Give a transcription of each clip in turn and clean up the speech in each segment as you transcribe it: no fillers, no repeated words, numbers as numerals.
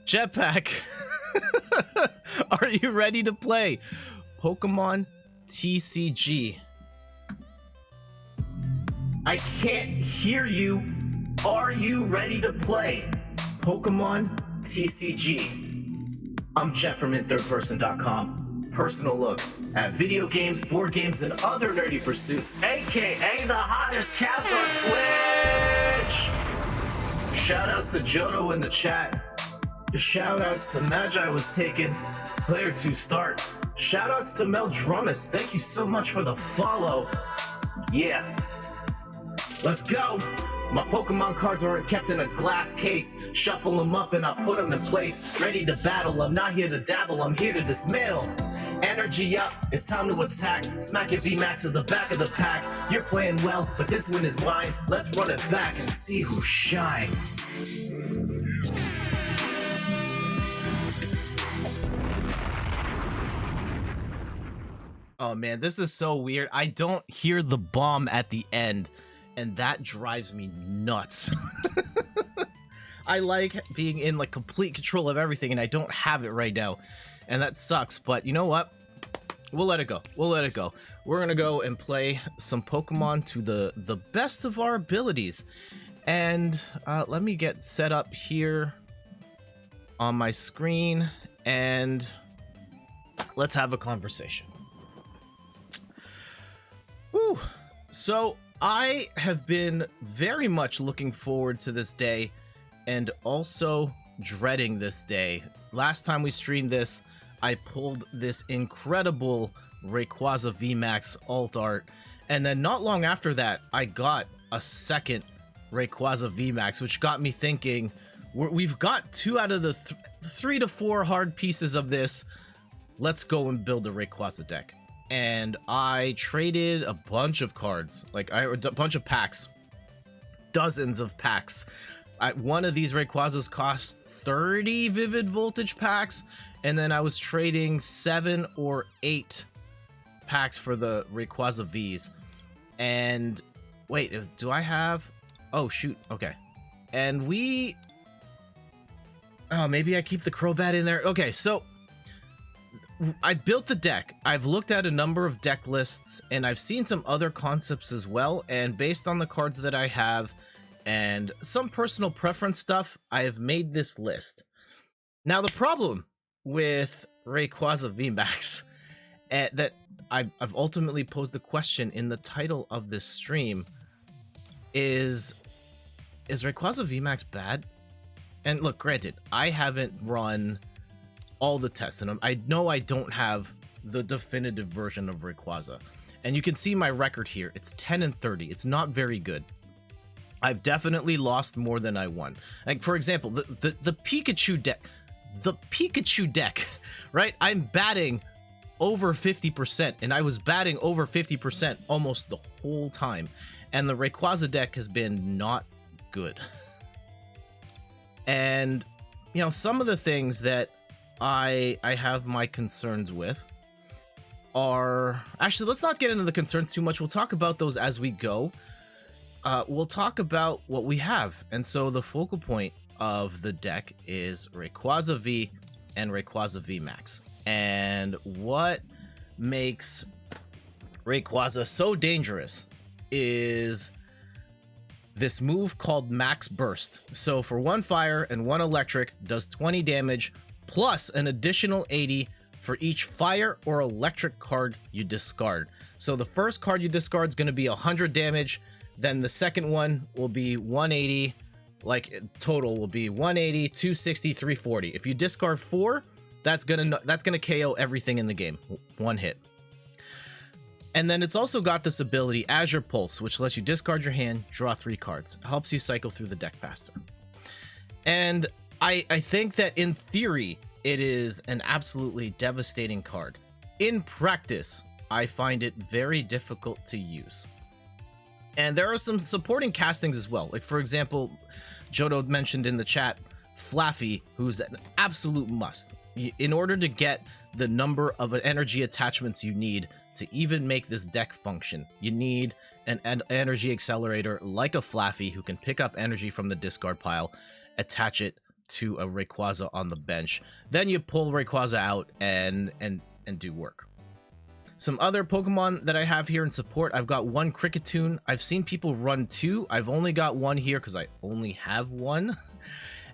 Jetpack, are you ready to play Pokemon TCG? I can't hear you. Are you ready to play Pokemon TCG? I'm Jet from InThirdPerson.com. Personal look at video games, board games, and other nerdy pursuits, aka the hottest caps on Twitch. Shoutouts to Jodo in the chat. Shoutouts to Magi was taken. Player 2 start. Shoutouts to Mel Drummus. Thank you so much for the follow. Yeah. Let's go. My Pokemon cards are kept in a glass case. Shuffle them up and I put them in place. Ready to battle. I'm not here to dabble. I'm here to dismantle. Energy up. It's time to attack. Smack your VMAX to the back of the pack. You're playing well, but this win is mine. Let's run it back and see who shines. Oh man, this is so weird. I don't hear the bomb at the end, and that drives me nuts. I like being in like complete control of everything, and I don't have it right now, and that sucks. But you know what? We'll let it go. We'll let it go. We're gonna go and play some Pokemon to the best of our abilities. And let me get set up here on my screen, and let's have a conversation. Whew. So I have been very much looking forward to this day and also dreading this day. Last time we streamed this, I pulled this incredible Rayquaza VMAX alt art, and then not long after that, I got a second Rayquaza VMAX, which got me thinking, we've got 2 out of the 3 to 4 hard pieces of this. Let's go and build a Rayquaza deck. And I traded a bunch of cards, like a bunch of packs, dozens of packs. One of these Rayquazas cost 30 Vivid Voltage packs, and then I was trading 7 or 8 packs for the Rayquaza Vs. And wait, do I have? Oh shoot, okay. And maybe I keep the Crobat in there. Okay, so I built the deck. I've looked at a number of deck lists, and I've seen some other concepts as well, and based on the cards that I have and some personal preference stuff, I have made this list. Now the problem with Rayquaza VMAX that I've ultimately posed the question in the title of this stream is Rayquaza VMAX bad? And look, granted, I haven't run all the tests, and I know I don't have the definitive version of Rayquaza, and you can see my record here. It's 10-30. It's not very good. I've definitely lost more than I won. Like, for example, the Pikachu deck, right? I'm batting over 50%, and I was batting over 50% almost the whole time, and the Rayquaza deck has been not good. And you know, some of the things that I have my concerns with are, actually, let's not get into the concerns too much. We'll talk about those as we go. We'll talk about what we have. And so the focal point of the deck is Rayquaza V and Rayquaza VMAX. And what makes Rayquaza so dangerous is this move called Max Burst. So for 1 fire and 1 electric, does 20 damage plus an additional 80 for each fire or electric card you discard. So the first card you discard is going to be 100 damage, then the second one will be 180, like total will be 180, 260, 340. If you discard 4, that's gonna KO everything in the game, 1 hit. And then it's also got this ability, Azure Pulse, which lets you discard your hand, draw 3 cards. It helps you cycle through the deck faster. And I think that in theory, it is an absolutely devastating card. In practice, I find it very difficult to use. And there are some supporting castings as well. Like, for example, Jodo mentioned in the chat, Flaffy, who's an absolute must. In order to get the number of energy attachments you need to even make this deck function, you need an energy accelerator like a Flaffy who can pick up energy from the discard pile, attach it to a Rayquaza on the bench. Then you pull Rayquaza out and do work. Some other Pokemon that I have here in support, I've got one Cricketune. I've seen people run two. I've only got one here because I only have one.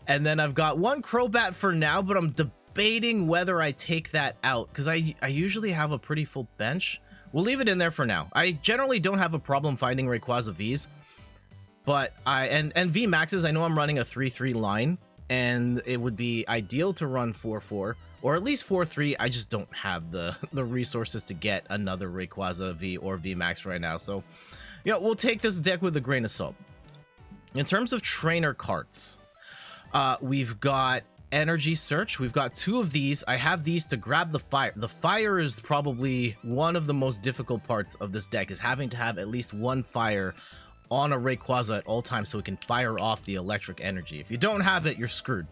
And then I've got one Crobat for now, but I'm debating whether I take that out because I usually have a pretty full bench. We'll leave it in there for now. I generally don't have a problem finding Rayquaza Vs, but and VMAXs, I know I'm running a 3-3 line, and it would be ideal to run 4-4 or at least 4-3. I just don't have the resources to get another Rayquaza V or VMAX right now. So, yeah, we'll take this deck with a grain of salt. In terms of trainer cards, we've got Energy Search. We've got two of these. I have these to grab the fire. The fire is probably one of the most difficult parts of this deck, is having to have at least one fire on a Rayquaza at all times so it can fire off the electric energy. If you don't have it, you're screwed.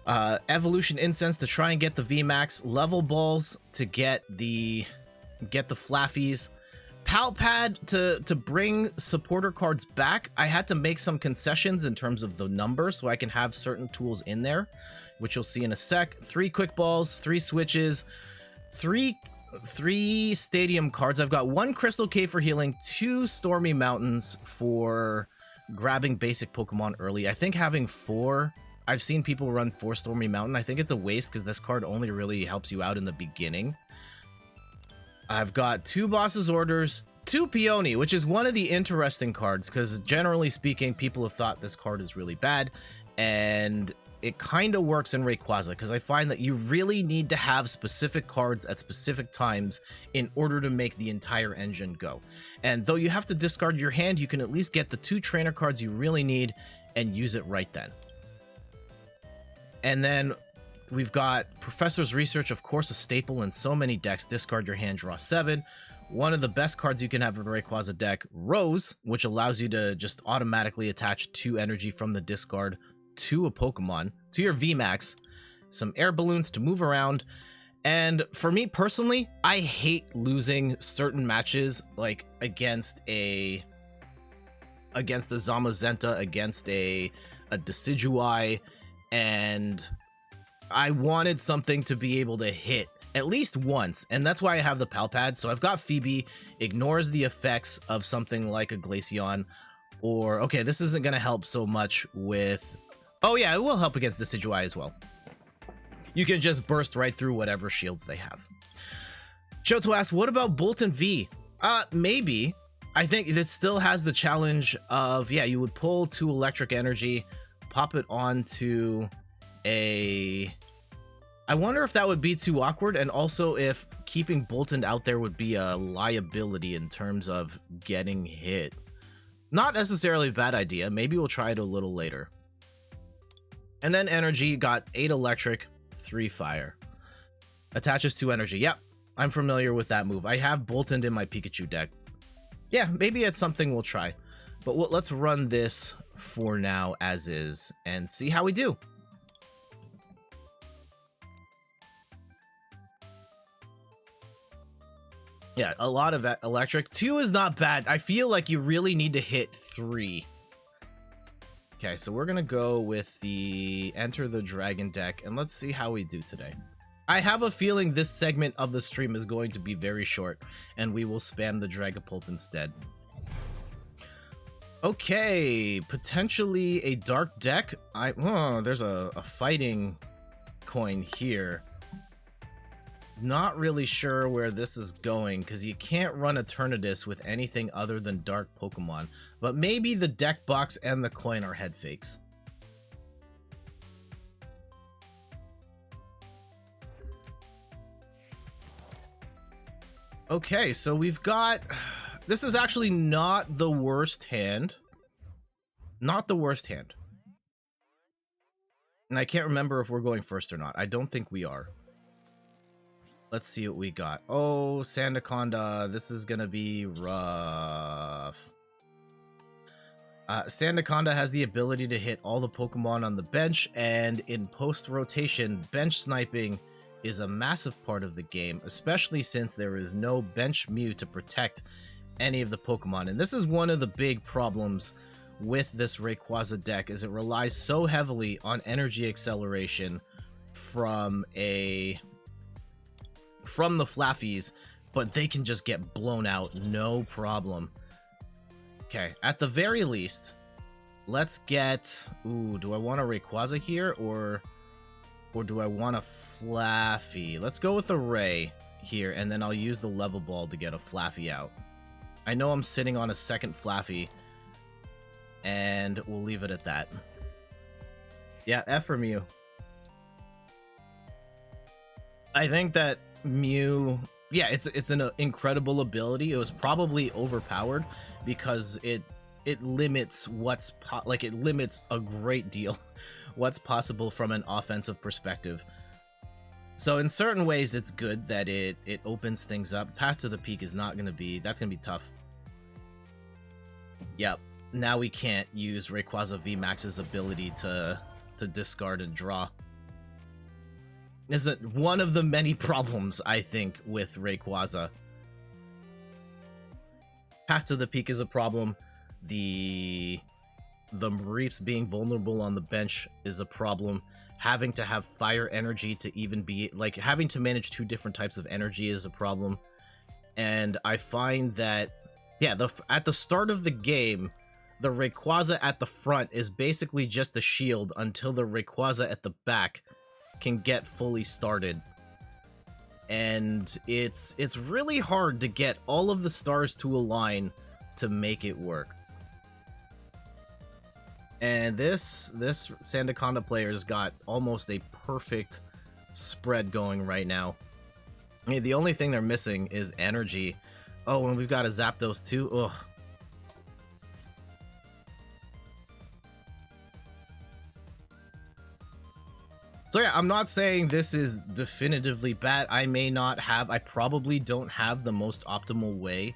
Evolution Incense to try and get the VMAX. Level Balls to get the Flaffies. Pal Pad to bring supporter cards back. I had to make some concessions in terms of the number so I can have certain tools in there, which you'll see in a sec. 3 Quick Balls, 3 Switches, 3 Stadium cards. I've got 1 Crystal Cave for healing, 2 Stormy Mountains for grabbing basic Pokemon early. I think having 4, I've seen people run 4 Stormy Mountain. I think it's a waste because this card only really helps you out in the beginning. I've got 2 Boss's Orders, 2 Peony, which is one of the interesting cards because generally speaking, people have thought this card is really bad, and it kind of works in Rayquaza because I find that you really need to have specific cards at specific times in order to make the entire engine go. And though you have to discard your hand, you can at least get the 2 trainer cards you really need and use it right then. And then we've got Professor's Research, of course, a staple in so many decks. Discard your hand, draw 7. One of the best cards you can have in a Rayquaza deck, Rose, which allows you to just automatically attach 2 energy from the discard to a Pokemon, to your VMAX. Some air balloons to move around. And for me personally, I hate losing certain matches, like against a Zamazenta, against a Decidueye, and I wanted something to be able to hit at least once, and that's why I have the Pal Pad. So I've got Phoebe, ignores the effects of something like a Glaceon, or, okay, this isn't going to help so much with... Oh yeah, it will help against the Decidueye as well. You can just burst right through whatever shields they have. Shoto asks, what about Bolton V? Maybe. I think it still has the challenge of, yeah, you would pull 2 electric energy, pop it onto a... I wonder if that would be too awkward, and also if keeping Bolton out there would be a liability in terms of getting hit. Not necessarily a bad idea. Maybe we'll try it a little later. And then energy, got 8 electric, 3 fire. Attaches 2 energy. Yep, I'm familiar with that move. I have Bolton in my Pikachu deck. Yeah, maybe it's something we'll try. But let's run this for now as is and see how we do. Yeah, a lot of electric. 2 is not bad. I feel like you really need to hit 3. Okay, so we're gonna go with the Enter the Dragon deck, and let's see how we do today. I have a feeling this segment of the stream is going to be very short, and we will spam the Dragapult instead. Okay, potentially a dark deck. There's a fighting coin here. Not really sure where this is going because you can't run Eternatus with anything other than dark Pokemon, but maybe the deck box and the coin are head fakes. Okay, so we've got... This is actually not the worst hand. Not the worst hand. And I can't remember if we're going first or not. I don't think we are. Let's see what we got. Oh, Sandaconda. This is gonna be rough. Sandaconda has the ability to hit all the Pokemon on the bench, and in post-rotation, bench sniping is a massive part of the game, especially since there is no bench Mew to protect any of the Pokemon. And this is one of the big problems with this Rayquaza deck is it relies so heavily on energy acceleration from the Flaffies, but they can just get blown out, no problem. Okay, at the very least, let's get... Ooh, do I want a Rayquaza here, or do I want a Flaffy? Let's go with a Ray here, and then I'll use the level ball to get a Flaffy out. I know I'm sitting on a second Flaffy, and we'll leave it at that. Yeah, F for Mew. I think that Mew... Yeah, it's an incredible ability. It was probably overpowered because it limits it limits a great deal what's possible from an offensive perspective. So in certain ways, it's good that it opens things up. Path to the Peak is not gonna be... That's gonna be tough. Yep. Now we can't use Rayquaza VMAX's ability to discard and draw. Is it one of the many problems, I think, with Rayquaza. Path to the Peak is a problem. The Mareeps being vulnerable on the bench is a problem. Having to have fire energy to even be... Like, having to manage two different types of energy is a problem. And I find that... Yeah, at the start of the game, the Rayquaza at the front is basically just a shield until the Rayquaza at the back can get fully started. And it's really hard to get all of the stars to align to make it work. And this Sandaconda player's got almost a perfect spread going right now. I mean, the only thing they're missing is energy. Oh, and we've got a Zapdos too. Ugh. So yeah, I'm not saying this is definitively bad. I probably don't have the most optimal way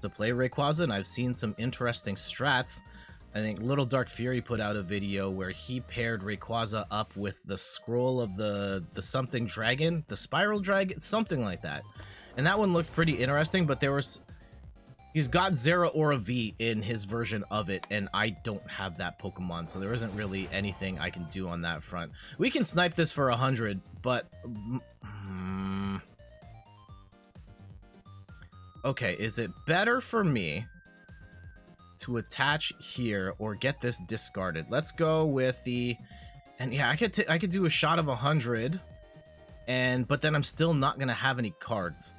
to play Rayquaza, and I've seen some interesting strats. I think Little Dark Fury put out a video where he paired Rayquaza up with the scroll of the something dragon, the spiral dragon, something like that. And that one looked pretty interesting, but he's got Zeraora V in his version of it, and I don't have that Pokemon, so there isn't really anything I can do on that front. We can snipe this for 100, but... Okay, is it better for me to attach here or get this discarded? Let's go with the... And yeah, I could do a shot of 100, but then I'm still not gonna have any cards.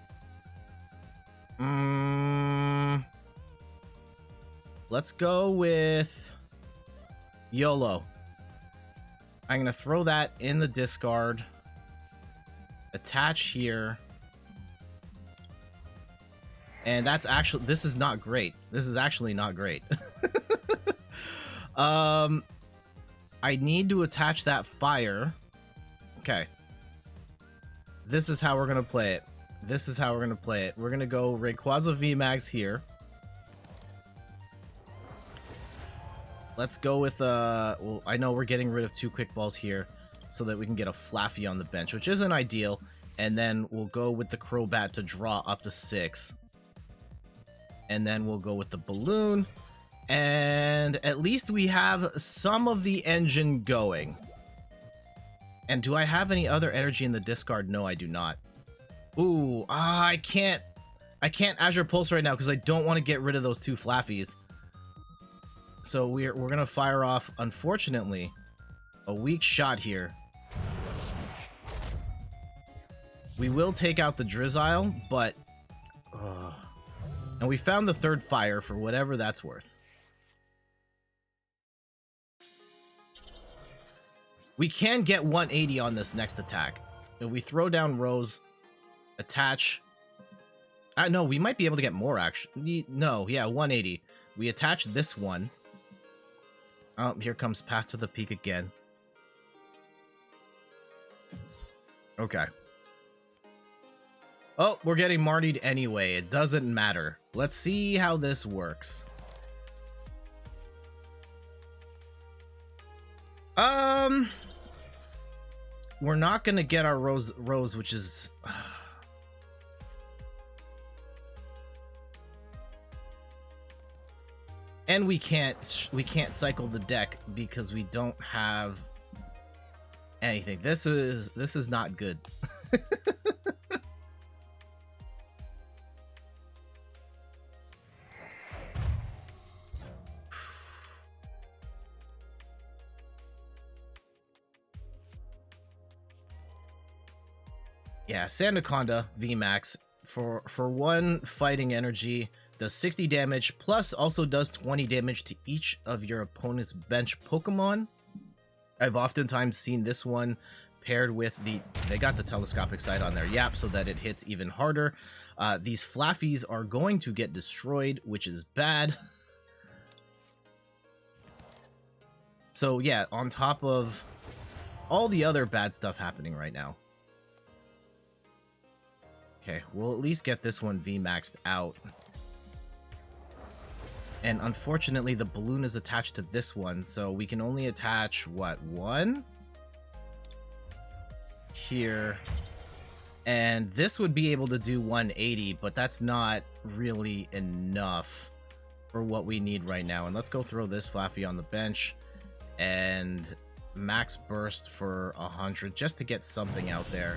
Let's go with YOLO. I'm gonna throw that in the discard. Attach here. And that's actually... This is not great. This is actually not great. I need to attach that fire. Okay. This is how we're gonna play it. This is how we're gonna play it. We're gonna go Rayquaza VMAX here. Let's go with, well, I know we're getting rid of 2 quick balls here so that we can get a Flaffy on the bench, which isn't ideal. And then we'll go with the Crobat to draw up to 6. And then we'll go with the Balloon. And at least we have some of the engine going. And do I have any other energy in the discard? No, I do not. Ooh, I can't Azure Pulse right now because I don't want to get rid of those 2 Flaffies. So we're gonna fire off, unfortunately, a weak shot here. We will take out the Drizzile, but... And we found the 3rd fire for whatever that's worth. We can get 180 on this next attack. If we throw down Rose, attach... no, we might be able to get more, actually. No, yeah, 180. We attach this one. Oh, here comes Path to the Peak again. Okay. Oh, we're getting Martied anyway. It doesn't matter. Let's see how this works. We're not gonna get our Rose, which is... And we can't cycle the deck because we don't have anything. This is not good. Yeah, Sandaconda VMAX for 1 fighting energy does 60 damage, plus also does 20 damage to each of your opponent's bench Pokemon. I've oftentimes seen this one paired with they got the telescopic sight on there, yep, so that it hits even harder. These Flaffies are going to get destroyed, which is bad. So yeah, on top of all the other bad stuff happening right now. Okay, we'll at least get this one VMAX'd out. And unfortunately, the balloon is attached to this one, so we can only attach, what, 1? Here. And this would be able to do 180, but that's not really enough for what we need right now. And let's go throw this Flaffy on the bench and max burst for 100 just to get something out there.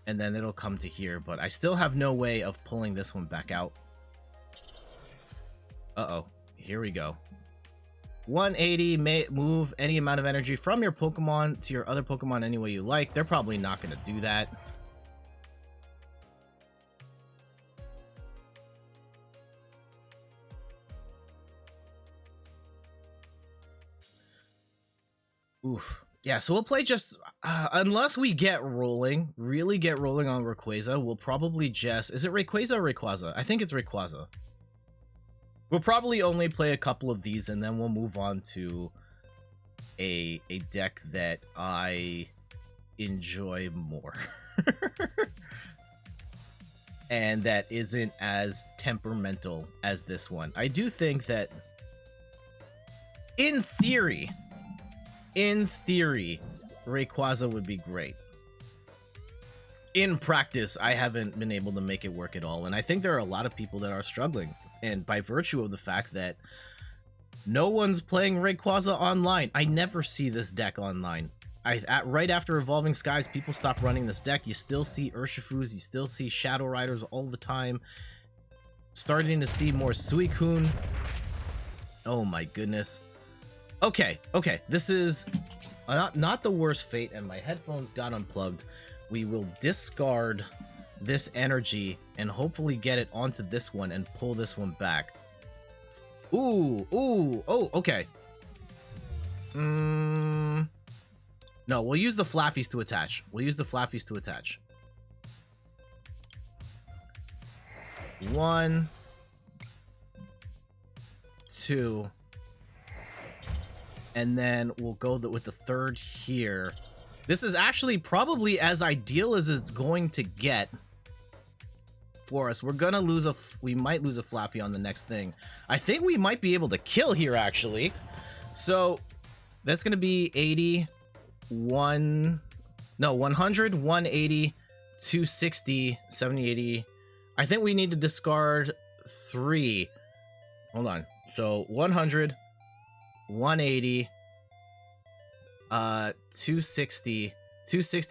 And then it'll come to here, but I still have no way of pulling this one back out. Uh-oh, here we go. 180, move any amount of energy from your Pokemon to your other Pokemon any way you like. They're probably not going to do that. Oof. Yeah, so we'll play just... unless we get rolling, really get rolling on Rayquaza, we'll probably just... Is it Rayquaza or Rayquaza? I think it's Rayquaza. We'll probably only play a couple of these, and then we'll move on to a deck that I enjoy more. And that isn't as temperamental as this one. I do think that, in theory, Rayquaza would be great. In practice, I haven't been able to make it work at all, and I think there are a lot of people that are struggling. And by virtue of the fact that no one's playing Rayquaza online, I never see this deck online. Right after Evolving Skies, people stop running this deck. You still see Urshifus, you still see Shadow Riders all the time. Starting to see more Suicune. Oh my goodness. Okay, this is not the worst fate, and my headphones got unplugged. We will discard this energy and hopefully get it onto this one and pull this one back. Ooh, oh, okay. No, we'll use the Flaffies to attach. 1, 2, and then we'll go with the third here. This is actually probably as ideal as it's going to get for us. We're gonna lose we might lose a Flaffy on the next thing. I think we might be able to kill here, actually. So that's gonna be 100, 180, 260, 70, 80. I think we need to discard 3. Hold on. So 100, 180, 260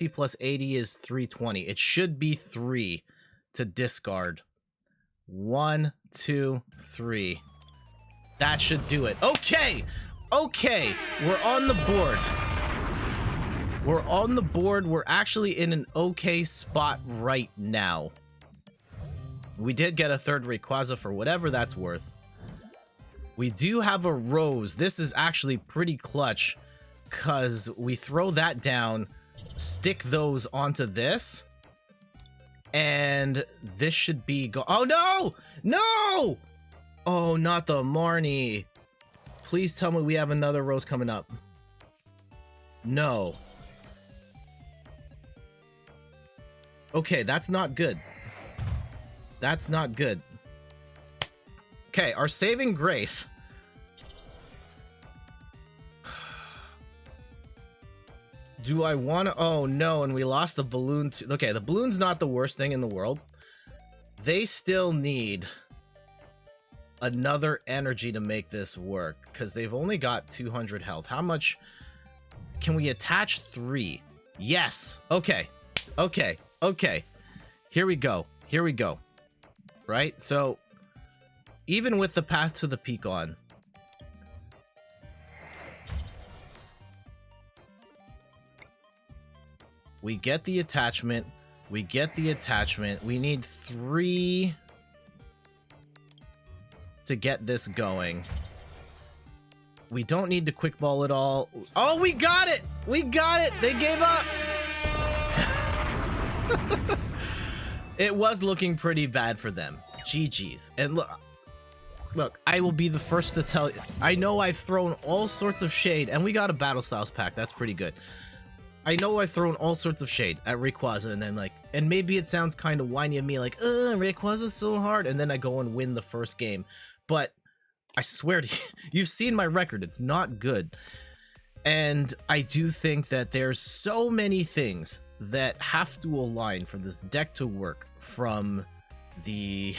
plus 80 is 320. It should be 3 to discard. 1, 2, 3. That should do it. Okay, we're on the board. We're actually in an okay spot right now. We did get a third Rayquaza for whatever that's worth. We do have a Rose. This is actually pretty clutch, because we throw that down, stick those onto this, and this should be oh no! No! Oh, not the Marnie. Please tell me we have another Rose coming up. No. Okay, that's not good. Okay, our saving grace. Do I want to... Oh, no, and we lost the balloon. Okay, the balloon's not the worst thing in the world. They still need another energy to make this work, because they've only got 200 health. How much can we attach? 3. Yes. Okay. Okay. Okay. Here we go. Here we go. Right? So, even with the Path to the Peak on, we get the attachment. We get the attachment. We need 3 to get this going. We don't need to quick ball it all. Oh, we got it! We got it! They gave up! It was looking pretty bad for them. GG's. And look, I will be the first to tell you. I know I've thrown all sorts of shade, and we got a Battle Styles pack. That's pretty good. I know I've thrown all sorts of shade at Rayquaza, and then and maybe it sounds kind of whiny of me, like, Rayquaza's so hard, and then I go and win the first game. But I swear to you, you've seen my record. It's not good. And I do think that there's so many things that have to align for this deck to work, from the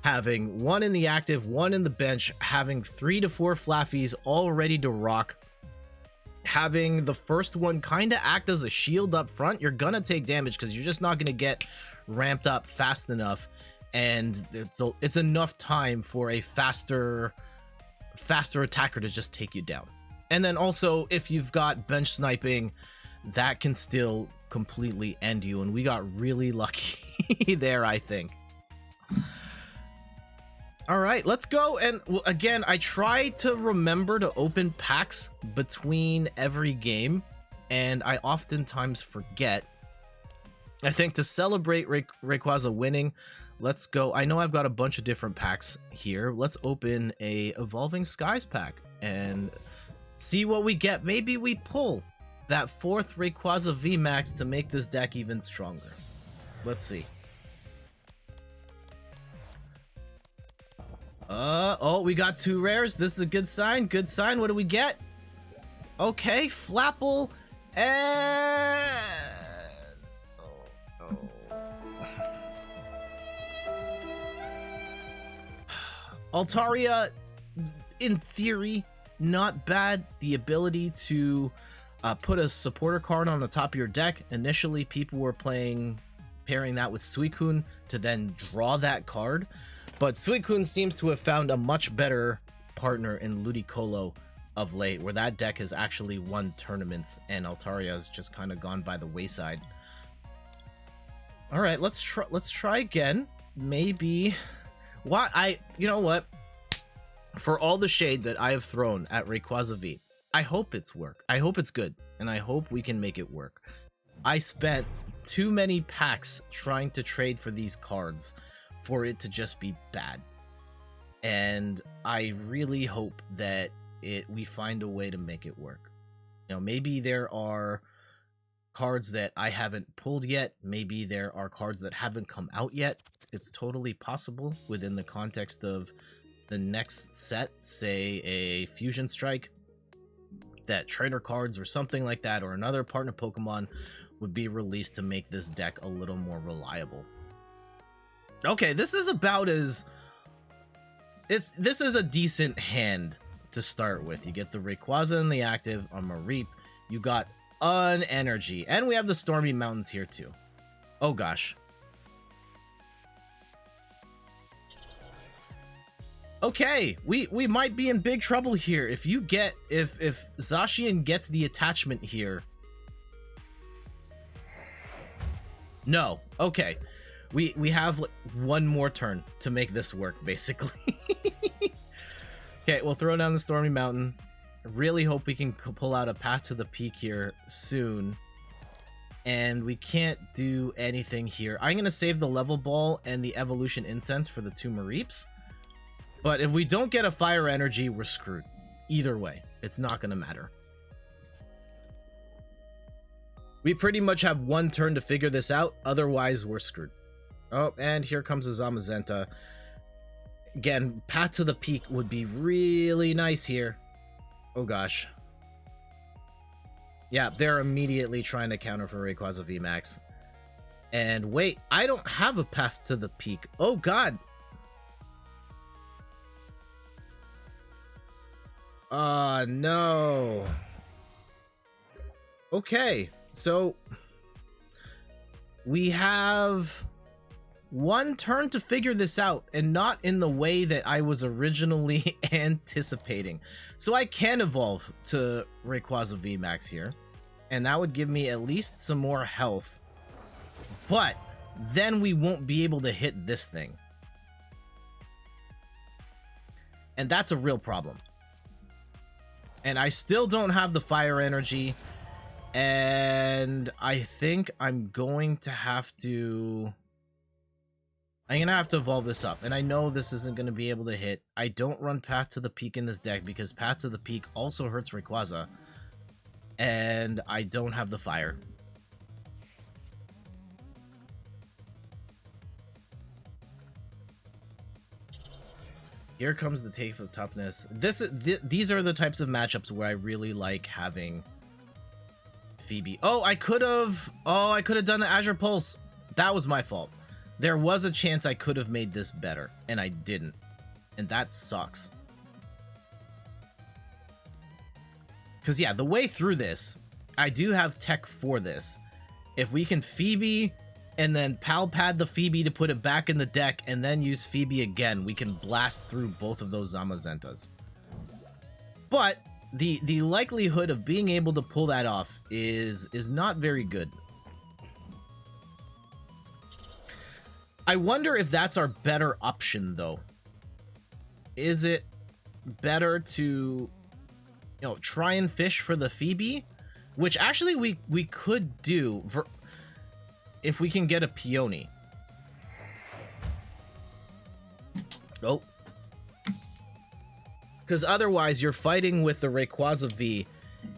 having 1 in the active, 1 in the bench, having 3 to 4 Flaffies all ready to rock, having the first one kind of act as a shield up front. You're gonna take damage because you're just not gonna get ramped up fast enough, and it's enough time for a faster attacker to just take you down. And then also, if you've got bench sniping, that can still completely end you, and we got really lucky there, I think. All right, let's go. And again, I try to remember to open packs between every game, and I oftentimes forget. I think to celebrate Rayquaza winning, let's go. I know I've got a bunch of different packs here. Let's open a Evolving Skies pack and see what we get. Maybe we pull that 4th Rayquaza VMAX to make this deck even stronger. Let's see. Oh, we got 2 rares. This is a good sign. Good sign. What do we get? Okay, Flapple and... Altaria, in theory, not bad. The ability to put a supporter card on the top of your deck. Initially, people were pairing that with Suicune to then draw that card. But Suicune seems to have found a much better partner in Ludicolo of late, where that deck has actually won tournaments, and Altaria has just kind of gone by the wayside. All right, let's try again. Maybe... you know what? For all the shade that I have thrown at Rayquaza V, I hope it's work. I hope it's good, and I hope we can make it work. I spent too many packs trying to trade for these cards for it to just be bad, and I really hope that we find a way to make it work. You know, maybe there are cards that I haven't pulled yet. Maybe there are cards that haven't come out yet. It's totally possible within the context of the next set, say a Fusion Strike, that trainer cards or something like that, or another partner Pokemon would be released to make this deck a little more reliable. Okay, this is about as... This is a decent hand to start with. You get the Rayquaza in the active on Mareep. You got an energy, and we have the Stormy Mountains here too. Oh gosh. Okay, we might be in big trouble here. If Zacian gets the attachment here. No. Okay. We have one more turn to make this work, basically. Okay, we'll throw down the Stormy Mountain. Really hope we can pull out a Path to the Peak here soon. And we can't do anything here. I'm going to save the Level Ball and the Evolution Incense for the 2 Mareeps. But if we don't get a Fire Energy, we're screwed. Either way, it's not going to matter. We pretty much have one turn to figure this out. Otherwise, we're screwed. Oh, and here comes a Zamazenta. Again, Path to the Peak would be really nice here. Oh gosh. Yeah, they're immediately trying to counter for Rayquaza VMAX. And wait, I don't have a Path to the Peak. Oh god. No. Okay, so we have one turn to figure this out, and not in the way that I was originally anticipating. So I can evolve to Rayquaza VMAX here, and that would give me at least some more health, but then we won't be able to hit this thing. And that's a real problem. And I still don't have the fire energy, and I think I'm going to have to evolve this up. And I know this isn't going to be able to hit. I don't run Path to the Peak in this deck because Path to the Peak also hurts Rayquaza, and I don't have the fire. Here comes the taste of toughness. These are the types of matchups where I really like having Phoebe. Oh, I could have done the Azure Pulse. That was my fault. There was a chance I could have made this better, and I didn't. And that sucks. Because, yeah, the way through this, I do have tech for this. If we can Phoebe and then Pal Pad the Phoebe to put it back in the deck and then use Phoebe again, we can blast through both of those Zamazentas. But the likelihood of being able to pull that off is not very good. I wonder if that's our better option, though. Is it better to, try and fish for the Phoebe? Which actually we could do if we can get a Peony. Oh. Because otherwise you're fighting with the Rayquaza V,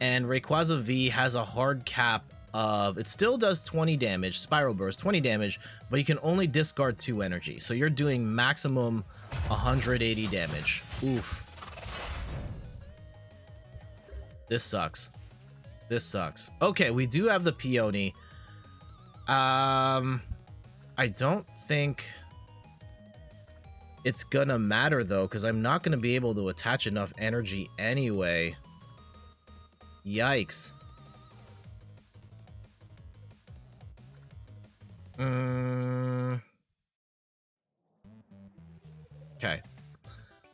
and Rayquaza V has a hard cap of, it still does 20 damage, Spiral Burst, 20 damage, but you can only discard 2 energy. So you're doing maximum 180 damage. Oof. This sucks. This sucks. Okay, we do have the Peony. I don't think it's gonna matter, though, because I'm not gonna be able to attach enough energy anyway. Yikes. Okay.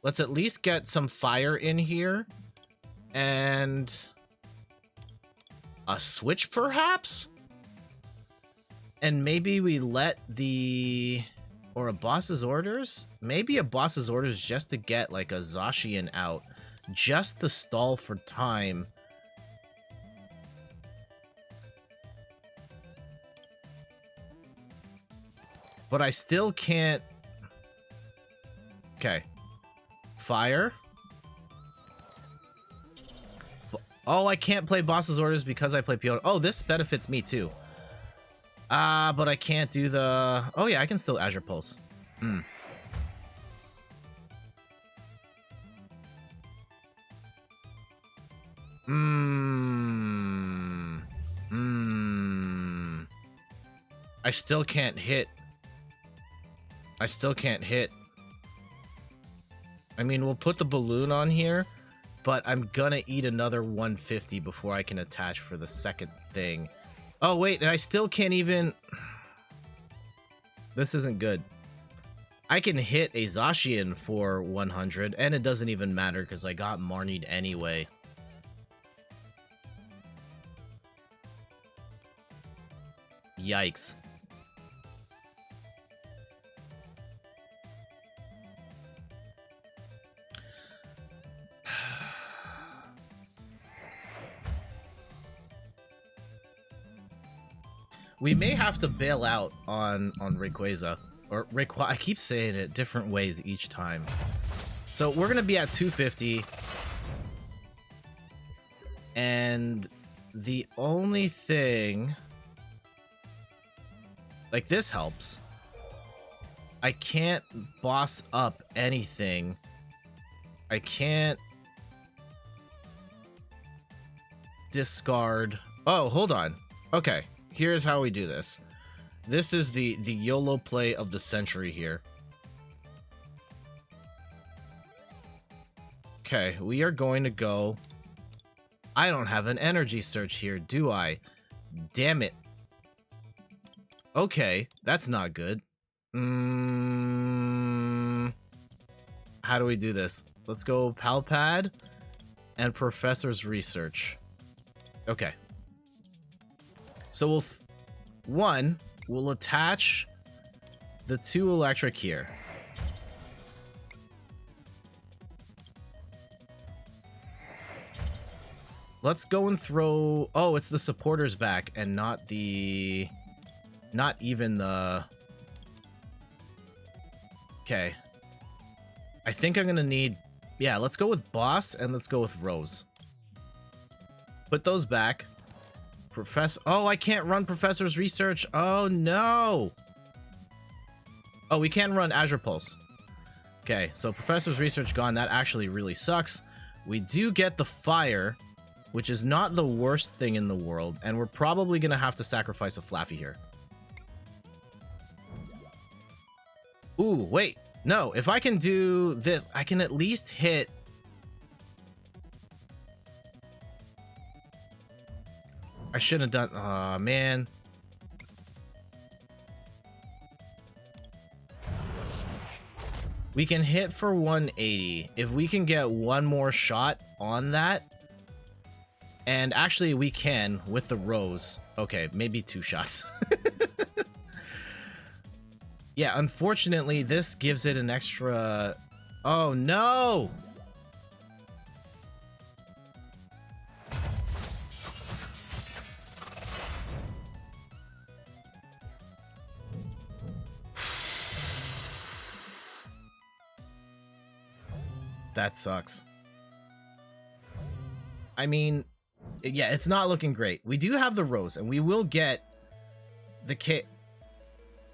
Let's at least get some fire in here. And a switch, perhaps? And maybe we let or a boss's orders? Maybe a boss's orders just to get like a Zacian out. Just to stall for time. But I still can't. Okay. Fire. Oh, I can't play boss's orders because I play Peony. Oh, this benefits me too. But I can't do the... Oh yeah, I can still Azure Pulse. I still can't hit. I still can't hit. I mean, we'll put the balloon on here, but I'm gonna eat another 150 before I can attach for the second thing. Oh, wait, and I still can't even... This isn't good. I can hit a Zacian for 100, and it doesn't even matter because I got Marnied anyway. Yikes. We may have to bail out on Rayquaza. Or Rayquaza. I keep saying it different ways each time. So we're going to be at 250. And the only thing... Like, this helps. I can't boss up anything. I can't discard... Oh, hold on. Okay. Here's how we do this. This is the YOLO play of the century here. Okay, we are going to go... I don't have an energy search here, do I? Damn it. Okay, that's not good. How do we do this? Let's go Palpad and Professor's Research. Okay. So we'll attach the 2 electric here. Let's go and throw... Oh, it's the supporters back and not even the... Okay. I think I'm gonna need... Yeah, let's go with Boss and let's go with Rose. Put those back. Professor... Oh, I can't run Professor's Research. Oh, no. Oh, we can run Azure Pulse. Okay, so Professor's Research gone. That actually really sucks. We do get the Fire, which is not the worst thing in the world, and we're probably gonna have to sacrifice a Flaffy here. Ooh, wait. No, if I can do this, I can at least hit... I shouldn't have done... Aw, man. We can hit for 180. If we can get one more shot on that... And actually, we can with the Rose. Okay, maybe 2 shots. Yeah, unfortunately, this gives it an extra... Oh, no! That sucks. I mean... Yeah, it's not looking great. We do have the Rose, and we will get the kit.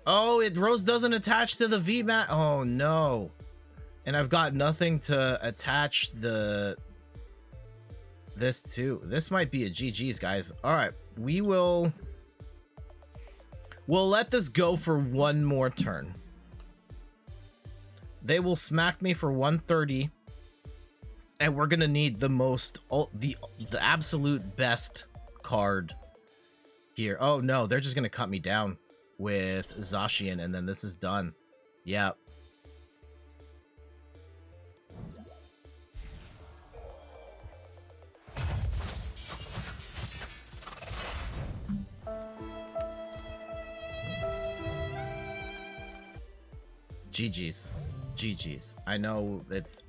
Oh, Rose doesn't attach to the VMAX. Oh, no. And I've got nothing to attach this to. This might be a GG's, guys. All right, we'll let this go for one more turn. They will smack me for 130. And we're gonna need the absolute best card here. Oh no, they're just gonna cut me down with Zacian, and then this is done. Yeah. GG's. GG's. I know it's...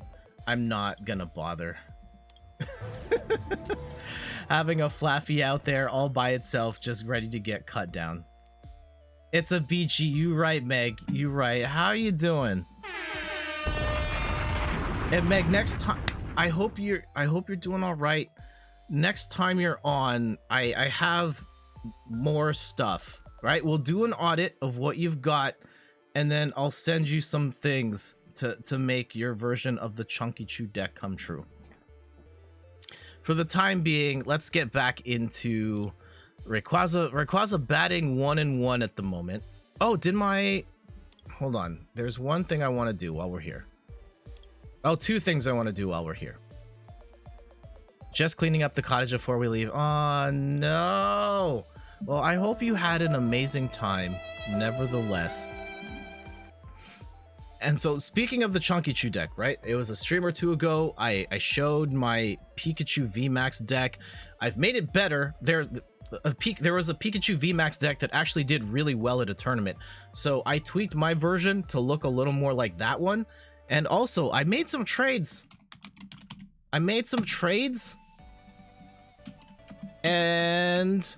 I'm not gonna bother. Having a Flaffy out there all by itself, just ready to get cut down. It's a BG. You right, Meg. You right. How you doing? And Meg, next time, I hope you're doing all right. Next time you're on, I have more stuff. Right? We'll do an audit of what you've got, and then I'll send you some things to make your version of the Chunky Chew deck come true. For the time being, let's get back into Rayquaza. Rayquaza batting 1-1 at the moment. Oh, hold on. There's one thing I want to do while we're here. Oh, 2 things I want to do while we're here. Just cleaning up the cottage before we leave. Oh, no. Well, I hope you had an amazing time, nevertheless. And so, speaking of the Chunky Chew deck, right? It was a stream or 2 ago. I showed my Pikachu VMAX deck. I've made it better. There was a Pikachu VMAX deck that actually did really well at a tournament. So I tweaked my version to look a little more like that one. And also, I made some trades. And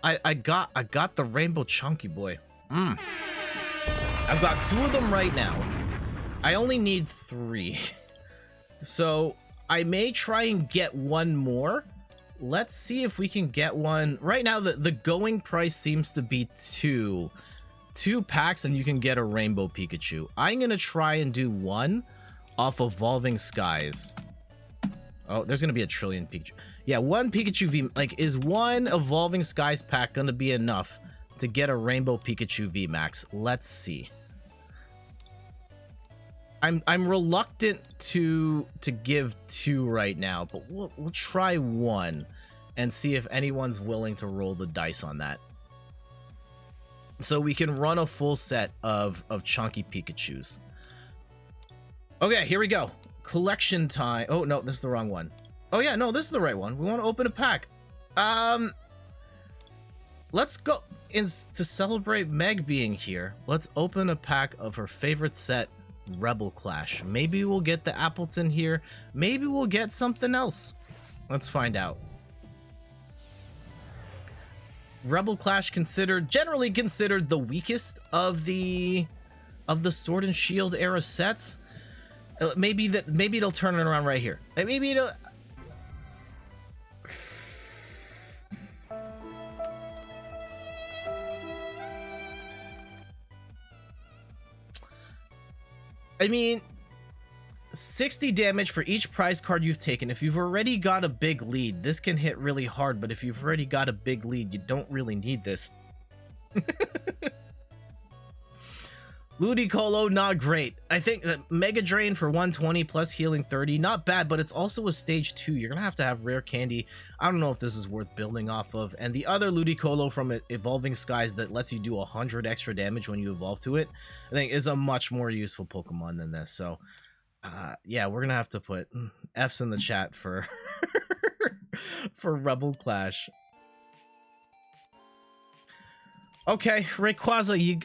I got the Rainbow Chunky Boy. I've got 2 of them right now. I only need 3. So I may try and get one more. Let's see if we can get one. Right now, the going price seems to be 2 packs, and you can get a Rainbow Pikachu. I'm going to try and do 1 off Evolving Skies. Oh, there's going to be a trillion Pikachu. Yeah, 1 Pikachu V... Like, is 1 Evolving Skies pack going to be enough to get a Rainbow Pikachu VMAX? Let's see. I'm reluctant to give 2 right now, but we'll try 1 and see if anyone's willing to roll the dice on that. So we can run a full set of chunky Pikachus. Okay, here we go. Collection time. Oh no, this is the wrong one. Oh yeah, no, this is the right one. We want to open a pack. Let's go to celebrate Meg being here. Let's open a pack of her favorite set, Rebel Clash. Maybe we'll get the Appleton here. Maybe we'll get something else. Let's find out. Rebel Clash generally considered the weakest of the Sword and Shield era sets. Maybe it'll turn it around right here. Maybe it'll. I mean, 60 damage for each prize card you've taken. If you've already got a big lead, this can hit really hard, but if you've already got a big lead, you don't really need this. Ludicolo, not great. I think that Mega Drain for 120 plus healing 30, not bad, but it's also a stage 2. You're gonna have to have rare candy. I don't know if this is worth building off of. And the other Ludicolo from Evolving Skies that lets you do 100 extra damage when you evolve to it, I think is a much more useful Pokemon than this. So yeah, we're gonna have to put F's in the chat for for Rebel Clash. Okay, Rayquaza,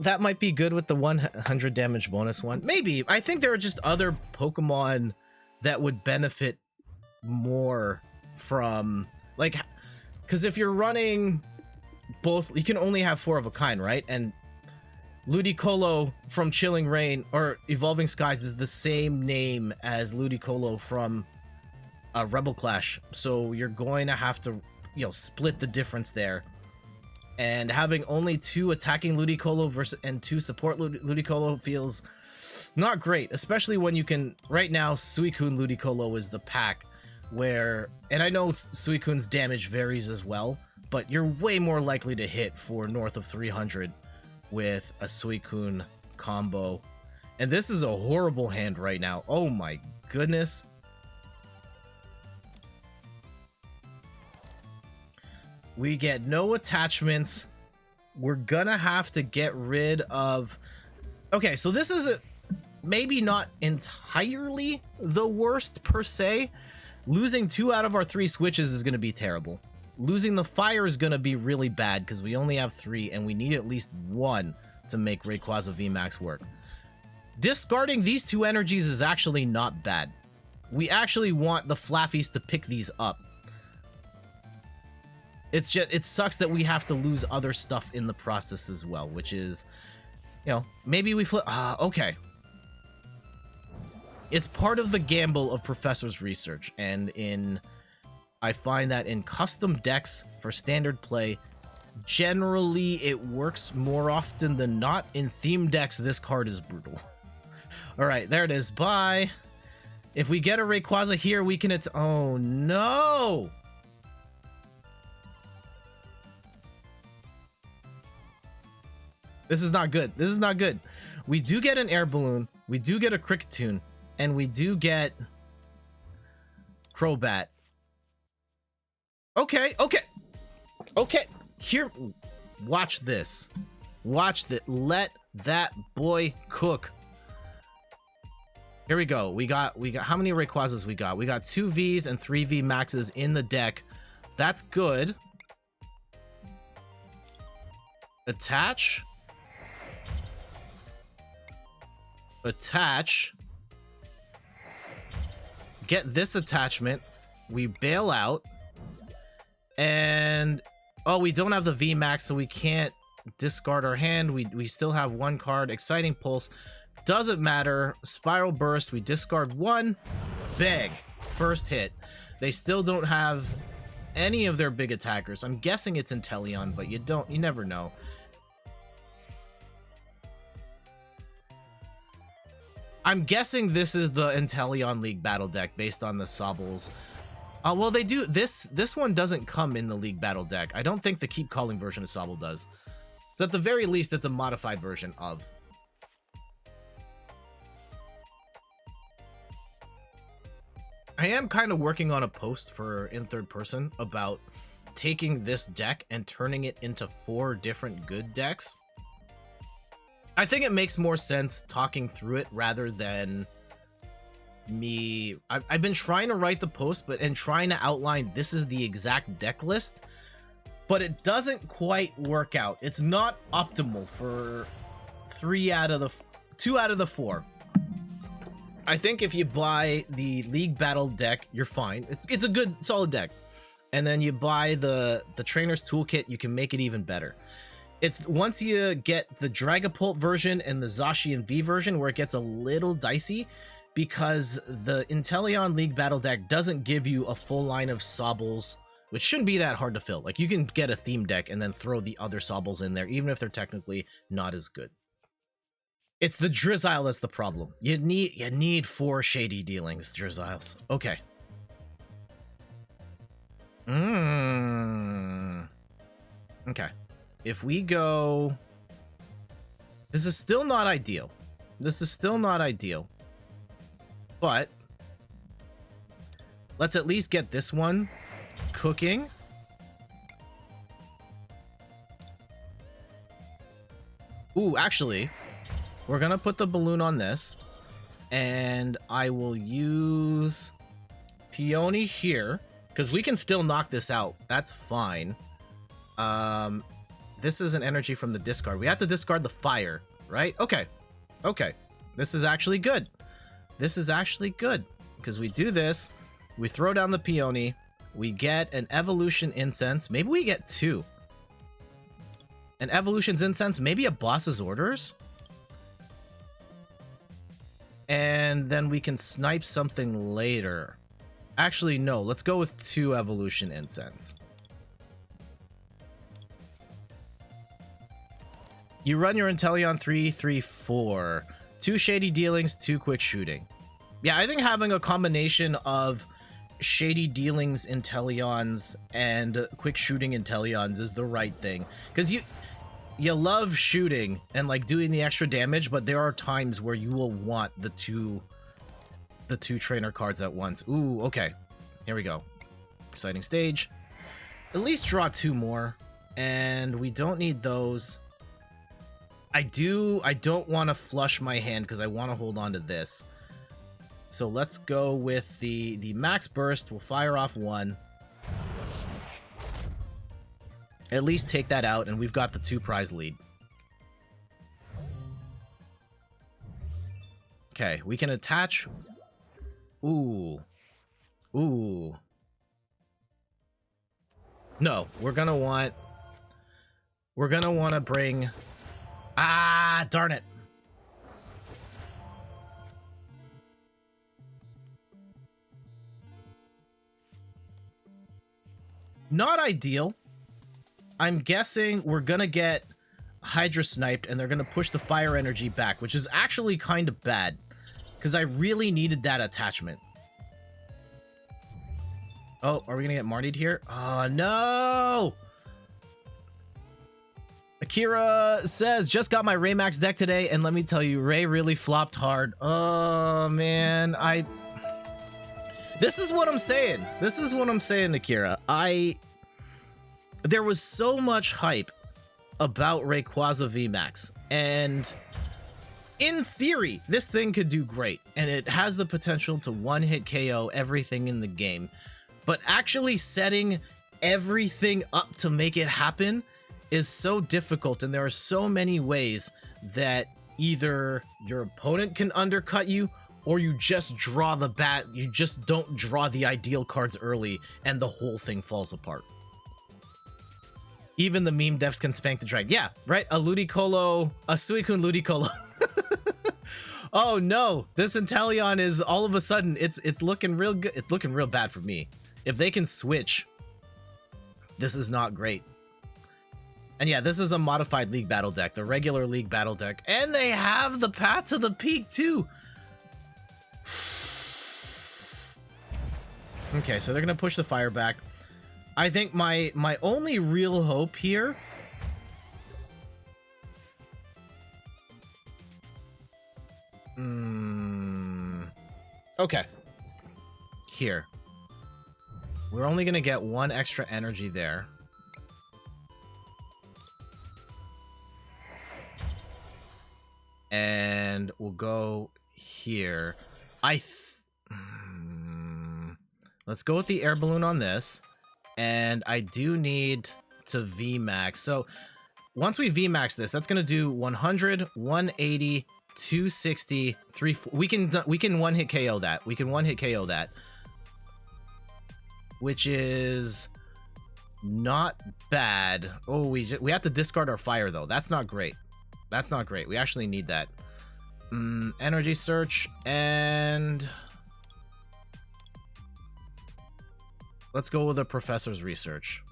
that might be good with the 100 damage bonus one. Maybe. I think there are just other Pokemon that would benefit more from, like, because if you're running both, you can only have 4 of a kind, right? And Ludicolo from Chilling Reign or Evolving Skies is the same name as Ludicolo from Rebel Clash. So you're going to have to, split the difference there. And having only 2 attacking Ludicolo and 2 support Ludicolo feels not great, especially when you can. Right now, Suicune Ludicolo is the pack where, and I know Suicune's damage varies as well, but you're way more likely to hit for north of 300 with a Suicune combo. And this is a horrible hand right now. Oh my goodness. We get no attachments. We're gonna have to get rid of... Okay, so this is maybe not entirely the worst per se. Losing 2 out of our 3 switches is gonna be terrible. Losing the fire is gonna be really bad because we only have 3 and we need at least 1 to make Rayquaza VMAX work. Discarding these 2 energies is actually not bad. We actually want the Flaffies to pick these up. It's just, it sucks that we have to lose other stuff in the process as well, which is, maybe we flip. Okay. It's part of the gamble of Professor's research, and I find that in custom decks for standard play, generally it works more often than not. In theme decks, this card is brutal. All right, there it is. Bye. If we get a Rayquaza here, we can. Oh no. This is not good. This is not good. We do get an Air Balloon. We do get a Kricketune. And we do get Crobat. Okay, okay. Okay. Here. Watch this. Watch that. Let that boy cook. Here we go. We got how many Rayquazas we got? We got 2 Vs and 3 VMAXs in the deck. That's good. Attach. Attach. Get this attachment. We bail out. And oh, we don't have the VMAX, so we can't discard our hand. We still have 1 card. Exciting Pulse. Doesn't matter. Spiral Burst. We discard 1. Bang. First hit. They still don't have any of their big attackers. I'm guessing it's Inteleon, but you never know. I'm guessing this is the Inteleon League Battle deck based on the Sobbles. Well, they do. This one doesn't come in the League Battle deck. I don't think the Keep Calling version of Sobble does. So at the very least, it's a modified version of. I am kind of working on a post for in third person about taking this deck and turning it into 4 different good decks. I think it makes more sense talking through it rather than me. I've been trying to write the post, and trying to outline this is the exact deck list, but it doesn't quite work out. It's not optimal for 2 out of the 4. I think if you buy the League Battle deck, you're fine. It's a good, solid deck. And then you buy the Trainer's Toolkit, you can make it even better. It's once you get the Dragapult version and the Zacian V version where it gets a little dicey, because the Inteleon League Battle deck doesn't give you a full line of Sobbles, which shouldn't be that hard to fill. Like, you can get a theme deck and then throw the other Sobbles in there, even if they're technically not as good. It's the Drizzile that's the problem. You need 4 Shady Dealings, Drizziles. Okay. Okay. If we go... This is still not ideal. But let's at least get this one cooking. Ooh, actually, we're gonna put the balloon on this, and I will use Peony here, because we can still knock this out. That's fine. This is an energy from the discard. We have to discard the fire, right? Okay. This is actually good. Because we do this, we throw down the Peony, we get an Evolution Incense. Maybe we get 2. An Evolution's Incense, maybe a Boss's Orders. And then we can snipe something later. Actually, no, let's go with 2 Evolution Incense. You run your Inteleon 3/3/4. 2 Shady Dealings, 2 Quick Shooting. Yeah, I think having a combination of Shady Dealings Inteleons and Quick Shooting Inteleons is the right thing. Because you love shooting and like doing the extra damage, but there are times where you will want the two trainer cards at once. Ooh, okay. Here we go. Exciting stage. At least draw 2 more. And we don't need those. I don't want to flush my hand because I want to hold on to this. So let's go with the max burst. We'll fire off 1. At least take that out, and we've got the 2 prize lead. Okay, we can attach. Ooh. No, we're gonna want to bring. Ah, darn it. Not ideal. I'm guessing we're gonna get Hydra sniped and they're gonna push the fire energy back, which is actually kind of bad because I really needed that attachment. Oh, are we gonna get Marnied here? Oh no! Akira says, just got my Raymax deck today, and let me tell you, Ray really flopped hard. Oh man, this is what I'm saying. Akira. There was so much hype about Rayquaza VMAX, and in theory, this thing could do great, and it has the potential to one-hit KO everything in the game, but actually setting everything up to make it happen is so difficult, and there are so many ways that either your opponent can undercut you, or you just draw you just don't draw the ideal cards early, and the whole thing falls apart. Even the meme devs can spank the drag. Yeah, right? A Suicune Ludicolo. Oh no, this Inteleon is all of a sudden, it's looking real good. It's looking real bad for me. If they can switch, this is not great. And yeah, this is a modified League Battle deck, the regular League Battle deck. And they have the Path to the Peak too. Okay, so they're gonna push the fire back. I think my only real hope here okay. here. We're only going to get 1 extra energy there. And we'll go here. Let's go with the air balloon on this. And I do need to VMAX. So once we VMAX this, that's going to do 100, 180, 260, 3... We can one-hit KO that. We can one-hit KO that. Which is not bad. Oh, we have to discard our fire, though. That's not great. That's not great. We actually need that. Energy search, and let's go with the professor's research.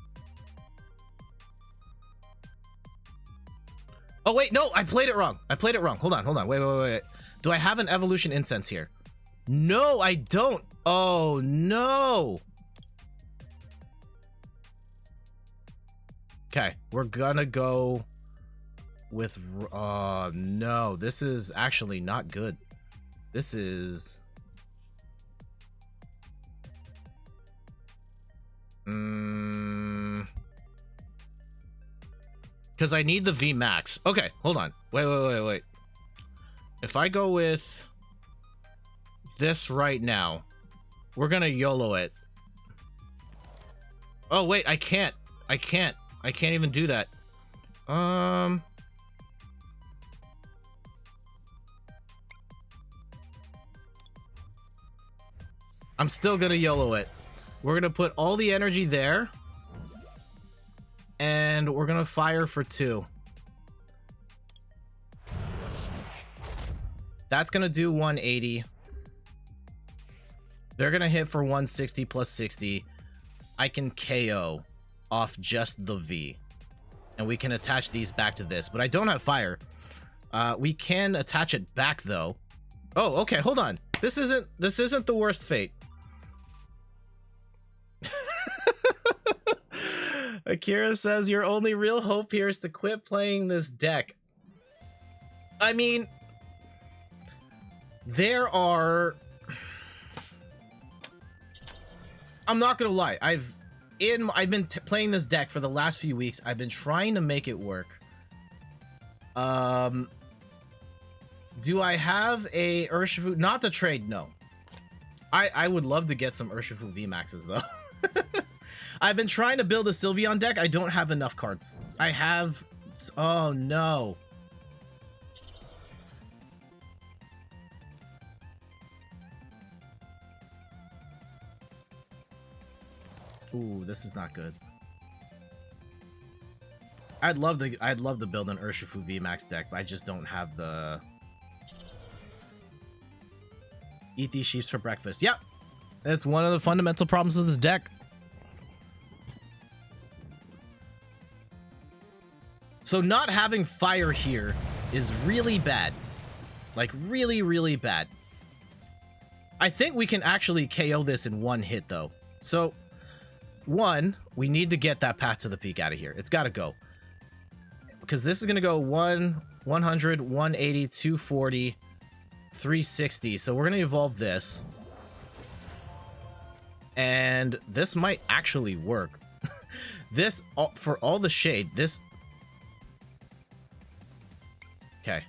Oh, wait, no, I played it wrong. I played it wrong. Hold on. Wait. Do I have an evolution incense here? No, I don't. Oh, no. Okay, we're gonna go with... no, this is actually not good. This is... Because I need the VMAX. Okay, hold on. Wait. If I go with this right now, we're gonna YOLO it. Oh, wait, I can't even do that. I'm still gonna YOLO it. We're gonna put all the energy there. And we're gonna fire for 2. That's gonna do 180. They're gonna hit for 160 plus 60. I can KO off just the V. And we can attach these back to this. But I don't have fire. We can attach it back though. Oh, okay, hold on. This isn't the worst fate. Akira says your only real hope here is to quit playing this deck. I mean, there are... I'm not gonna lie. I've been playing this deck for the last few weeks. I've been trying to make it work. Do I have a Urshifu? Not to trade, no. I would love to get some Urshifu VMAXs though. I've been trying to build a Sylveon deck. I don't have enough cards. I have... Oh, no. Ooh, this is not good. I'd love to build an Urshifu VMAX deck, but I just don't have the... Eat these sheeps for breakfast. Yep. That's one of the fundamental problems of this deck. So not having fire here is really bad. Like, really, really bad. I think we can actually KO this in 1 hit, though. So, 1, we need to get that Path to the Peak out of here. It's got to go. Because this is going to go 100, 180, 240, 360. So we're going to evolve this. And this might actually work. This, for all the shade, this... Okay.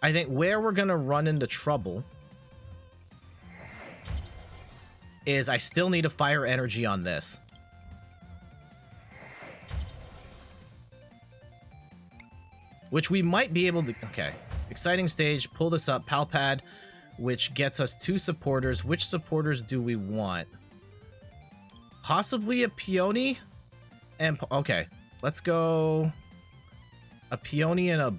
I think where we're gonna run into trouble is I still need a fire energy on this. Which we might be able to... Okay. Exciting stage. Pull this up. Palpad, which gets us 2 supporters. Which supporters do we want? Possibly a Peony? And... Okay. Let's go... A Peony and a...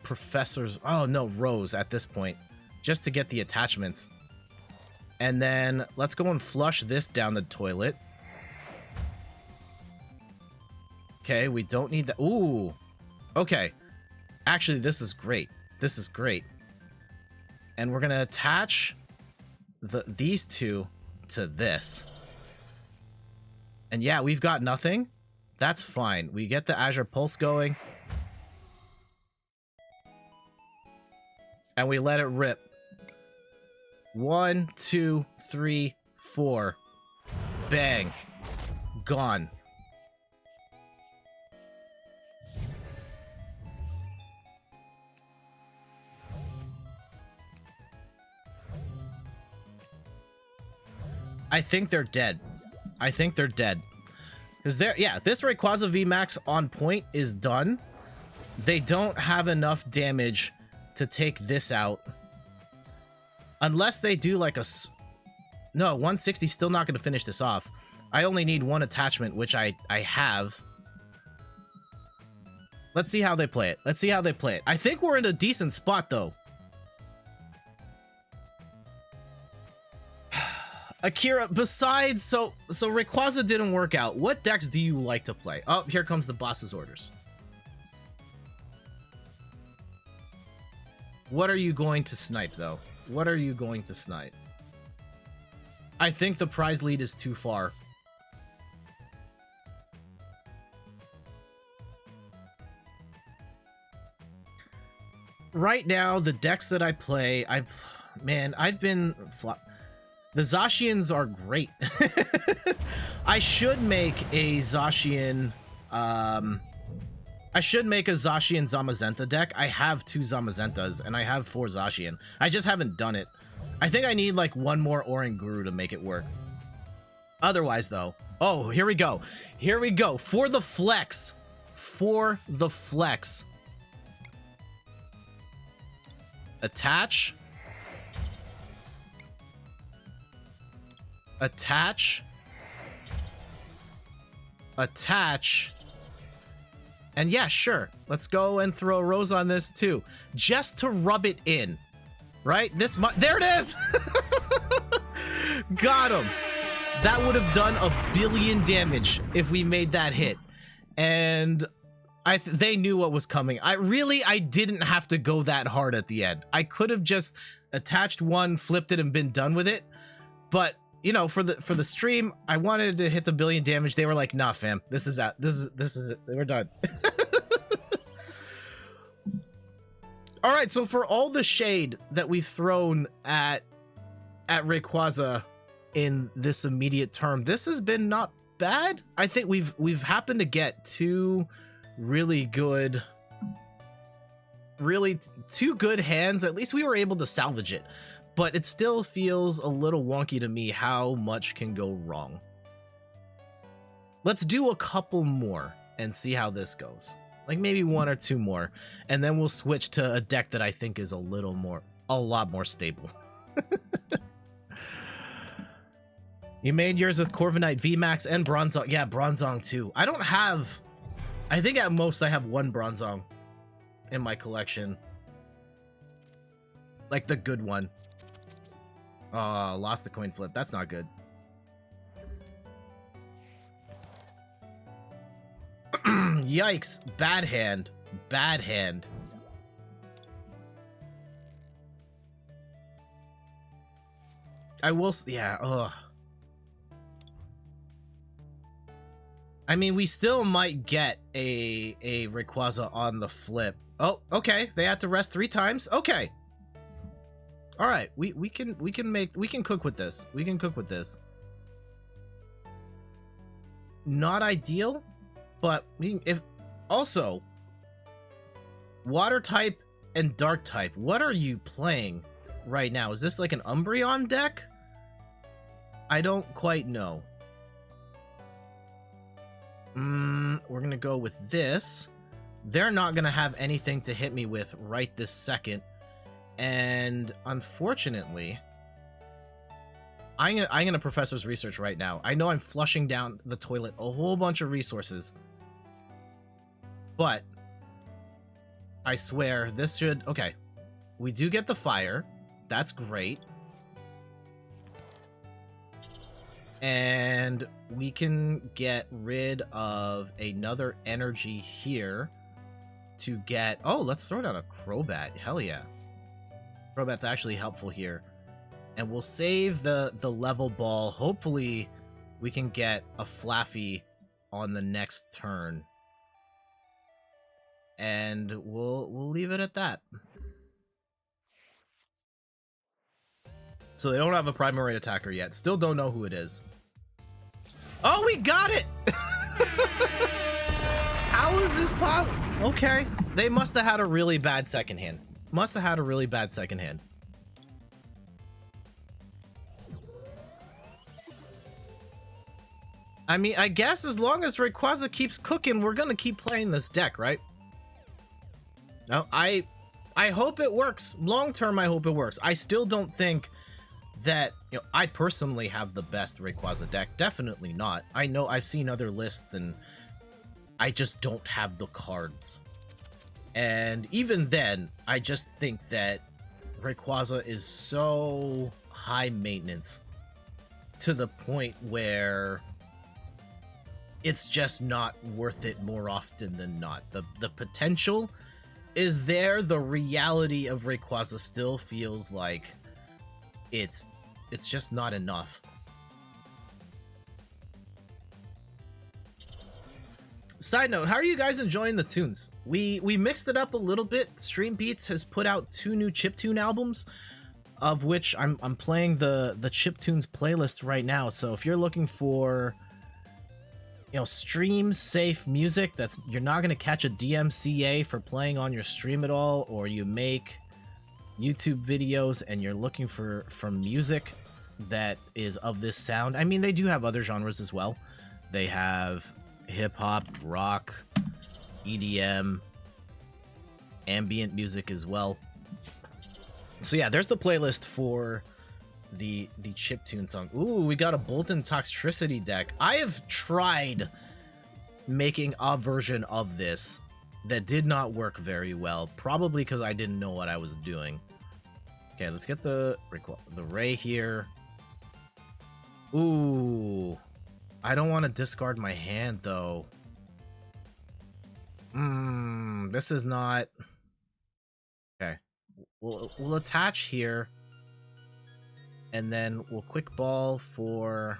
Professor's... Oh, no, Rose at this point. Just to get the attachments. And then let's go and flush this down the toilet. Okay, we don't need that. Ooh. Okay. Actually, this is great. This is great. And we're going to attach these 2 to this. And yeah, we've got nothing. That's fine. We get the Azure Pulse going. And we let it rip. 1, 2, 3, 4. Bang. Gone. I think they're dead. I think they're dead. Because this Rayquaza VMAX on point is done. They don't have enough damage to take this out. Unless they do like a... No, 160 is still not going to finish this off. I only need one attachment, which I have. Let's see how they play it. Let's see how they play it. I think we're in a decent spot, though. Akira, besides... So Rayquaza didn't work out. What decks do you like to play? Oh, here comes the boss's orders. What are you going to snipe, though? What are you going to snipe? I think the prize lead is too far. Right now, the decks that I play, I've been... The Zacians are great. I should make a Zacian... I should make a Zacian Zamazenta deck. I have 2 Zamazentas, and I have 4 Zacian. I just haven't done it. I think I need, like, 1 more Oranguru to make it work. Otherwise, though... Oh, here we go. Here we go. For the flex. For the flex. Attach. Attach. Attach. And yeah, sure. Let's go and throw a rose on this too. Just to rub it in. Right? There it is! Got him! That would have done 1 billion damage if we made that hit. And they knew what was coming. I didn't have to go that hard at the end. I could have just attached 1, flipped it, and been done with it. But, you know, for the stream, I wanted to hit the 1 billion damage. They were like, nah, fam. This is it. We're done. All right, so for all the shade that we've thrown at Rayquaza in this immediate term, this has been not bad. I think we've happened to get 2 really good, two good hands. At least we were able to salvage it, but it still feels a little wonky to me how much can go wrong. Let's do a couple more and see how this goes. Like maybe 1 or 2 more, and then we'll switch to a deck that I think is a lot more stable. You made yours with Corviknight VMAX and Bronzong. Yeah, Bronzong too. I think at most I have 1 Bronzong in my collection. Like the good one. Lost the coin flip. That's not good. Yikes. Bad hand. Bad hand. I will... Yeah, ugh. I mean, we still might get a Rayquaza on the flip. Oh, okay. They had to rest 3 times. Okay. All right. We can cook with this. We can cook with this. Not ideal, but if also water type and dark type. What are you playing right now? Is this like an Umbreon deck? I don't quite know. We're gonna go with this. They're not gonna have anything to hit me with right this second, and unfortunately, I'm gonna Professor's Research right now. I know I'm flushing down the toilet a whole bunch of resources, but I swear this should... Okay, we do get the fire. That's great. And we can get rid of another energy here to get... Oh, let's throw down a Crobat. Hell yeah. Crobat's actually helpful here. And we'll save the level ball. Hopefully we can get a Flaffy on the next turn. And we'll leave it at that. So they don't have a primary attacker yet. Still don't know who it is. Oh, we got it! How is this possible? Okay. They must have had a really bad second hand. Must have had a really bad second hand. I mean, I guess as long as Rayquaza keeps cooking, we're gonna keep playing this deck, right? No, I hope it works. Long term, I hope it works. I still don't think that, you know, I personally have the best Rayquaza deck. Definitely not. I know I've seen other lists and I just don't have the cards. And even then, I just think that Rayquaza is so high maintenance to the point where it's just not worth it more often than not. The potential is there. The reality of Rayquaza still feels like it's just not enough. Side note, how are you guys enjoying the tunes? We mixed it up a little bit. Stream Beats has put out 2 new chiptune albums, of which I'm playing the chiptunes playlist right now. So if you're looking for, you know, stream safe music that's you're not going to catch a DMCA for playing on your stream at all, or you make YouTube videos and you're looking for music that is of this sound. I mean, they do have other genres as well. They have hip-hop, rock, EDM, ambient music as well. So yeah, there's the playlist for the chiptune song. Ooh, we got a Bolton Toxtricity deck. I have tried making a version of this that did not work very well, probably because I didn't know what I was doing. Okay, let's get the Ray here. Ooh, I don't want to discard my hand though. This is not okay. We'll attach here. And then we'll quick ball for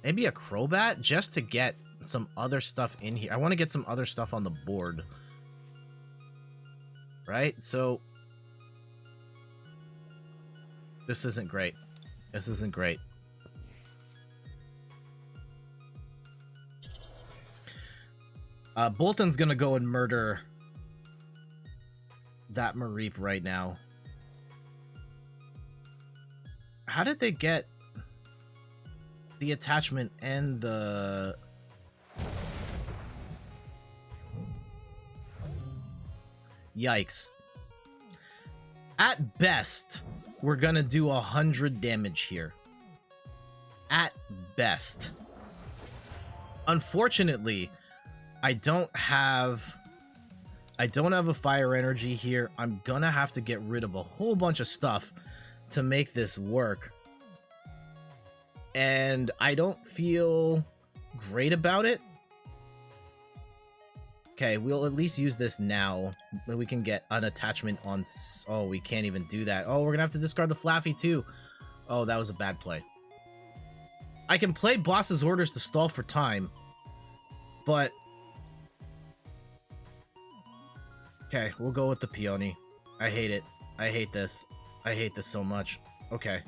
maybe a Crobat just to get some other stuff in here. I want to get some other stuff on the board. Right? So this isn't great. This isn't great. Bolton's gonna go and murder that Mareep right now. How did they get the attachment and the... Yikes. At best, we're gonna do 100 damage here. At best. Unfortunately, I don't have a fire energy here. I'm gonna have to get rid of a whole bunch of stuff to make this work. And I don't feel great about it. Okay, we'll at least use this now. But we can get an attachment on... Oh, we can't even do that. Oh, we're gonna have to discard the Flaffy too. Oh, that was a bad play. I can play Boss's Orders to stall for time. But... Okay, we'll go with the Peony. I hate it. I hate this. I hate this so much. Okay.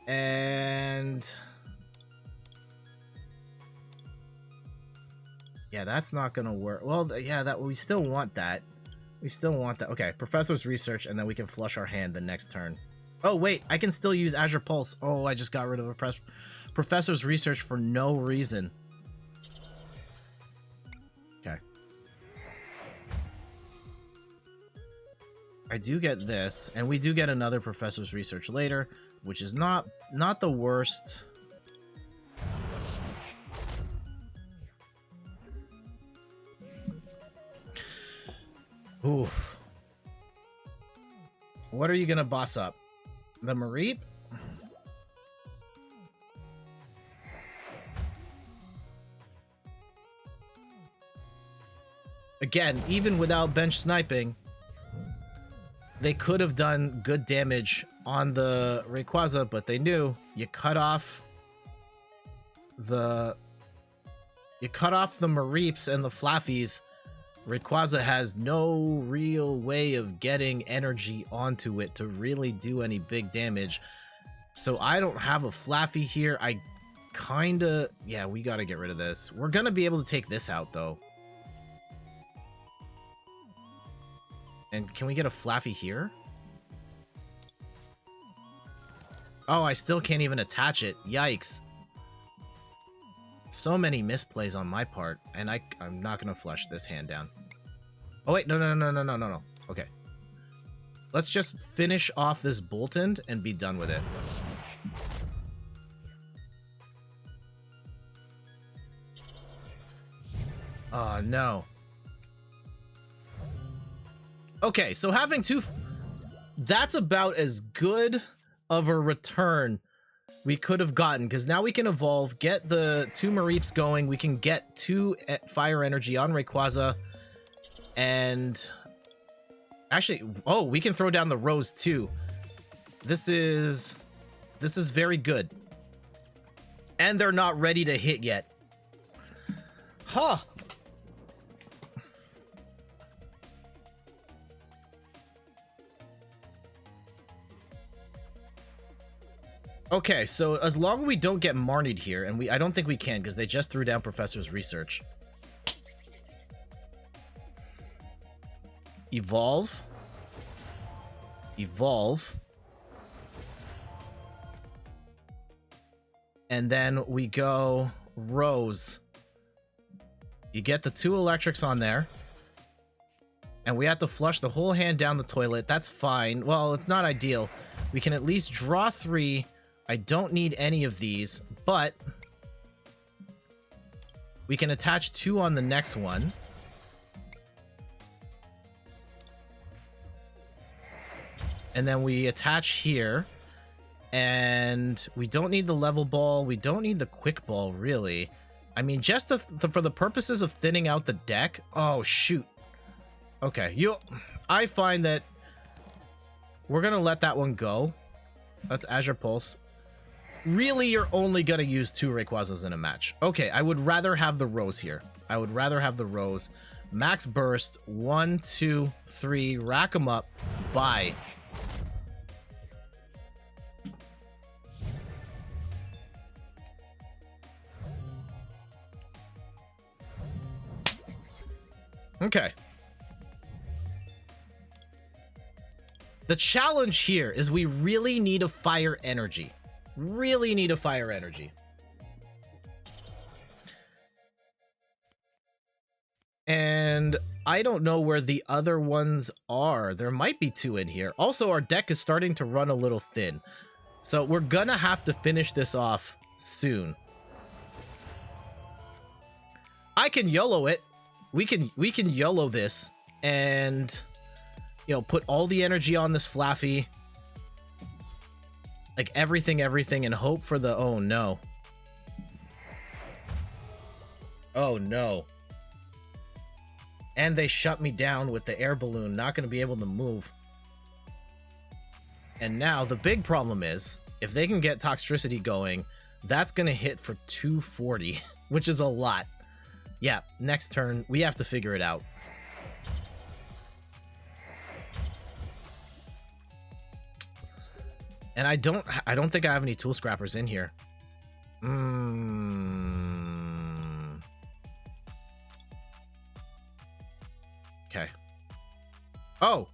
And... yeah, that's not gonna work. Well, yeah, that we still want that. We still want that. Okay, Professor's Research, and then we can flush our hand the next turn. Oh, wait, I can still use Azure Pulse. Oh, I just got rid of a Professor's Research for no reason. Okay. I do get this, and we do get another Professor's Research later, which is not the worst. Oof. What are you gonna boss up? The Mareep? Again, even without bench sniping, they could have done good damage on the Rayquaza, but they knew you cut off the Mareeps and the Flaffies Rayquaza has no real way of getting energy onto it to really do any big damage. So I don't have a Flaffy here. I kinda... Yeah, we gotta get rid of this. We're gonna be able to take this out, though. And can we get a Flaffy here? Oh, I still can't even attach it. Yikes. So many misplays on my part, and I'm not gonna flush this hand down. Oh wait, no. Okay. Let's just finish off this Boltund and be done with it. Oh no. Okay, so having two... That's about as good of a return we could have gotten, because now we can evolve, get the 2 Mareeps going, we can get 2 fire energy on Rayquaza, and actually, oh, we can throw down the Rose too. This is very good. And they're not ready to hit yet. Huh. Okay, so as long as we don't get Marnied here, and I don't think we can because they just threw down Professor's Research. Evolve. Evolve. And then we go Rose. You get the 2 electrics on there. And we have to flush the whole hand down the toilet. That's fine. Well, it's not ideal. We can at least draw 3. I don't need any of these, but we can attach 2 on the next one. And then we attach here. And we don't need the level ball. We don't need the quick ball, really. I mean, just for the purposes of thinning out the deck. Oh, shoot. Okay, I find that we're going to let that one go. That's Azure Pulse. Really, you're only going to use 2 Rayquazas in a match. Okay, I would rather have the Rose here. I would rather have the Rose. Max Burst. 1, 2, 3. Rack them up. Bye. Okay. The challenge here is we really need a fire energy. Really need a fire energy. And I don't know where the other ones are. There might be 2 in here. Also, our deck is starting to run a little thin. So we're gonna have to finish this off soon. I can YOLO it. We can YOLO this and, you know, put all the energy on this Flaffy. Like everything, and hope for the... Oh, no. Oh, no. And they shut me down with the air balloon. Not going to be able to move. And now the big problem is, if they can get Toxtricity going, that's going to hit for 240, which is a lot. Yeah, next turn, we have to figure it out. And I don't think I have any Tool Scrappers in here. Okay. Oh!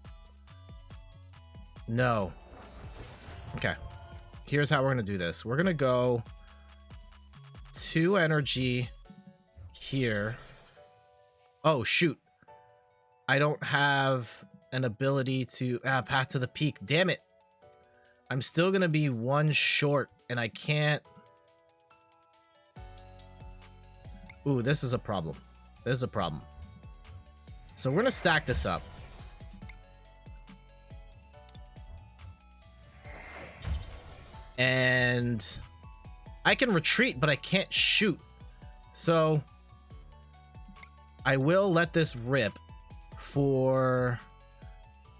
No. Okay. Here's how we're gonna do this. We're gonna go 2 energy here. Oh, shoot. I don't have an ability to... Path to the Peak. Damn it! I'm still gonna be 1 short, and I can't... Ooh, this is a problem. This is a problem. So we're gonna stack this up. And I can retreat, but I can't shoot. So I will let this rip for,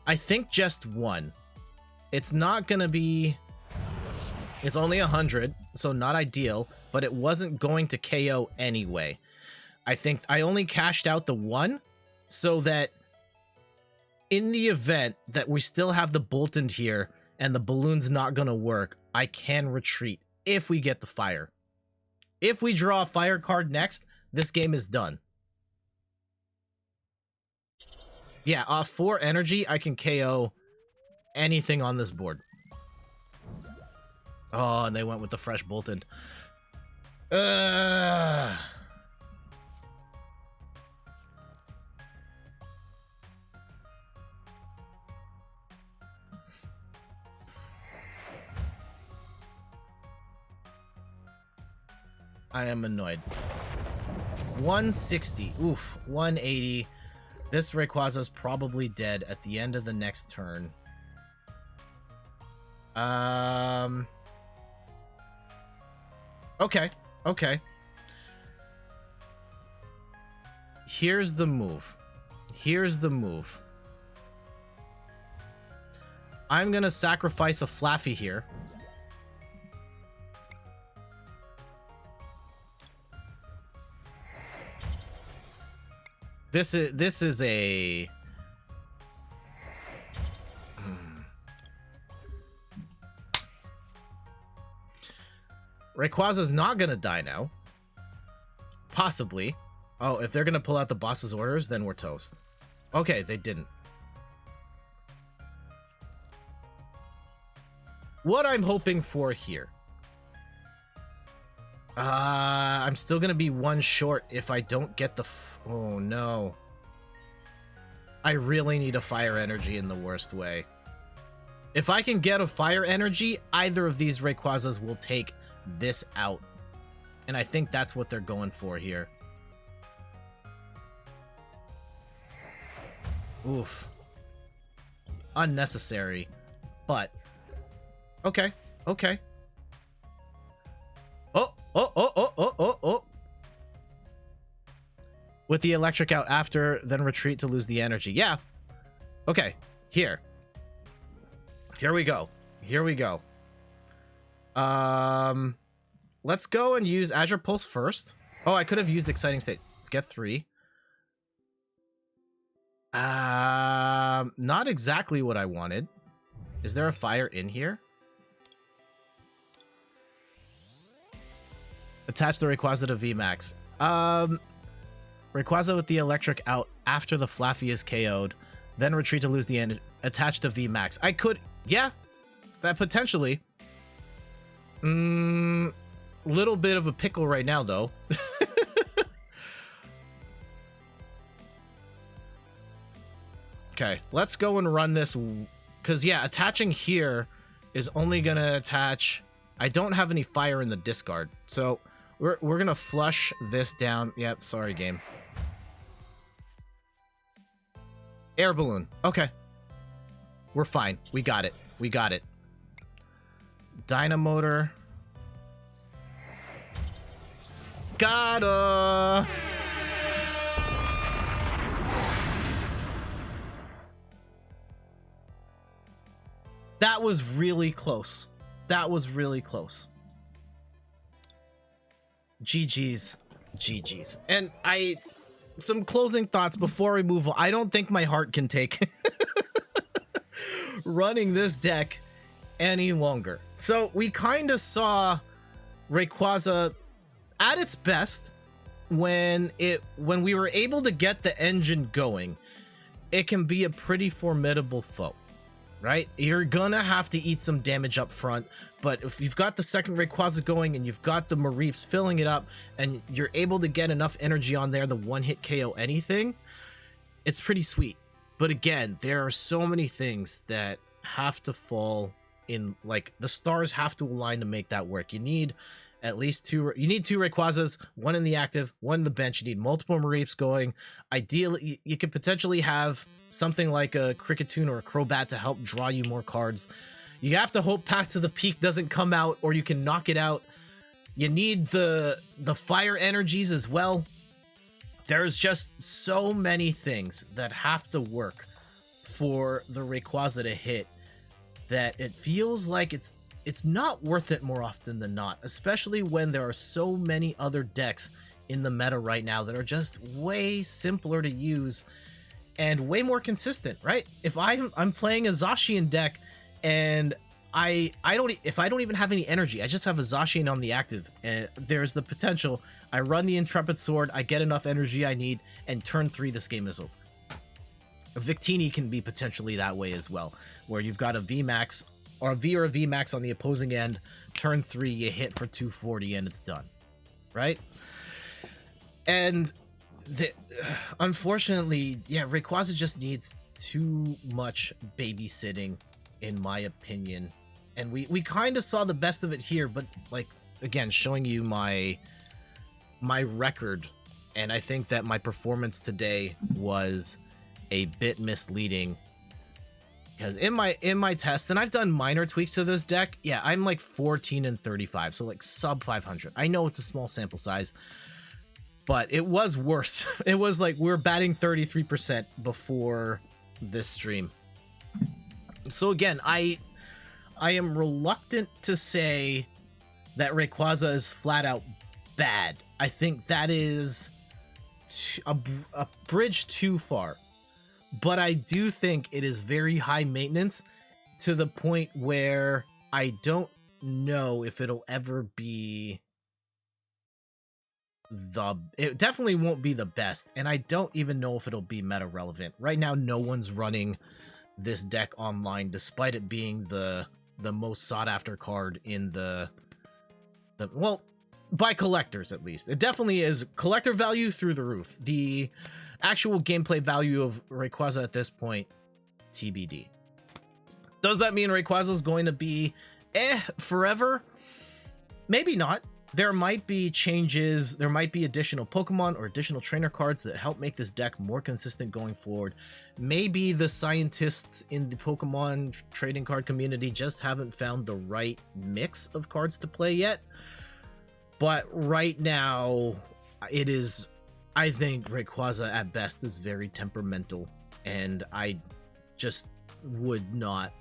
I think, just 1. It's not gonna be... It's only 100, so not ideal, but it wasn't going to KO anyway. I think I only cashed out the 1, so that in the event that we still have the Boltund here and the balloon's not gonna work, I can retreat if we get the fire. If we draw a fire card next, this game is done. Yeah, off 4 energy, I can KO anything on this board. Oh, and they went with the fresh Boltund. I am annoyed. 160. Oof. 180. This Rayquaza's probably dead at the end of the next turn. Okay. Okay. Here's the move. Here's the move. I'm gonna sacrifice a Flaffy here. This is a Rayquaza's not gonna die now. Possibly. Oh, if they're gonna pull out the boss's orders, then we're toast. Okay, they didn't. What I'm hoping for here. I'm still gonna be 1 short if I don't get the oh no. I really need a fire energy in the worst way. If I can get a fire energy, either of these Rayquazas will take this out. And I think that's what they're going for here. Oof. Unnecessary. But okay. Okay. Oh. With the electric out after, then retreat to lose the energy. Yeah. Okay. Here we go. Here we go. Let's go and use Azure Pulse first. Oh, I could have used Exciting State. Let's get 3. Not exactly what I wanted. Is there a fire in here? Attach the Rayquaza to VMAX. Rayquaza with the electric out after the Flaffy is KO'd. Then retreat to lose the end. Attach to VMAX. I could... Yeah. That potentially. Little bit of a pickle right now, though. Okay. Let's go and run this. Because, yeah, attaching here is only going to attach... I don't have any fire in the discard. So... We're gonna flush this down. Yep, sorry, game. Air balloon. Okay. We're fine. We got it. We got it. Dynamotor. Gotta. That was really close. That was really close. GG's. GG's. And some closing thoughts before we move on. I don't think my heart can take running this deck any longer. So we kind of saw Rayquaza at its best when we were able to get the engine going. It can be a pretty formidable foe, right? You're gonna have to eat some damage up front, but if you've got the second Rayquaza going and you've got the Mareeps filling it up and you're able to get enough energy on there to one-hit KO anything, it's pretty sweet. But again, there are so many things that have to fall in, like, the stars have to align to make that work. You need at least two Rayquazas, one in the active, one in the bench. You need multiple Mareeps going. Ideally, you could potentially have something like a Cricketune or a Crobat to help draw you more cards. You have to hope Path to the Peak doesn't come out, or you can knock it out. You need the fire energies as well. There's just so many things that have to work for the Rayquaza to hit that it feels like it's not worth it more often than not, especially when there are so many other decks in the meta right now that are just way simpler to use and way more consistent, right? If I'm playing a Zacian deck and if I don't even have any energy, I just have a Zacian on the active, and there's the potential I run the Intrepid Sword, I get enough energy I need, and turn 3 this game is over. Victini can be potentially that way as well, where you've got a VMAX or a V or a VMAX on the opposing end, turn 3 you hit for 240 and it's done, right? And unfortunately, yeah, Rayquaza just needs too much babysitting, in my opinion. And we kind of saw the best of it here, but like, again, showing you my record, and I think that my performance today was a bit misleading, because in my test, and I've done minor tweaks to this deck, yeah, I'm like 14 and 35, so like sub 500. I know it's a small sample size, but it was worse. It was like we're batting 33% before this stream. So again, I am reluctant to say that Rayquaza is flat out bad. I think that is a bridge too far. But I do think it is very high maintenance, to the point where I don't know if it'll ever be it definitely won't be the best, and I don't even know if it'll be meta relevant. Right now, no one's running this deck online, despite it being the most sought after card in the well, by collectors at least. It definitely is collector value through the roof. The actual gameplay value of Rayquaza at this point, TBD. Does that mean Rayquaza is going to be forever? Maybe not. There might be changes, there might be additional Pokemon or additional trainer cards that help make this deck more consistent going forward. Maybe the scientists in the Pokemon trading card community just haven't found the right mix of cards to play yet. But right now, it is, I think Rayquaza at best is very temperamental, and I just would not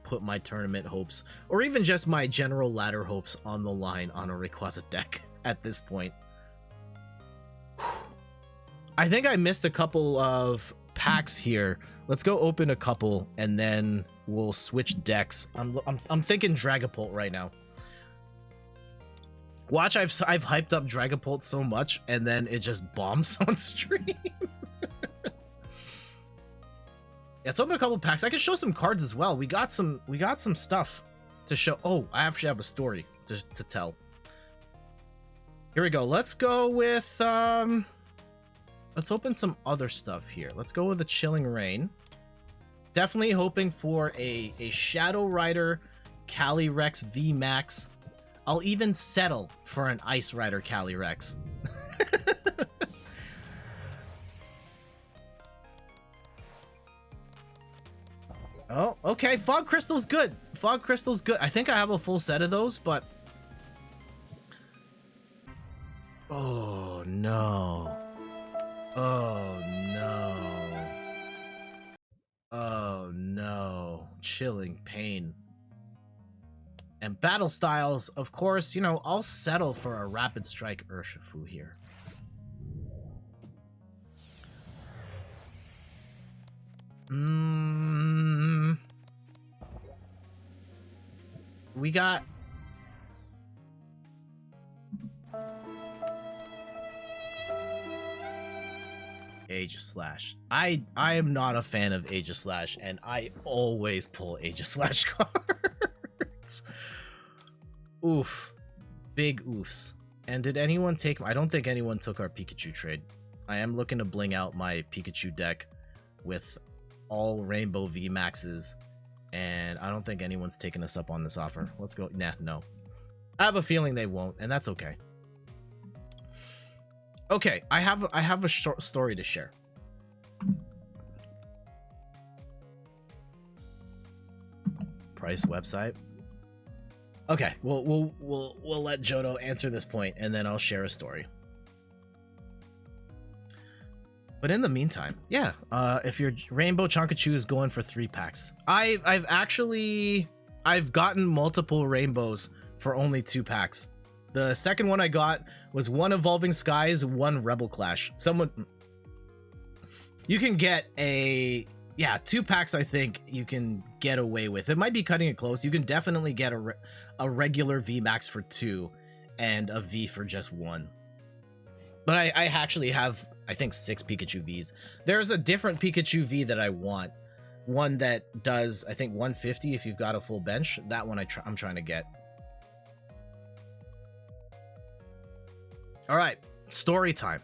put my tournament hopes, or even just my general ladder hopes, on the line on a Rayquaza deck at this point. I think I missed a couple of packs here. Let's go open a couple and then we'll switch decks. I'm thinking Dragapult right now. Watch, I've hyped up Dragapult so much and then it just bombs on stream. Let's open a couple packs. I can show some cards as well. We got some stuff to show. Oh, I actually have a story to tell. Here we go. Let's go with let's open some other stuff here. Let's go with a Chilling Reign. Definitely hoping for a Shadow Rider Calyrex VMAX. I'll even settle for an Ice Rider Calyrex. Oh, okay. Fog Crystal's good. Fog Crystal's good. I think I have a full set of those, but... Oh, no. Oh, no. Oh, no. Chilling Pain. And Battle Styles, of course, you know, I'll settle for a Rapid Strike Urshifu here. We got... Aegislash. I am not a fan of Aegislash, and I always pull Aegislash cards. Oof. Big oofs. And did anyone take... I don't think anyone took our Pikachu trade. I am looking to bling out my Pikachu deck with all Rainbow VMAXs, and I don't think anyone's taken us up on this offer. Let's go. Nah, no. I have a feeling they won't, and that's okay. Okay, I have a short story to share. Price website. Okay, we'll let Jodo answer this point, and then I'll share a story. But in the meantime, yeah, if your Rainbow Chonkachu is going for 3 packs, I've gotten multiple Rainbows for only 2 packs. The second one I got was 1 Evolving Skies, 1 Rebel Clash. you can get a, yeah, 2 packs. I think you can get away with. It might be cutting it close. You can definitely get a regular VMAX for 2 and a V for just 1. But I actually have, I think, 6 Pikachu Vs. There's a different Pikachu V that I want. One that does, I think, 150 if you've got a full bench. That one I'm trying to get. All right, story time.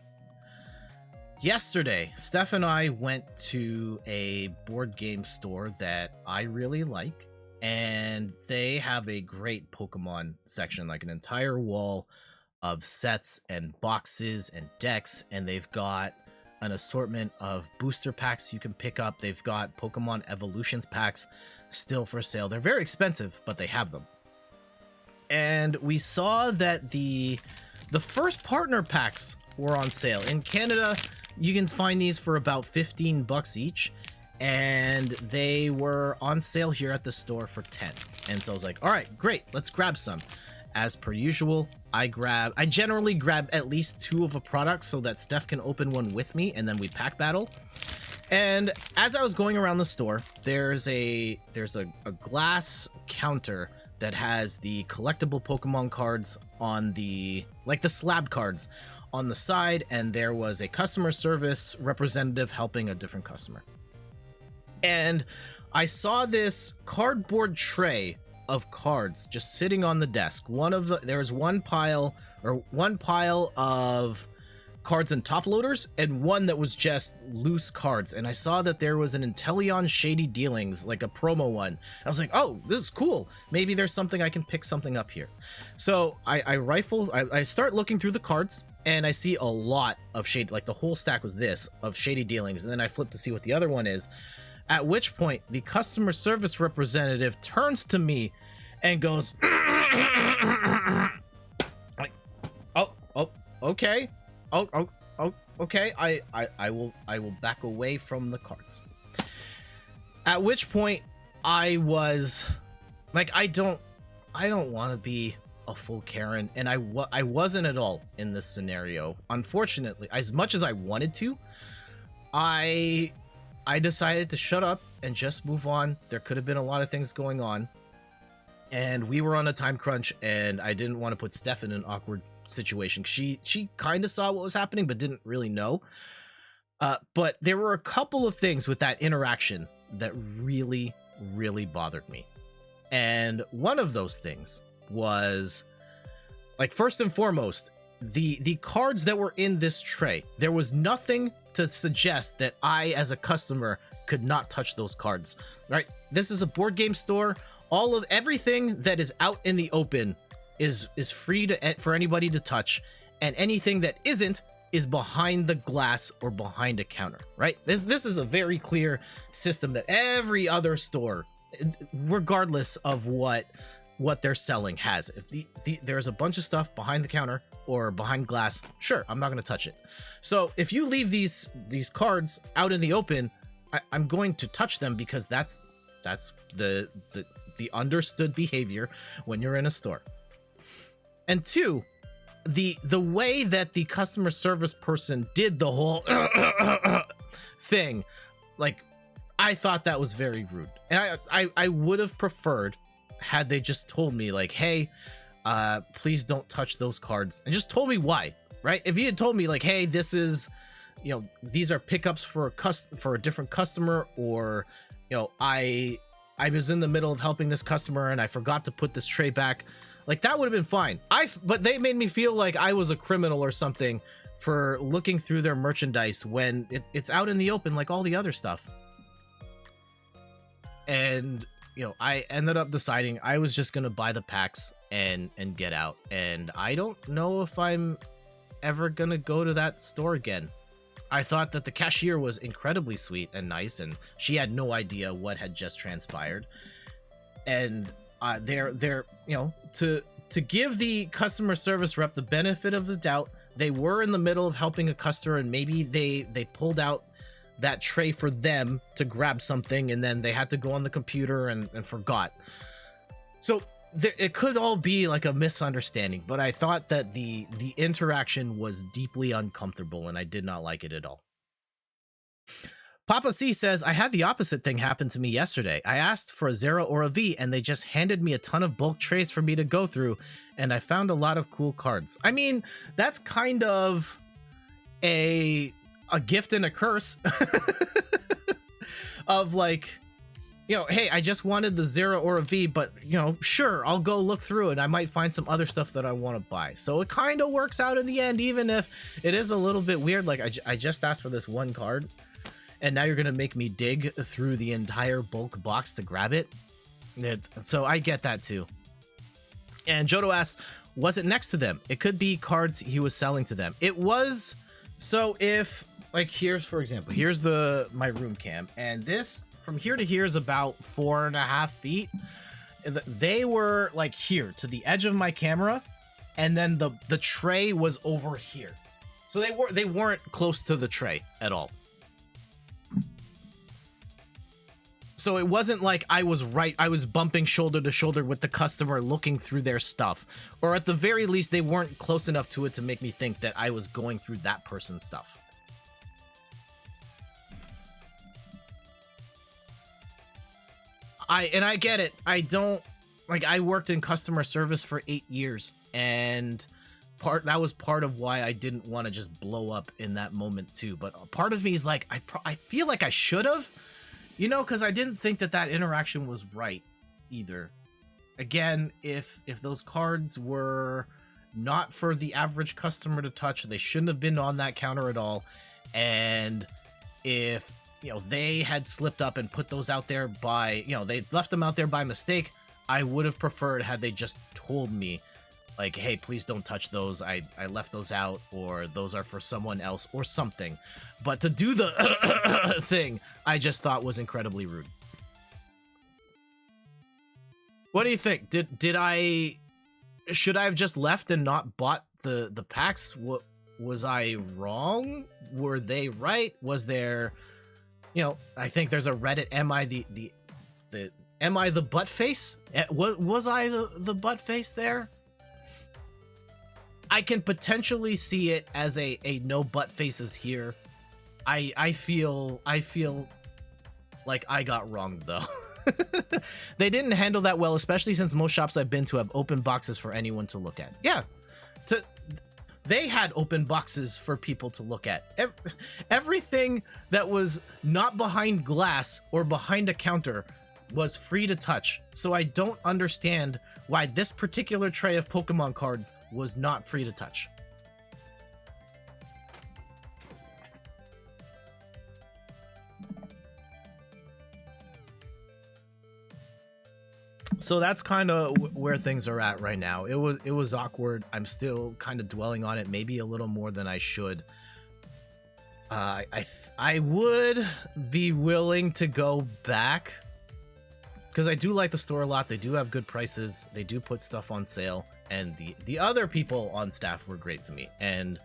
Yesterday, Steph and I went to a board game store that I really like, and they have a great Pokemon section, like an entire wall of sets and boxes and decks, and they've got an assortment of booster packs you can pick up. They've got Pokemon Evolutions packs still for sale. They're very expensive, but they have them. And we saw that the first partner packs were on sale. In Canada, you can find these for about $15 each, and they were on sale here at the store for 10. And so I was like, all right, great, let's grab some. As per usual, I generally grab at least 2 of a product so that Steph can open one with me, and then we pack battle. And as I was going around the store, there's a glass counter that has the collectible Pokemon cards on the, like the slab cards on the side, and there was a customer service representative helping a different customer. And I saw this cardboard tray of cards just sitting on the desk. There was one pile of cards and top loaders, and one that was just loose cards. And I saw that there was an Inteleon Shady Dealings, like a promo one. I was like, oh, this is cool. Maybe there's something I can pick something up here. So I start looking through the cards, and I see a lot of shady, like the whole stack was this, of Shady Dealings. And then I flip to see what the other one is. At which point, the customer service representative turns to me and goes, like, oh, okay. Oh, okay. I will back away from the cards. At which point, I was like, I don't want to be a full Karen, and I wasn't at all in this scenario. Unfortunately, as much as I wanted to, I decided to shut up and just move on. There could have been a lot of things going on, and we were on a time crunch, and I didn't want to put Steph in an awkward situation. She kind of saw what was happening, but didn't really know. But there were a couple of things with that interaction that really, really bothered me. And one of those things was, like, first and foremost, the cards that were in this tray. There was nothing to suggest that I, as a customer, could not touch those cards, right? This is a board game store. Everything that is out in the open is free for anybody to touch, and anything that isn't is behind the glass or behind a counter, right? This is a very clear system that every other store, regardless of what they're selling, has. If there's a bunch of stuff behind the counter or behind glass, sure, I'm not going to touch it. So if you leave these cards out in the open, I'm going to touch them, because that's the understood behavior when you're in a store. And 2, the way that the customer service person did the whole thing, like, I thought that was very rude. And I would have preferred had they just told me, like, hey, please don't touch those cards, and just told me why, right? If you had told me, like, hey, this is, these are pickups for a different customer, or, I was in the middle of helping this customer and I forgot to put this tray back, like, that would have been fine. But they made me feel like I was a criminal or something for looking through their merchandise when it's out in the open like all the other stuff. And I ended up deciding I was just gonna buy the packs and get out. And I don't know if I'm ever gonna go to that store again. I thought that the cashier was incredibly sweet and nice, and she had no idea what had just transpired. And they're to give the customer service rep the benefit of the doubt, they were in the middle of helping a customer, and maybe they pulled out that tray for them to grab something, and then they had to go on the computer and forgot. So it could all be like a misunderstanding, but I thought that the interaction was deeply uncomfortable, and I did not like it at all. Papa C says, I had the opposite thing happen to me yesterday. I asked for a 0 or a V, and they just handed me a ton of bulk trays for me to go through, and I found a lot of cool cards. I mean, that's kind of a gift and a curse of like, you know, hey, I just wanted the 0 or a V, but, you know, sure, I'll go look through it. I might find some other stuff that I want to buy. So it kind of works out in the end, even if it is a little bit weird. Like, I just asked for this one card, and now you're going to make me dig through the entire bulk box to grab it. So I get that too. And Jodo asks, was it next to them? It could be cards he was selling to them. It was. So if, like, here's, for example, here's my room cam, and this from here to here is about 4.5 feet. They were like here to the edge of my camera, and then the tray was over here. So they weren't close to the tray at all. So it wasn't like I was bumping shoulder to shoulder with the customer looking through their stuff. Or at the very least, they weren't close enough to it to make me think that I was going through that person's stuff. I get it. I don't, like, I worked in customer service for 8 years, and that was part of why I didn't want to just blow up in that moment too. But part of me is like, I feel like I should have. You know, because I didn't think that interaction was right either. Again, if those cards were not for the average customer to touch, they shouldn't have been on that counter at all. And if, you know, they had slipped up and put those out there by, you know, they left them out there by mistake, I would have preferred had they just told me, like, hey, please don't touch those. I left those out, or those are for someone else, or something. But to do the thing, I just thought was incredibly rude. What do you think? Should I have just left and not bought the packs? What, was I wrong? Were they right? Was there, you know, I think there's a Reddit, am I the butt face? Was I the butt face there? I can potentially see it as a no butt faces here. I feel like I got wrong though. They didn't handle that well, especially since most shops I've been to have open boxes for anyone to look at. Yeah, they had open boxes for people to look at. Everything that was not behind glass or behind a counter was free to touch. So I don't understand why this particular tray of Pokemon cards was not free to touch. So that's kind of where things are at right now. It was awkward. I'm still kind of dwelling on it, maybe a little more than I should. I would be willing to go back, because I do like the store a lot. They do have good prices. They do put stuff on sale. And the other people on staff were great to me. And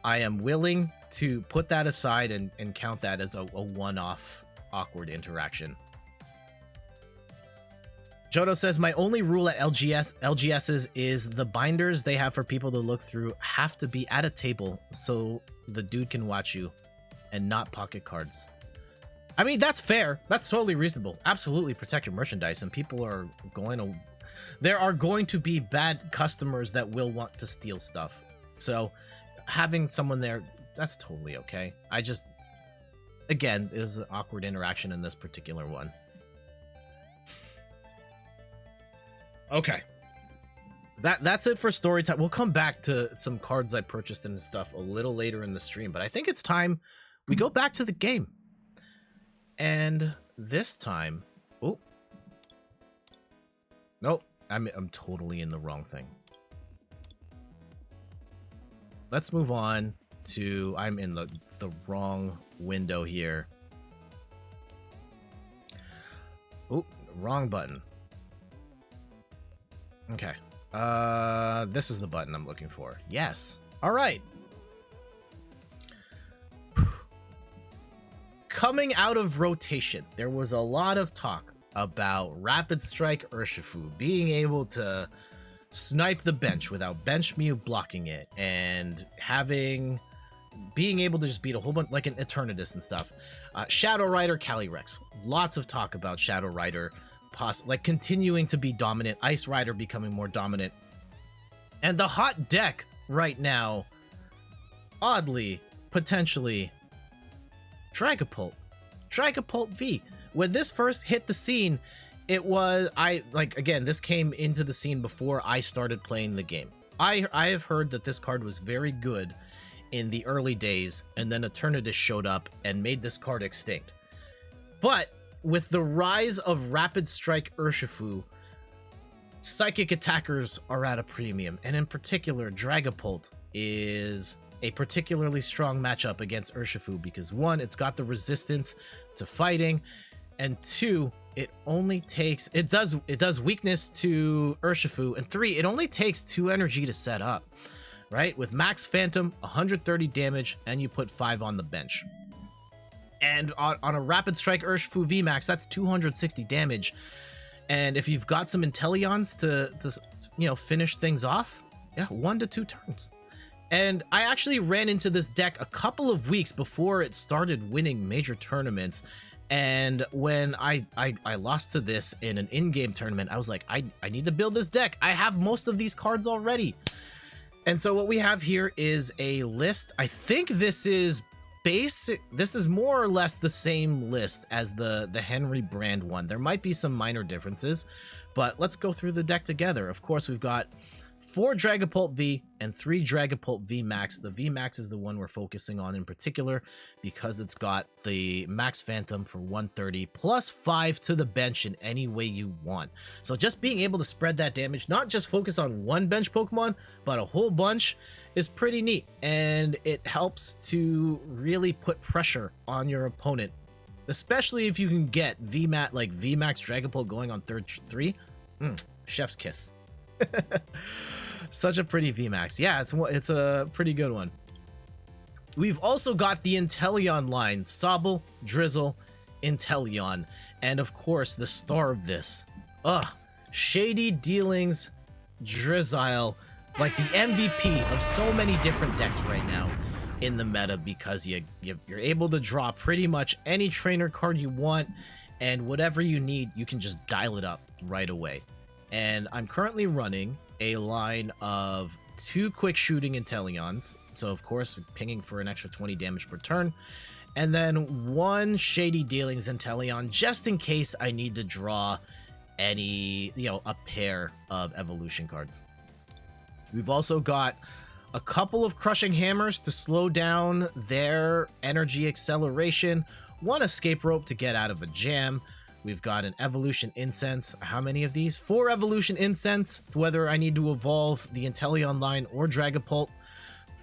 I am willing to put that aside and count that as a one-off awkward interaction. Jodo says, my only rule at LGS's is the binders they have for people to look through have to be at a table so the dude can watch you and not pocket cards. I mean, that's fair. That's totally reasonable. Absolutely protect your merchandise, and people are going to... There are going to be bad customers that will want to steal stuff. So having someone there, that's totally okay. I just... Again, it was an awkward interaction in this particular one. Okay. That's it for story time. We'll come back to some cards I purchased and stuff a little later in the stream, but I think it's time we go back to the game. And this time, oh, nope, I'm totally in the wrong thing. Let's move on to, I'm in the wrong window here. Oh, wrong button. Okay. This is the button I'm looking for. Yes. All right. Coming out of rotation, there was a lot of talk about Rapid Strike Urshifu being able to snipe the bench without Bench Mew blocking it, and having, being able to just beat a whole bunch, like an Eternatus and stuff. Shadow Rider, Calyrex. Lots of talk about Shadow Rider, like continuing to be dominant. Ice Rider becoming more dominant. And the hot deck right now, oddly, potentially, Dragapult. Dragapult V. When this first hit the scene, it was, again, this came into the scene before I started playing the game. I have heard that this card was very good in the early days, and then Eternatus showed up and made this card extinct. But with the rise of Rapid Strike Urshifu, psychic attackers are at a premium, and in particular, Dragapult is a particularly strong matchup against Urshifu because one, it's got the resistance to fighting, and two, it does weakness to Urshifu, and three, it only takes 2 energy to set up, right? With Max Phantom, 130 damage, and you put 5 on the bench. And on a Rapid Strike Urshifu VMAX, that's 260 damage. And if you've got some Inteleons to finish things off, yeah, 1 to 2 turns. And I actually ran into this deck a couple of weeks before it started winning major tournaments. And when I lost to this in an in-game tournament, I was like, I need to build this deck. I have most of these cards already. And so what we have here is a list. I think this is basic. This is more or less the same list as the Henry brand one. There might be some minor differences, but let's go through the deck together. Of course, we've got 4 Dragapult V and 3 Dragapult VMAX. The VMAX is the one we're focusing on in particular because it's got the Max Phantom for 130 plus 5 to the bench in any way you want. So just being able to spread that damage, not just focus on one bench Pokemon, but a whole bunch, is pretty neat. And it helps to really put pressure on your opponent, especially if you can get VMAX Dragapult going on third 3. Chef's kiss. Such a pretty VMAX. Yeah, it's a pretty good one. We've also got the Inteleon line, Sobble, Drizzle, Inteleon, and of course the star of this, Shady Dealings Drizzile, like the MVP of so many different decks right now in the meta, because you're able to draw pretty much any trainer card you want, and whatever you need, you can just dial it up right away. And I'm currently running a line of 2 quick shooting Inteleons, so of course pinging for an extra 20 damage per turn, and then 1 Shady Dealings Inteleon just in case I need to draw any, a pair of evolution cards. We've also got a couple of Crushing Hammers to slow down their energy acceleration, 1 Escape Rope to get out of a jam. We've got an Evolution Incense. How many of these? 4 Evolution Incense, whether I need to evolve the Inteleon line or Dragapult.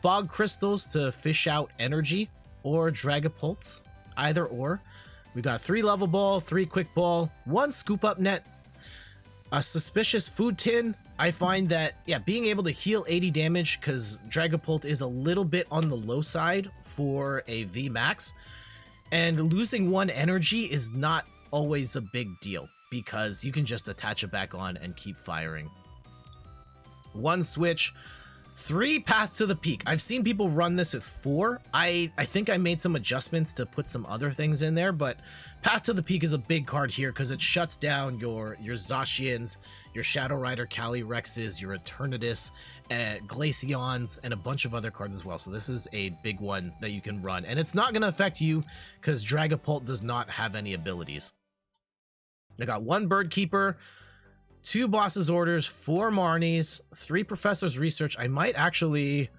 Fog Crystals to fish out energy, or Dragapults, either or. We've got 3 Level Ball, 3 Quick Ball, 1 Scoop Up Net, a Suspicious Food Tin. I find that, being able to heal 80 damage, because Dragapult is a little bit on the low side for a VMAX, and losing 1 energy is not always a big deal because you can just attach it back on and keep firing. 1 switch, 3 Paths to the Peak. I've seen people run this with 4. I think I made some adjustments to put some other things in there, but Path to the Peak is a big card here because it shuts down your Zacians, your Shadow Rider Calyrexes, your Eternatus, Glaceons, and a bunch of other cards as well. So this is a big one that you can run, and it's not going to affect you because Dragapult does not have any abilities. I got 1 Bird Keeper, 2 Boss's Orders, 4 Marnies, 3 Professor's Research. I might actually,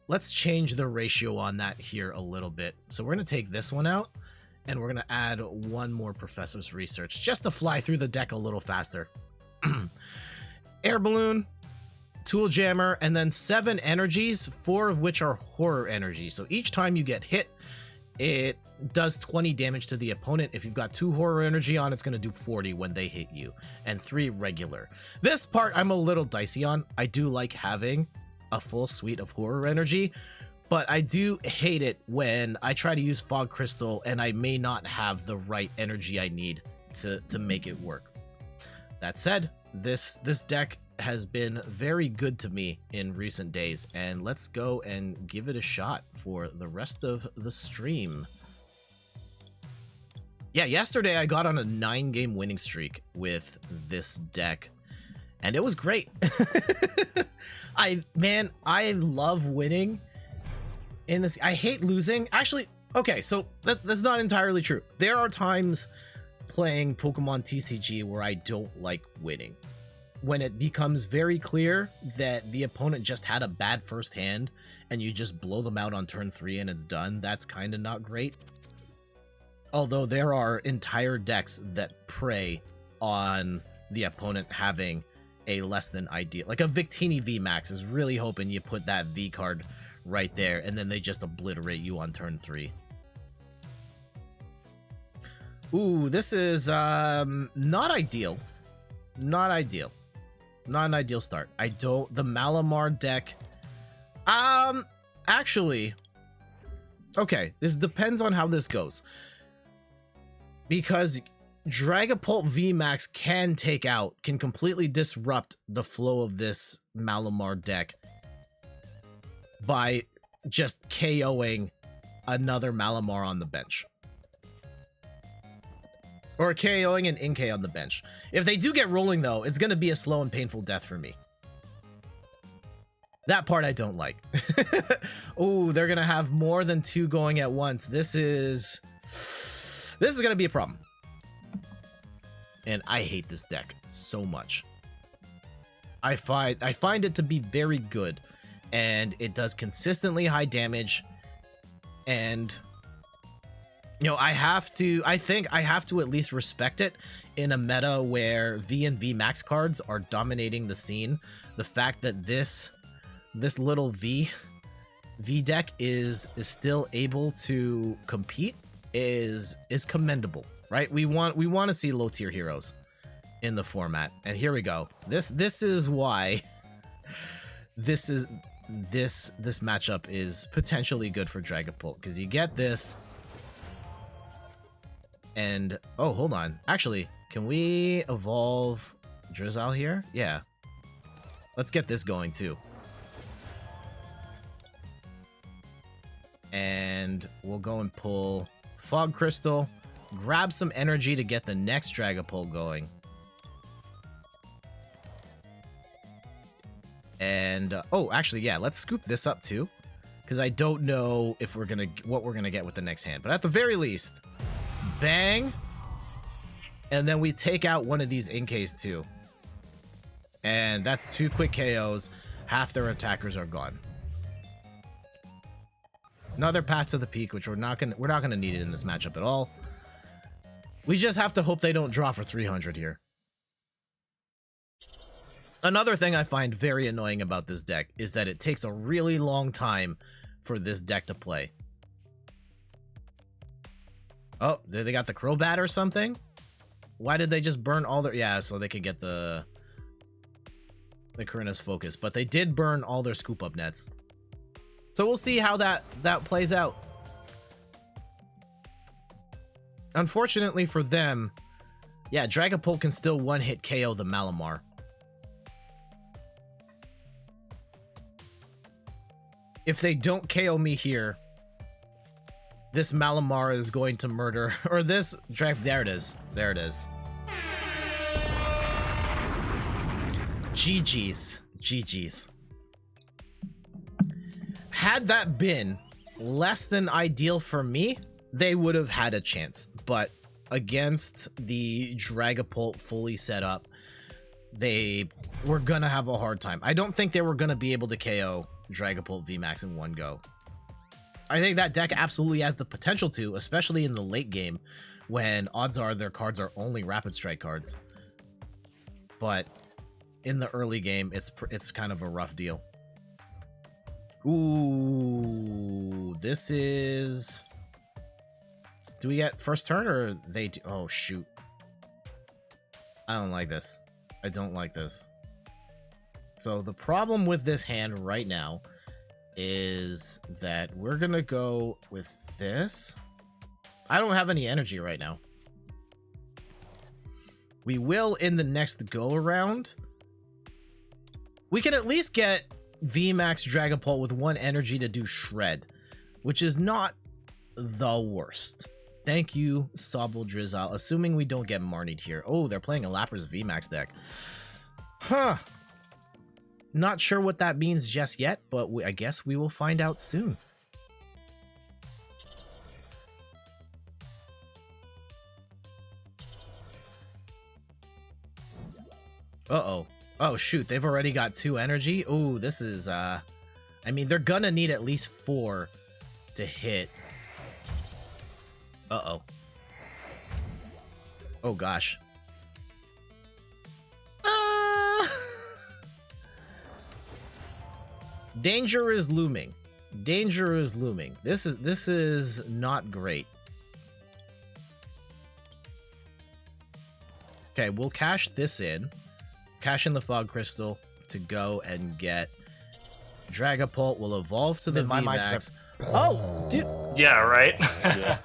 let's change the ratio on that here a little bit. So we're going to take this one out, and we're going to add 1 more Professor's Research just to fly through the deck a little faster. Air Balloon, Tool Jammer, and then 7 energies, 4 of which are horror energy. So each time you get hit, it does 20 damage to the opponent. If you've got 2 horror energy on, it's going to do 40 when they hit you, and 3 regular. This part I'm a little dicey on. I do like having a full suite of horror energy, but I do hate it when I try to use Fog Crystal and I may not have the right energy I need to make it work. That said, this deck has been very good to me in recent days, and let's go and give it a shot for the rest of the stream. Yeah, yesterday I got on a 9-game winning streak with this deck, and it was great. I love winning in this. I hate losing. Actually, okay, so that's not entirely true. There are times playing Pokemon TCG where I don't like winning. When it becomes very clear that the opponent just had a bad first hand and you just blow them out on turn 3 and it's done, that's kind of not great. Although there are entire decks that prey on the opponent having a less than ideal, like a Victini VMAX is really hoping you put that V card right there and then they just obliterate you on turn 3. Ooh, this is not ideal. Not ideal. Not an ideal start. The Malamar deck. Actually, okay, this depends on how this goes. Because Dragapult VMAX can completely disrupt the flow of this Malamar deck by just KOing another Malamar on the bench. Or KOing an Inkay on the bench. If they do get rolling, though, it's going to be a slow and painful death for me. That part I don't like. Oh, they're going to have more than 2 going at once. This is going to be a problem. And I hate this deck so much. I find it to be very good. And it does consistently high damage. And you know, I think I have to at least respect it in a meta where V and VMAX cards are dominating the scene. The fact that this little V deck is still able to compete is commendable, right? We want to see low tier heroes in the format. And here we go. This is why this matchup is potentially good for Dragapult, because you get this. And, oh, hold on. Actually, can we evolve Drizzle here? Yeah. Let's get this going, too. And we'll go and pull Fog Crystal, grab some energy to get the next Dragapult going. And, oh, actually, yeah, let's scoop this up, too. Because I don't know if what we're gonna get with the next hand. But at the very least... Bang, and then we take out one of these Inkays too, and that's 2 quick KOs. Half their attackers are gone. Another Path to the Peak, which we're not gonna need it in this matchup at all. We just have to hope they don't draw for 300 here. Another thing I find very annoying about this deck is that it takes a really long time for this deck to play. Oh, they got the Crobat or something? Why did they just burn all their... Yeah, so they could get the Karina's Focus. But they did burn all their Scoop Up Nets. So we'll see how that plays out. Unfortunately for them, yeah, Dragapult can still one-hit KO the Malamar. If they don't KO me here... This Malamar is going to murder, or this there it is. There it is. GG's. GG's. Had that been less than ideal for me, they would have had a chance. But against the Dragapult fully set up, they were going to have a hard time. I don't think they were going to be able to KO Dragapult VMAX in one go. I think that deck absolutely has the potential to, especially in the late game, when odds are their cards are only Rapid Strike cards. But in the early game, it's kind of a rough deal. Ooh, this is... Do we get first turn, or they do? Oh, shoot. I don't like this. I don't like this. So the problem with this hand right now is that we're gonna go with this. I don't have any energy right now. We will in the next go around, We can at least get VMAX Dragapult with 1 energy to do Shred, which is not the worst. Thank you, Sobble Drizzle. Assuming we don't get Marnied here. Oh, they're playing a Lapras VMAX deck. Huh. Not sure what that means just yet, but I guess we will find out soon. Uh-oh. Oh, shoot. They've already got 2 energy. Oh, this is, I mean, they're gonna need at least 4 to hit. Uh-oh. Oh, gosh. Danger is looming. Danger is looming. This is not great. Okay, we'll cash this in. Cash in the Fog Crystal to go and get Dragapult. Will evolve to the VMAX. Oh, dude. Yeah, right? Yeah.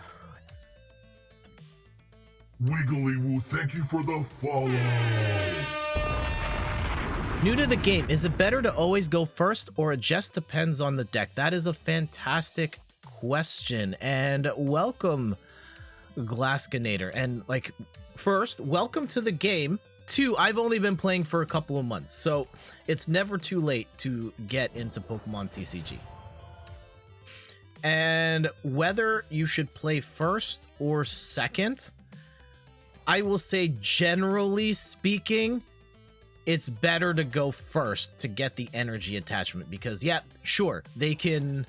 Wiggly Woo, thank you for the follow. New to the game, is it better to always go first or it just depends on the deck? That is a fantastic question. And welcome, Glaskinator. And like, first, welcome to the game. 2, I've only been playing for a couple of months, so it's never too late to get into Pokemon TCG. And whether you should play first or second, I will say generally speaking, it's better to go first to get the energy attachment because, yeah, sure, they can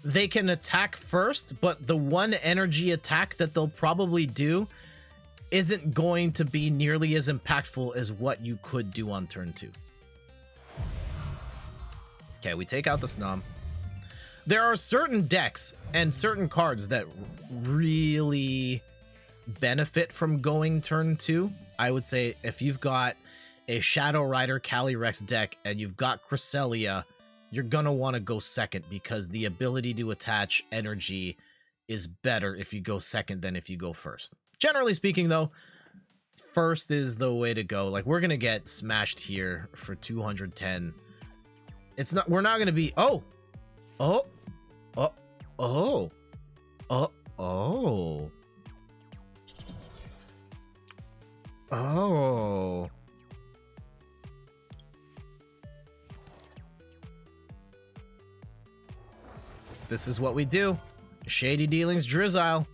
attack first, but the 1 energy attack that they'll probably do isn't going to be nearly as impactful as what you could do on turn 2. Okay, we take out the Snom. There are certain decks and certain cards that really benefit from going turn 2. I would say if you've got a Shadow Rider Calyrex deck and you've got Cresselia, you're gonna want to go second because the ability to attach energy is better if you go second than if you go first. Generally speaking, though, first is the way to go. Like, we're gonna get smashed here for 210. It's not. We're not gonna be. Oh, oh, oh, oh, oh, oh, oh. This is what we do. Shady Dealings Drizzile.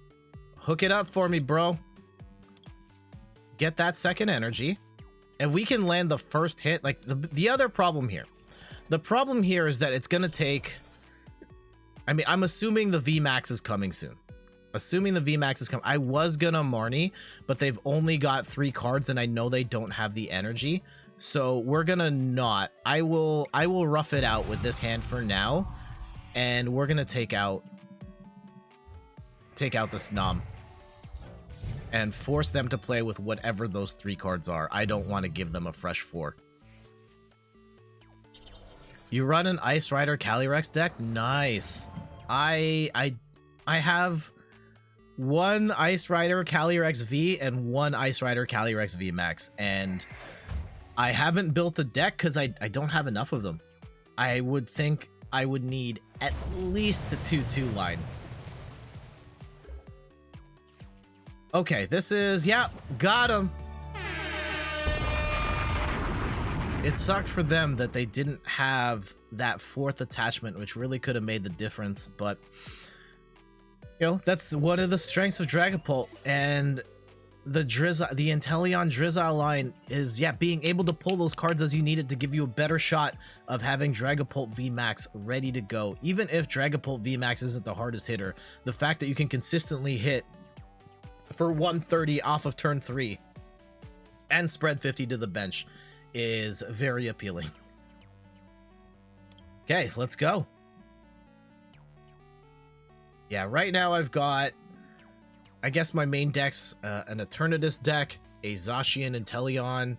Hook it up for me, bro. Get that second energy. And we can land the first hit. Like, the other problem here. The problem here is that it's going to take... I mean, I'm assuming the VMAX is coming soon. Assuming the VMAX is coming. I was going to Marnie, but they've only got 3 cards, and I know they don't have the energy. So we're going to not. I will rough it out with this hand for now. And we're going to take out the Snom. And force them to play with whatever those 3 cards are. I don't want to give them a fresh 4. You run an Ice Rider Calyrex deck? Nice. I have 1 Ice Rider Calyrex V and 1 Ice Rider Calyrex VMAX. And I haven't built a deck because I don't have enough of them. I would think I would need at least a 2-2 line. Okay, this is, yeah, got him. It sucked for them that they didn't have that 4th attachment, which really could have made the difference, but, you know, that's one of the strengths of Dragapult, and the Inteleon Drizzile line is, yeah, being able to pull those cards as you need it to give you a better shot of having Dragapult VMAX ready to go. Even if Dragapult VMAX isn't the hardest hitter, the fact that you can consistently hit for 130 off of turn 3 and spread 50 to the bench is very appealing. Okay, let's go. Yeah, right now I've got, I guess my main deck's an Eternatus deck, a Zacian Inteleon.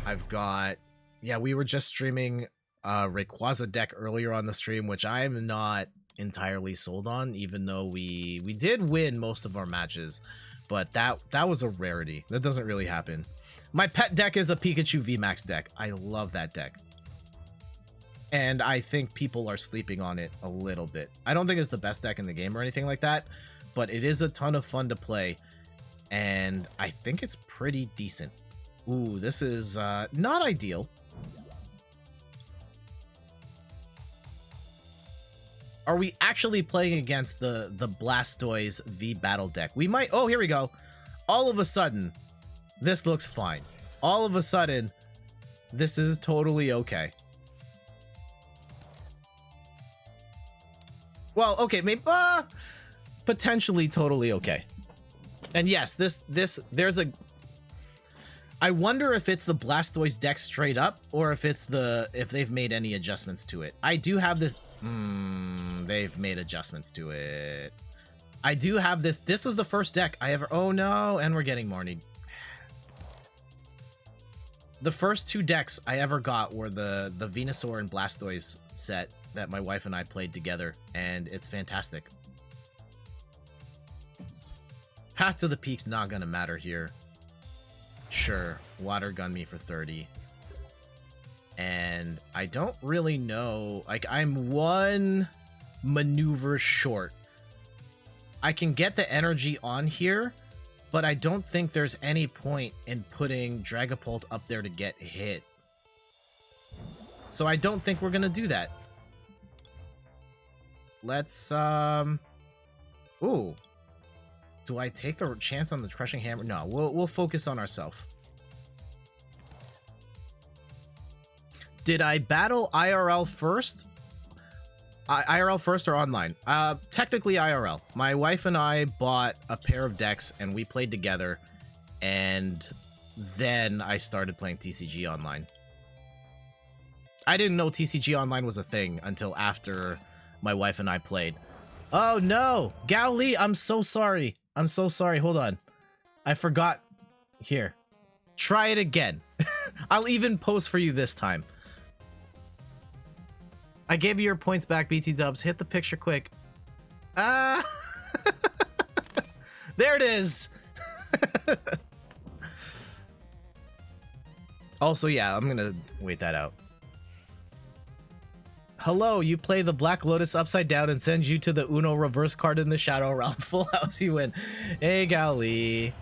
I've got, yeah, we were just streaming Rayquaza deck earlier on the stream, which I'm not entirely sold on, even though we did win most of our matches but that was a rarity. That doesn't really happen. My pet deck is a Pikachu VMAX deck. I love that deck. And I think people are sleeping on it a little bit. I don't think it's the best deck in the game or anything like that, but it is a ton of fun to play, and I think it's pretty decent. Ooh, this is not ideal. Are we actually playing against the Blastoise V Battle deck? We might... Oh, here we go. All of a sudden, this looks fine. All of a sudden, this is totally okay. Well, okay, maybe potentially totally okay. And yes, there's a... I wonder if it's the Blastoise deck straight up, or if they've made any adjustments to it. I do have this... they've made adjustments to it. I do have this. This was the first deck I ever... Oh no, and we're getting Marnied. The first two decks I ever got were the Venusaur and Blastoise set that my wife and I played together, and it's fantastic. Path to the Peak's not gonna matter here. Sure, water gun me for 30. And I don't really know, like, I'm one maneuver short. I can get the energy on here, but I don't think there's any point in putting Dragapult up there to get hit. So I don't think we're gonna do that. Let's, ooh. Do I take the chance on the Crushing Hammer? No, we'll focus on ourselves. Did I battle IRL first? IRL first or online? Technically IRL. My wife and I bought a pair of decks and we played together, and then I started playing TCG online. I didn't know TCG online was a thing until after my wife and I played. Oh no! Gao Li, I'm so sorry. I'm so sorry. Hold on. I forgot. Here. Try it again. I'll even post for you this time. I gave you your points back, BT Dubs. Hit the picture quick. There it is. Also, yeah, I'm gonna wait that out. Hello, you play the Black Lotus upside down and sends you to the Uno reverse card in the Shadow Realm. Full house, you win. Hey, Gali.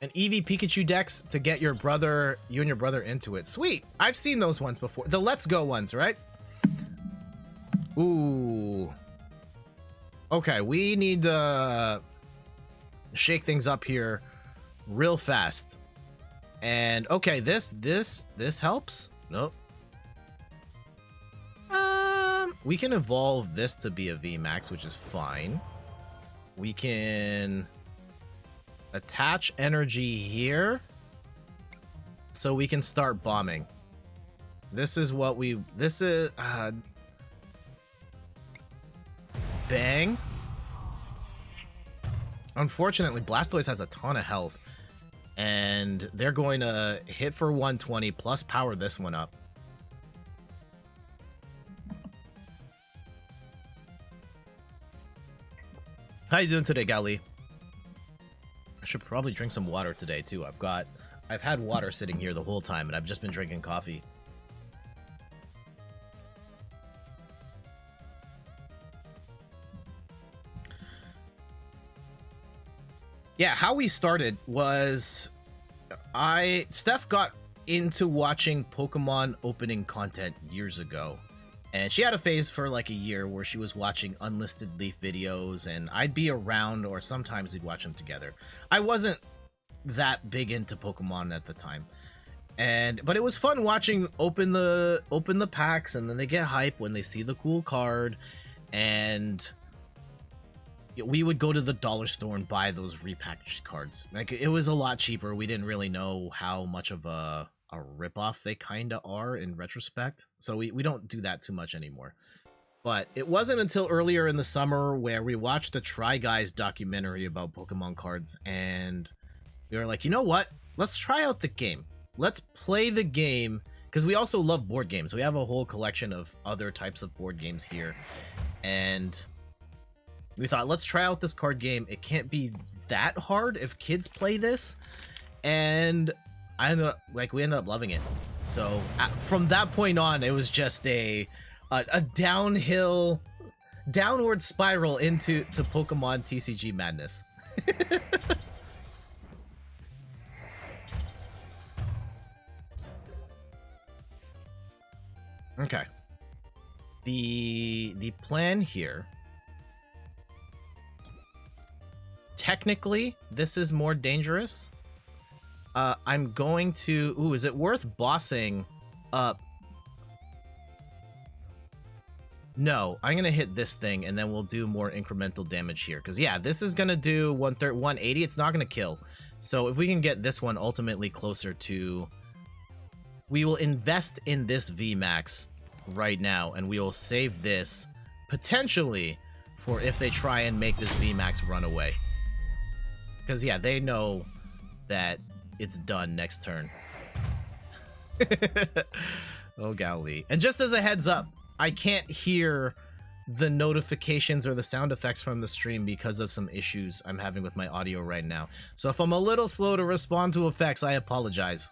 And Eevee Pikachu decks to get you and your brother into it. Sweet. I've seen those ones before. The Let's Go ones, right? Ooh. Okay, we need to shake things up here real fast. And okay, this helps. Nope. We can evolve this to be a VMAX, which is fine. We can attach energy here so we can start bombing. This is what we... This is... Bang. Unfortunately, Blastoise has a ton of health, and they're going to hit for 120 plus power this one up. How you doing today, Gali? I should probably drink some water today too. I've had water sitting here the whole time, and I've just been drinking coffee. Yeah, how we started was Steph got into watching Pokemon opening content years ago, and she had a phase for like a year where she was watching Unlisted Leaf videos, and I'd be around, or sometimes we'd watch them together. I wasn't that big into Pokemon at the time, but it was fun watching open the packs, and then they get hype when they see the cool card, and we would go to the dollar store and buy those repackaged cards. Like, it was a lot cheaper. We didn't really know how much of a ripoff they kind of are in retrospect, so we don't do that too much anymore. But it wasn't until earlier in the summer where we watched a Try Guys documentary about Pokemon cards, and we were like, you know what? Let's try out the game. Let's play the game, because we also love board games. We have a whole collection of other types of board games here. And we thought, let's try out this card game. It can't be that hard if kids play this. And we ended up loving it. So from that point on, it was just a downward spiral into Pokemon TCG madness. Okay. The plan here. Technically, this is more dangerous. I'm going to... Ooh, is it worth bossing up? No, I'm going to hit this thing, and then we'll do more incremental damage here. Because, yeah, this is going to do 180. It's not going to kill. So if we can get this one ultimately closer to... We will invest in this VMAX right now, and we will save this potentially for if they try and make this VMAX run away. Because, yeah, they know that it's done next turn. Oh, golly. And just as a heads up, I can't hear the notifications or the sound effects from the stream because of some issues I'm having with my audio right now. So if I'm a little slow to respond to effects, I apologize.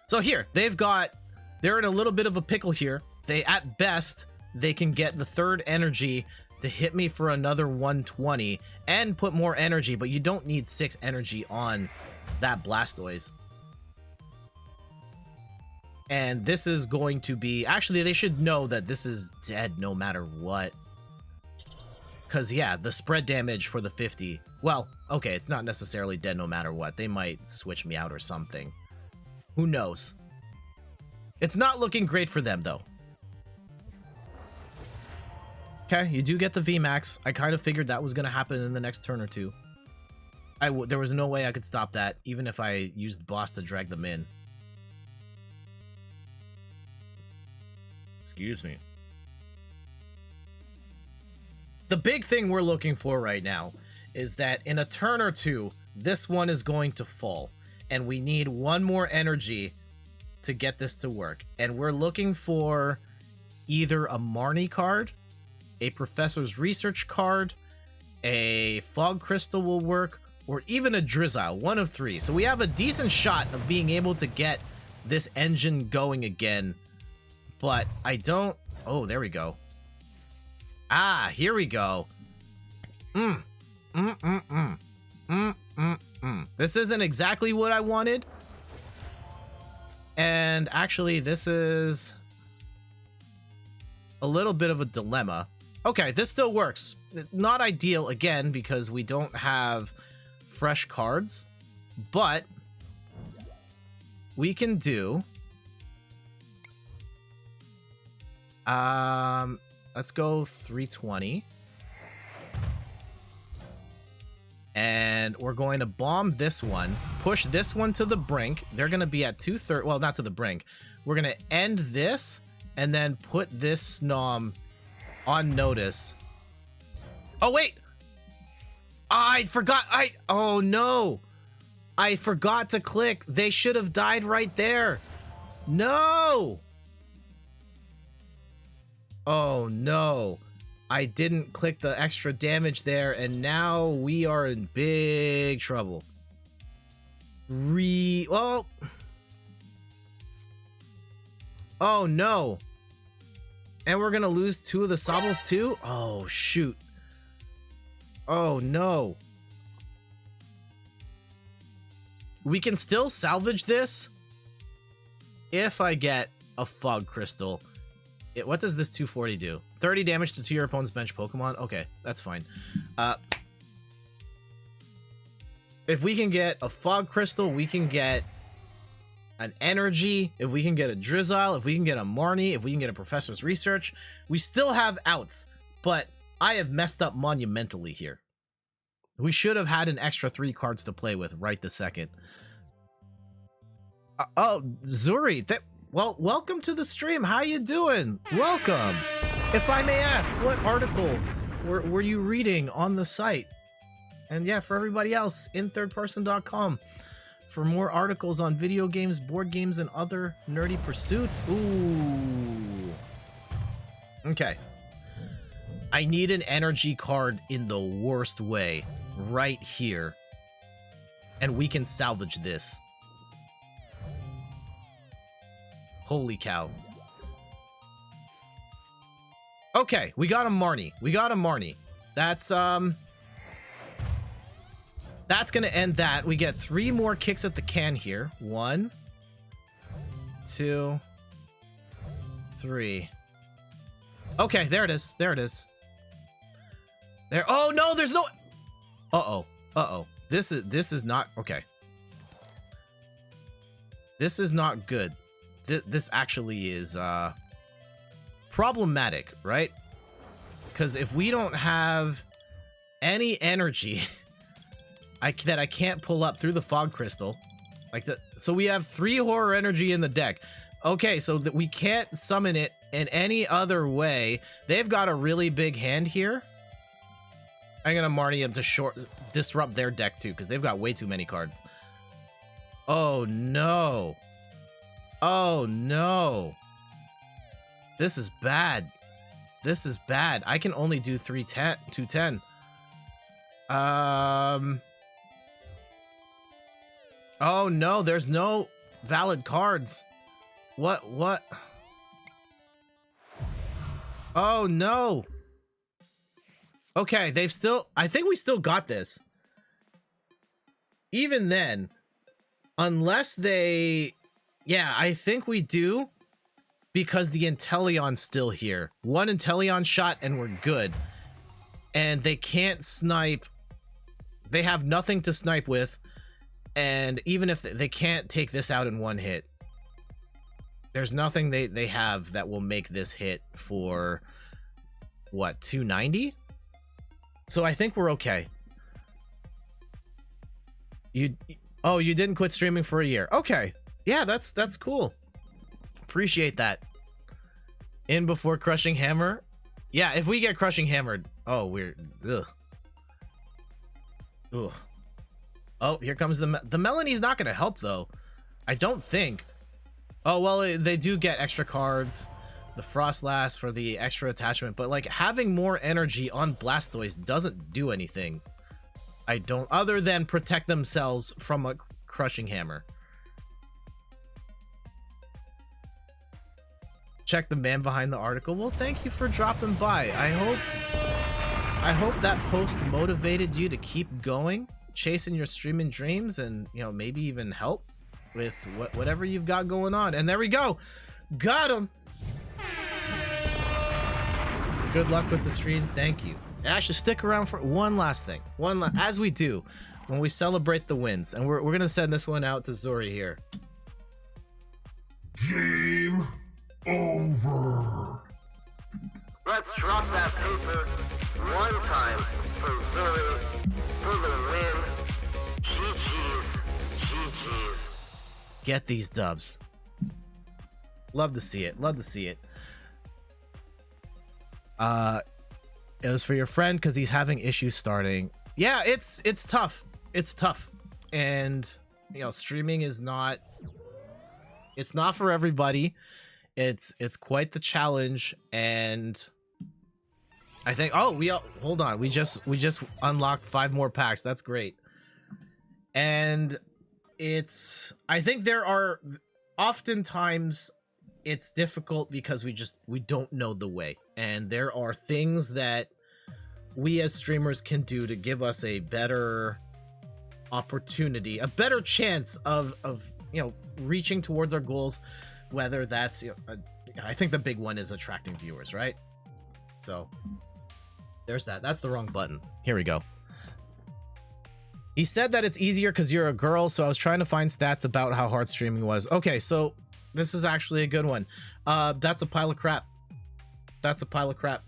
So here, they're in a little bit of a pickle here. At best, they can get the third energy to hit me for another 120 and put more energy, but you don't need 6 energy on that Blastoise. And this is going to be... Actually, they should know that this is dead no matter what. Because, yeah, the spread damage for the 50... Well, okay, it's not necessarily dead no matter what. They might switch me out or something. Who knows? It's not looking great for them, though. Okay, you do get the VMAX. I kind of figured that was going to happen in the next turn or two. There was no way I could stop that, even if I used Boss to drag them in. Excuse me. The big thing we're looking for right now is that in a turn or two, this one is going to fall. And we need one more energy to get this to work. And we're looking for either a Marnie card, a Professor's Research card, a Fog Crystal will work, or even a Drizzile, one of 3. So we have a decent shot of being able to get this engine going again. But I don't... Oh, there we go. Ah, here we go. This isn't exactly what I wanted. And actually, this is a little bit of a dilemma. Okay, this still works. Not ideal, again, because we don't have fresh cards. But we can do... let's go 320. And we're going to bomb this one, push this one to the brink. They're going to be at 2/3. Well, not to the brink. We're going to end this and then put this Snom on notice. Oh, wait. I forgot. Oh, no. I forgot to click. They should have died right there. No. Oh, no. I didn't click the extra damage there, and now we are in big trouble. Well... Oh, no. And we're gonna lose 2 of the Sobbles, too? Oh, shoot. Oh, no. We can still salvage this if I get a Fog Crystal. What does this 240 do? 30 damage to your opponent's bench Pokemon? Okay, that's fine. If we can get a Fog Crystal, we can get an Energy. If we can get a Drizzile, if we can get a Marnie, if we can get a Professor's Research, we still have outs. But I have messed up monumentally here. We should have had an extra 3 cards to play with right this second. Oh, Zuri, well, welcome to the stream. How you doing? Welcome. If I may ask, what article were you reading on the site? And yeah, for everybody else, inthirdperson.com for more articles on video games, board games, and other nerdy pursuits. Ooh. Okay. I need an energy card in the worst way right here. And we can salvage this. Holy cow. Okay, we got a Marnie. We got a Marnie. That's gonna end that. We get 3 more kicks at the can here. 1, 2, 3. Okay, there it is. There it is. There. Oh no, there's no. Uh-oh. Uh-oh. This is not okay. This is not good. This actually is problematic, right? Because if we don't have any energy that I can't pull up through the fog crystal, like that, so we have 3 horror energy in the deck. Okay, so that we can't summon it in any other way. They've got a really big hand here. I'm gonna Marnie them to disrupt their deck too, because they've got way too many cards. Oh no. Oh no. This is bad. This is bad. I can only do 210. Oh no, there's no valid cards. What? Oh no. Okay, I think we still got this. Even then, unless they, yeah, I think we do, because the Inteleon's still here. 1 Inteleon shot and we're good. And they can't snipe. They have nothing to snipe with. And even if they can't take this out in 1 hit, there's nothing they have that will make this hit for, what, 290? So I think we're okay. You didn't quit streaming for a year. Okay. Yeah, that's cool. Appreciate that. In before Crushing Hammer. Yeah, if we get Crushing Hammered, oh, we're ugh. Oh, here comes the Melanie's not gonna help though. I don't think. Oh well, they do get extra cards. The Frostlass for the extra attachment, but like having more energy on Blastoise doesn't do anything. I don't, other than protect themselves from a Crushing Hammer. Check the man behind the article. Well, thank you for dropping by. I hope that post motivated you to keep going, chasing your streaming dreams, and you know, maybe even help with whatever you've got going on. And there we go. Got him. Good luck with the stream. Thank you. Actually, stick around for one last thing. As we do when we celebrate the wins. And we're going to send this one out to Zori here. Game over. Let's drop that paper one time for Zori for the win. GG's. GG's. Get these dubs. Love to see it. Love to see it. It was for your friend because he's having issues starting. Yeah, it's tough. It's tough. And you know, streaming is not, it's not for everybody. It's quite the challenge. And I think, oh, hold on. We just unlocked 5 more packs. That's great. And I think there are oftentimes it's difficult because we don't know the way, and there are things that we as streamers can do to give us a better opportunity, a better chance of you know, reaching towards our goals, whether that's, you know, I think the big one is attracting viewers, right? So there's that's the wrong button. Here we go. He said that it's easier because you're a girl, so I was trying to find stats about how hard streaming was. Okay, so this is actually a good one. That's a pile of crap. That's a pile of crap.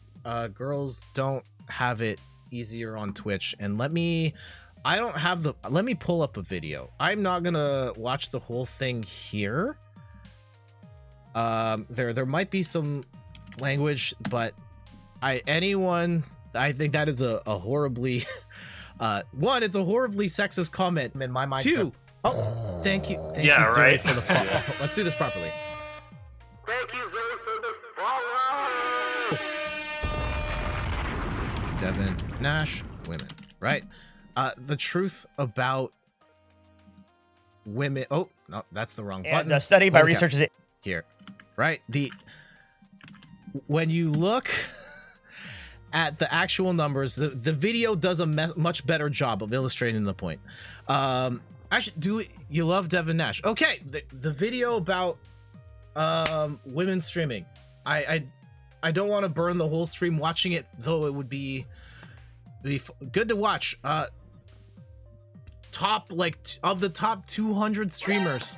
Girls don't have it easier on Twitch. And let me pull up a video. I'm not gonna watch the whole thing here. There might be some language, but I think that is a horribly one, it's a horribly sexist comment in my mind. 2, oh, thank you Zoe, for the follow. Let's do this properly. Thank you, Zoe, for the follow. Devin Nash, women, right? The truth about women. Oh, no, that's the wrong button. And a study by Holy cow. researchers Here, right? When you look at the actual numbers, the video does a much better job of illustrating the point. You love Devin Nash? Okay, the video about women streaming. I don't want to burn the whole stream watching it, though it would be good to watch. Top of the top 200 streamers,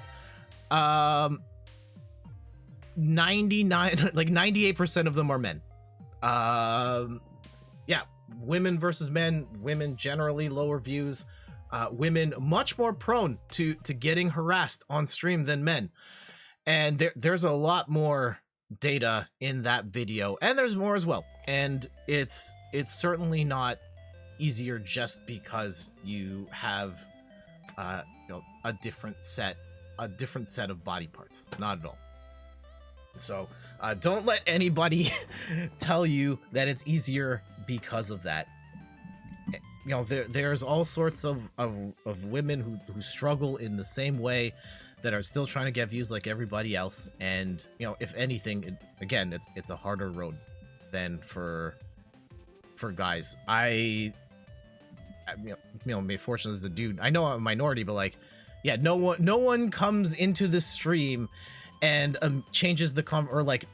98% of them are men. Yeah, women versus men. Women generally lower views. Women much more prone to getting harassed on stream than men. And there's a lot more data in that video, and there's more as well. And it's certainly not easier just because you have a different set of body parts. Not at all. So don't let anybody tell you that it's easier because of that. There's all sorts of women who struggle in the same way, that are still trying to get views like everybody else. And if anything, it's a harder road than for guys. Maybe fortunately as a dude, I know I'm a minority, but no one comes into this stream and changes the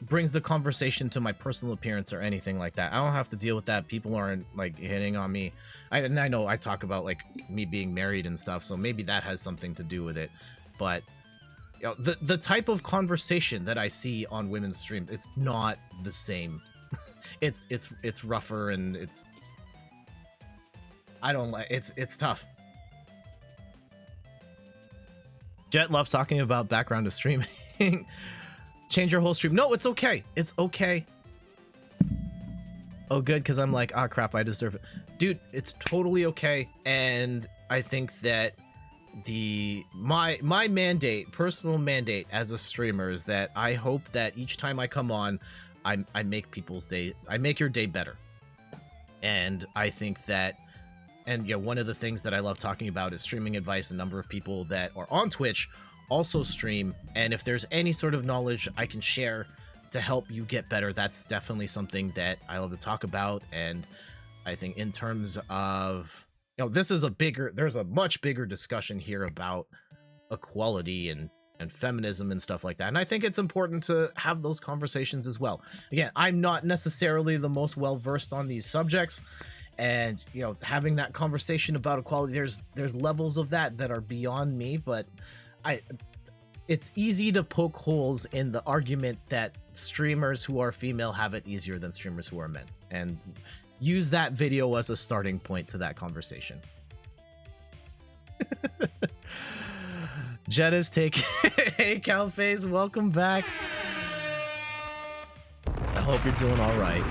brings the conversation to my personal appearance or anything like that. I don't have to deal with that. People aren't hitting on me. I know I talk about me being married and stuff, so maybe that has something to do with it. But the type of conversation that I see on women's stream, it's not the same. it's rougher, and it's tough. Jet loves talking about background to streaming. Change your whole stream. No, it's okay. It's okay. Oh, good, because I'm crap, I deserve it. Dude, it's totally okay. And I think that my personal mandate as a streamer is that I hope that each time I come on, I make people's day, I make your day better. And I think that, one of the things that I love talking about is streaming advice. A number of people that are on Twitch also stream, and if there's any sort of knowledge I can share to help you get better, that's definitely something that I love to talk about. And I think in terms of there's a much bigger discussion here about equality and feminism and stuff like that. And I think it's important to have those conversations as well. Again, I'm not necessarily the most well-versed on these subjects, and having that conversation about equality, there's levels of that are beyond me, but it's easy to poke holes in the argument that streamers who are female have it easier than streamers who are men, and use that video as a starting point to that conversation. Jetta's take. Hey, Calface, welcome back. I hope you're doing all right.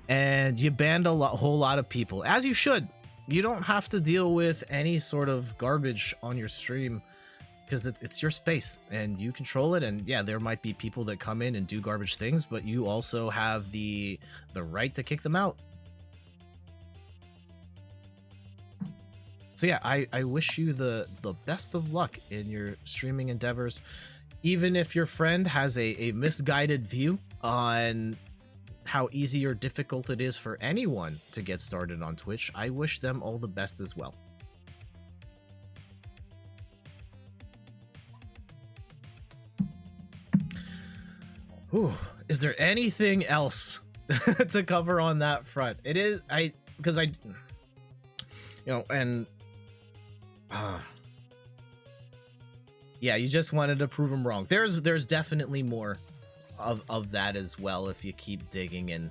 And you banned whole lot of people, as you should. You don't have to deal with any sort of garbage on your stream, because it's your space and you control it. And yeah, there might be people that come in and do garbage things, but you also have the right to kick them out. So yeah, I wish you the best of luck in your streaming endeavors. Even if your friend has a misguided view on how easy or difficult it is for anyone to get started on Twitch, I wish them all the best as well. Ooh, is there anything else to cover on that front? It is, yeah, you just wanted to prove them wrong. There's definitely more of that as well if you keep digging. And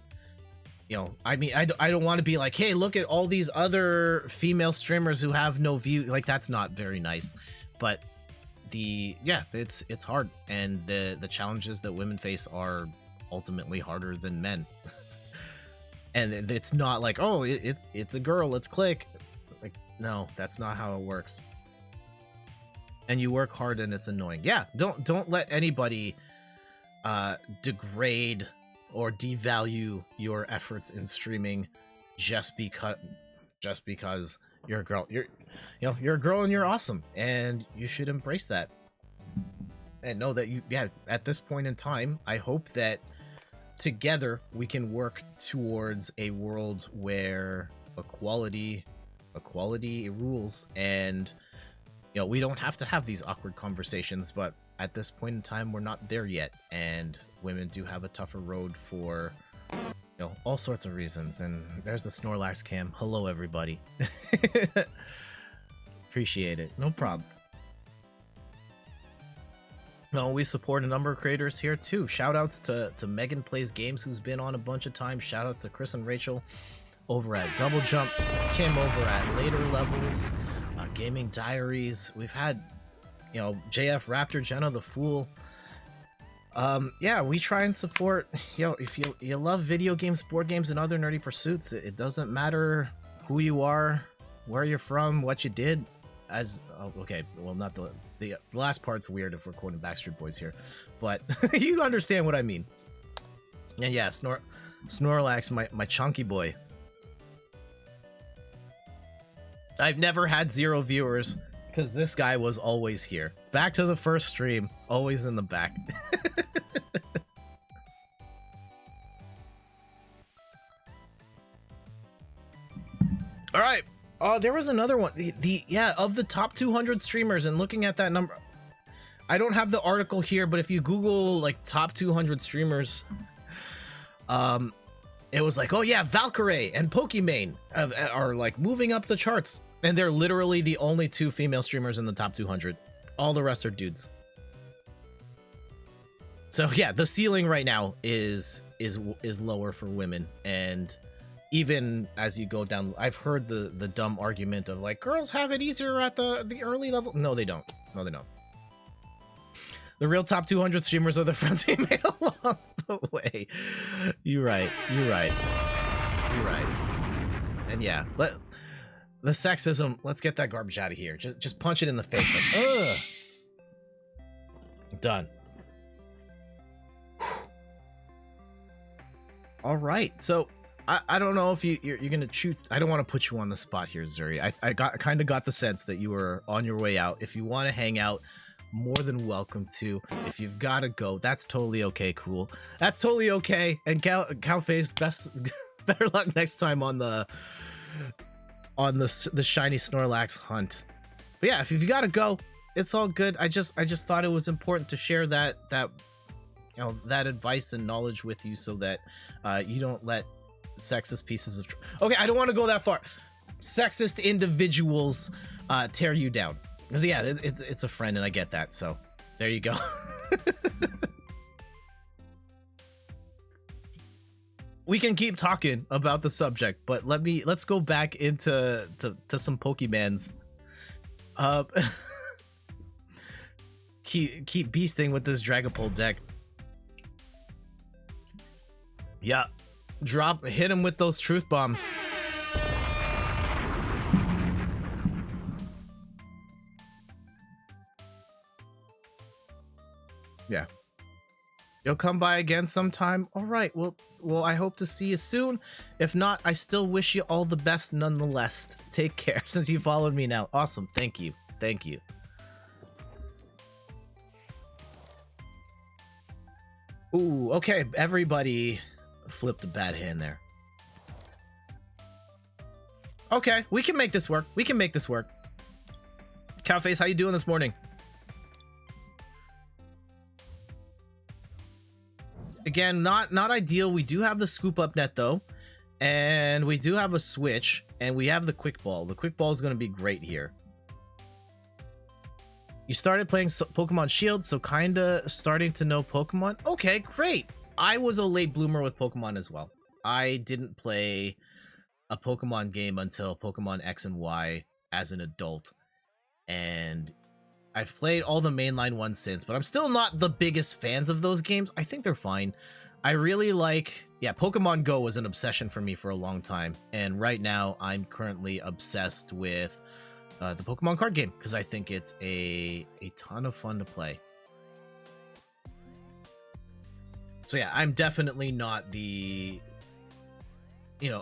I don't want to be like, hey, look at all these other female streamers who have no view. That's not very nice. But it's hard, and the challenges that women face are ultimately harder than men. And it's not like, oh, it's a girl, let's click. No, that's not how it works. And you work hard, and it's annoying. Yeah, don't let anybody degrade or devalue your efforts in streaming just because you're a girl. You're a girl and you're awesome, and you should embrace that. And know that at this point in time, I hope that together we can work towards a world where equality rules, and we don't have to have these awkward conversations. But at this point in time, we're not there yet, and women do have a tougher road for all sorts of reasons. And there's the Snorlax cam. Hello everybody. Appreciate it. No problem. No, we support a number of creators here too. Shout outs to Megan Plays Games, who's been on a bunch of times. Shout outs to Chris and Rachel over at Double Jump, Kim over at Later Levels, Gaming Diaries. We've had JF Raptor, Jenna the Fool. Yeah, we try and support, if you love video games, board games, and other nerdy pursuits, it doesn't matter who you are, where you're from, what you did. Okay, well, not the last part's weird if we're quoting Backstreet Boys here, but you understand what I mean. And yeah, Snorlax, my chunky boy. I've never had 0 viewers because this guy was always here. Back to the first stream, always in the back. All right. Oh, there was another one. Of the top 200 streamers, and looking at that number, I don't have the article here, but if you Google like top 200 streamers, it was like, oh yeah, Valkyrae and Pokimane are like moving up the charts, and they're literally the only 2 female streamers in the top 200. All the rest are dudes. So yeah, the ceiling right now is lower for women, and even as you go down, I've heard the dumb argument of like, girls have it easier at the early level. No, they don't. No, they don't. The real top 200 streamers are the friends we made along the way. You're right. And yeah, the sexism, let's get that garbage out of here. Just punch it in the face. Like, ugh. Done. All right, so I don't know if you're gonna choose. I don't want to put you on the spot here, Zuri. I kind of got the sense that you were on your way out. If you want to hang out, more than welcome to. If you've got to go, that's totally okay. Cool, that's totally okay. And Cowface, better luck next time on the shiny Snorlax hunt. But yeah, if you've got to go, it's all good. I just thought it was important to share that advice and knowledge with you, so that you don't let sexist pieces of okay, I don't want to go that far. Sexist individuals tear you down. Because yeah, it's a friend, and I get that. So there you go. We can keep talking about the subject, but let's go back into some Pokemans. Keep beasting with this Dragapult deck. Yeah, hit him with those truth bombs. Yeah, you'll come by again sometime. All right, well, I hope to see you soon. If not, I still wish you all the best nonetheless. Take care. Since you followed me now, awesome. Thank you. Ooh, okay, everybody flipped a bad hand there. Okay, we can make this work. Cowface, how you doing this morning? Again, not ideal. We do have the scoop up net though, and we do have a switch, and we have the quick ball. The quick ball is going to be great here. You started playing Pokemon Shield, so kinda starting to know Pokemon. Okay, great. I was a late bloomer with Pokemon as well. I didn't play a Pokemon game until Pokemon X and Y as an adult, and I've played all the mainline ones since, but I'm still not the biggest fans of those games. I think they're fine. I really like, Pokemon Go was an obsession for me for a long time, and right now I'm currently obsessed with the Pokemon card game, because I think it's a ton of fun to play. So yeah, I'm definitely not the,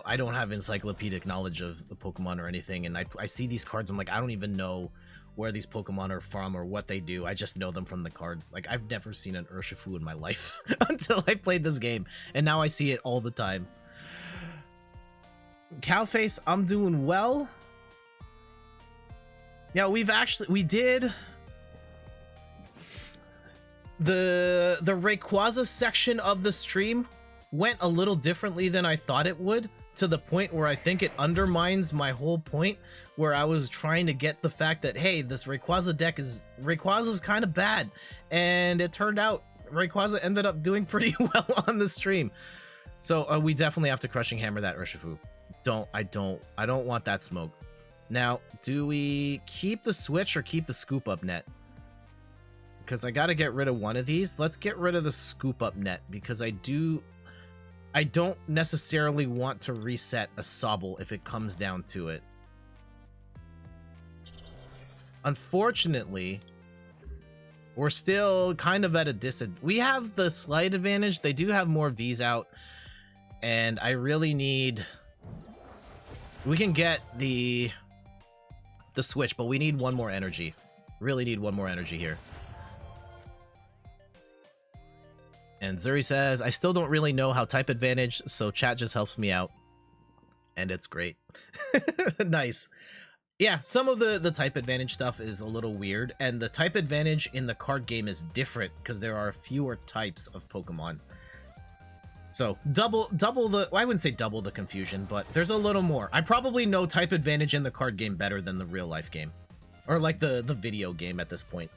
I don't have encyclopedic knowledge of the Pokemon or anything, and I see these cards, I'm like, I don't even know where these Pokemon are from or what they do. I just know them from the cards. Like, I've never seen an Urshifu in my life until I played this game, and now I see it all the time. Cowface, I'm doing well. Yeah, we did the Rayquaza section of the stream went a little differently than I thought it would, to the point where I think it undermines my whole point, where I was trying to get the fact that, hey, this Rayquaza's kind of bad, and it turned out Rayquaza ended up doing pretty well on the stream. So we definitely have to crushing hammer that Urshifu. I don't want that smoke. Now, do we keep the switch or keep the scoop up net? Because I got to get rid of one of these. Let's get rid of the scoop up net, because I don't necessarily want to reset a Sobble if it comes down to it. Unfortunately, we're still kind of at a disadvantage. We have the slight advantage. They do have more Vs out, and I really need... We can get the switch, but we need one more energy. Really need one more energy here. And Zuri says, I still don't really know how type advantage, so chat just helps me out. And it's great. Nice. Yeah, some of the type advantage stuff is a little weird, and the type advantage in the card game is different because there are fewer types of Pokemon. So double the, well, I wouldn't say double the confusion, but there's a little more. I probably know type advantage in the card game better than the real life game, or like the video game at this point.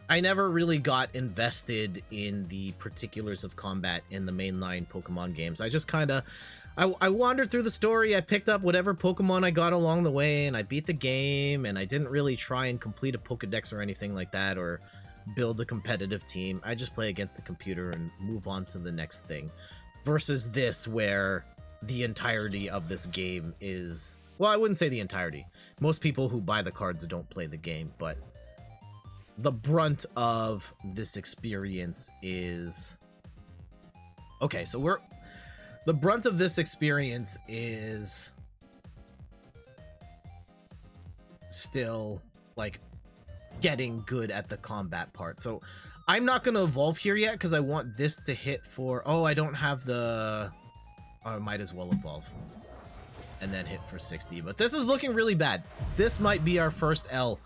I never really got invested in the particulars of combat in the mainline Pokemon games. I just kind of, I wandered through the story, I picked up whatever Pokemon I got along the way, and I beat the game, and I didn't really try and complete a Pokedex or anything like that, or build a competitive team. I just play against the computer and move on to the next thing. Versus this, where the entirety of this game is... Well, I wouldn't say the entirety. Most people who buy the cards don't play the game, but the brunt of this experience is... Okay, so we're... The brunt of this experience is still, like, getting good at the combat part. So I'm not going to evolve here yet because I want this to hit for... Oh, I don't have the... Oh, I might as well evolve. And then hit for 60. But this is looking really bad. This might be our first L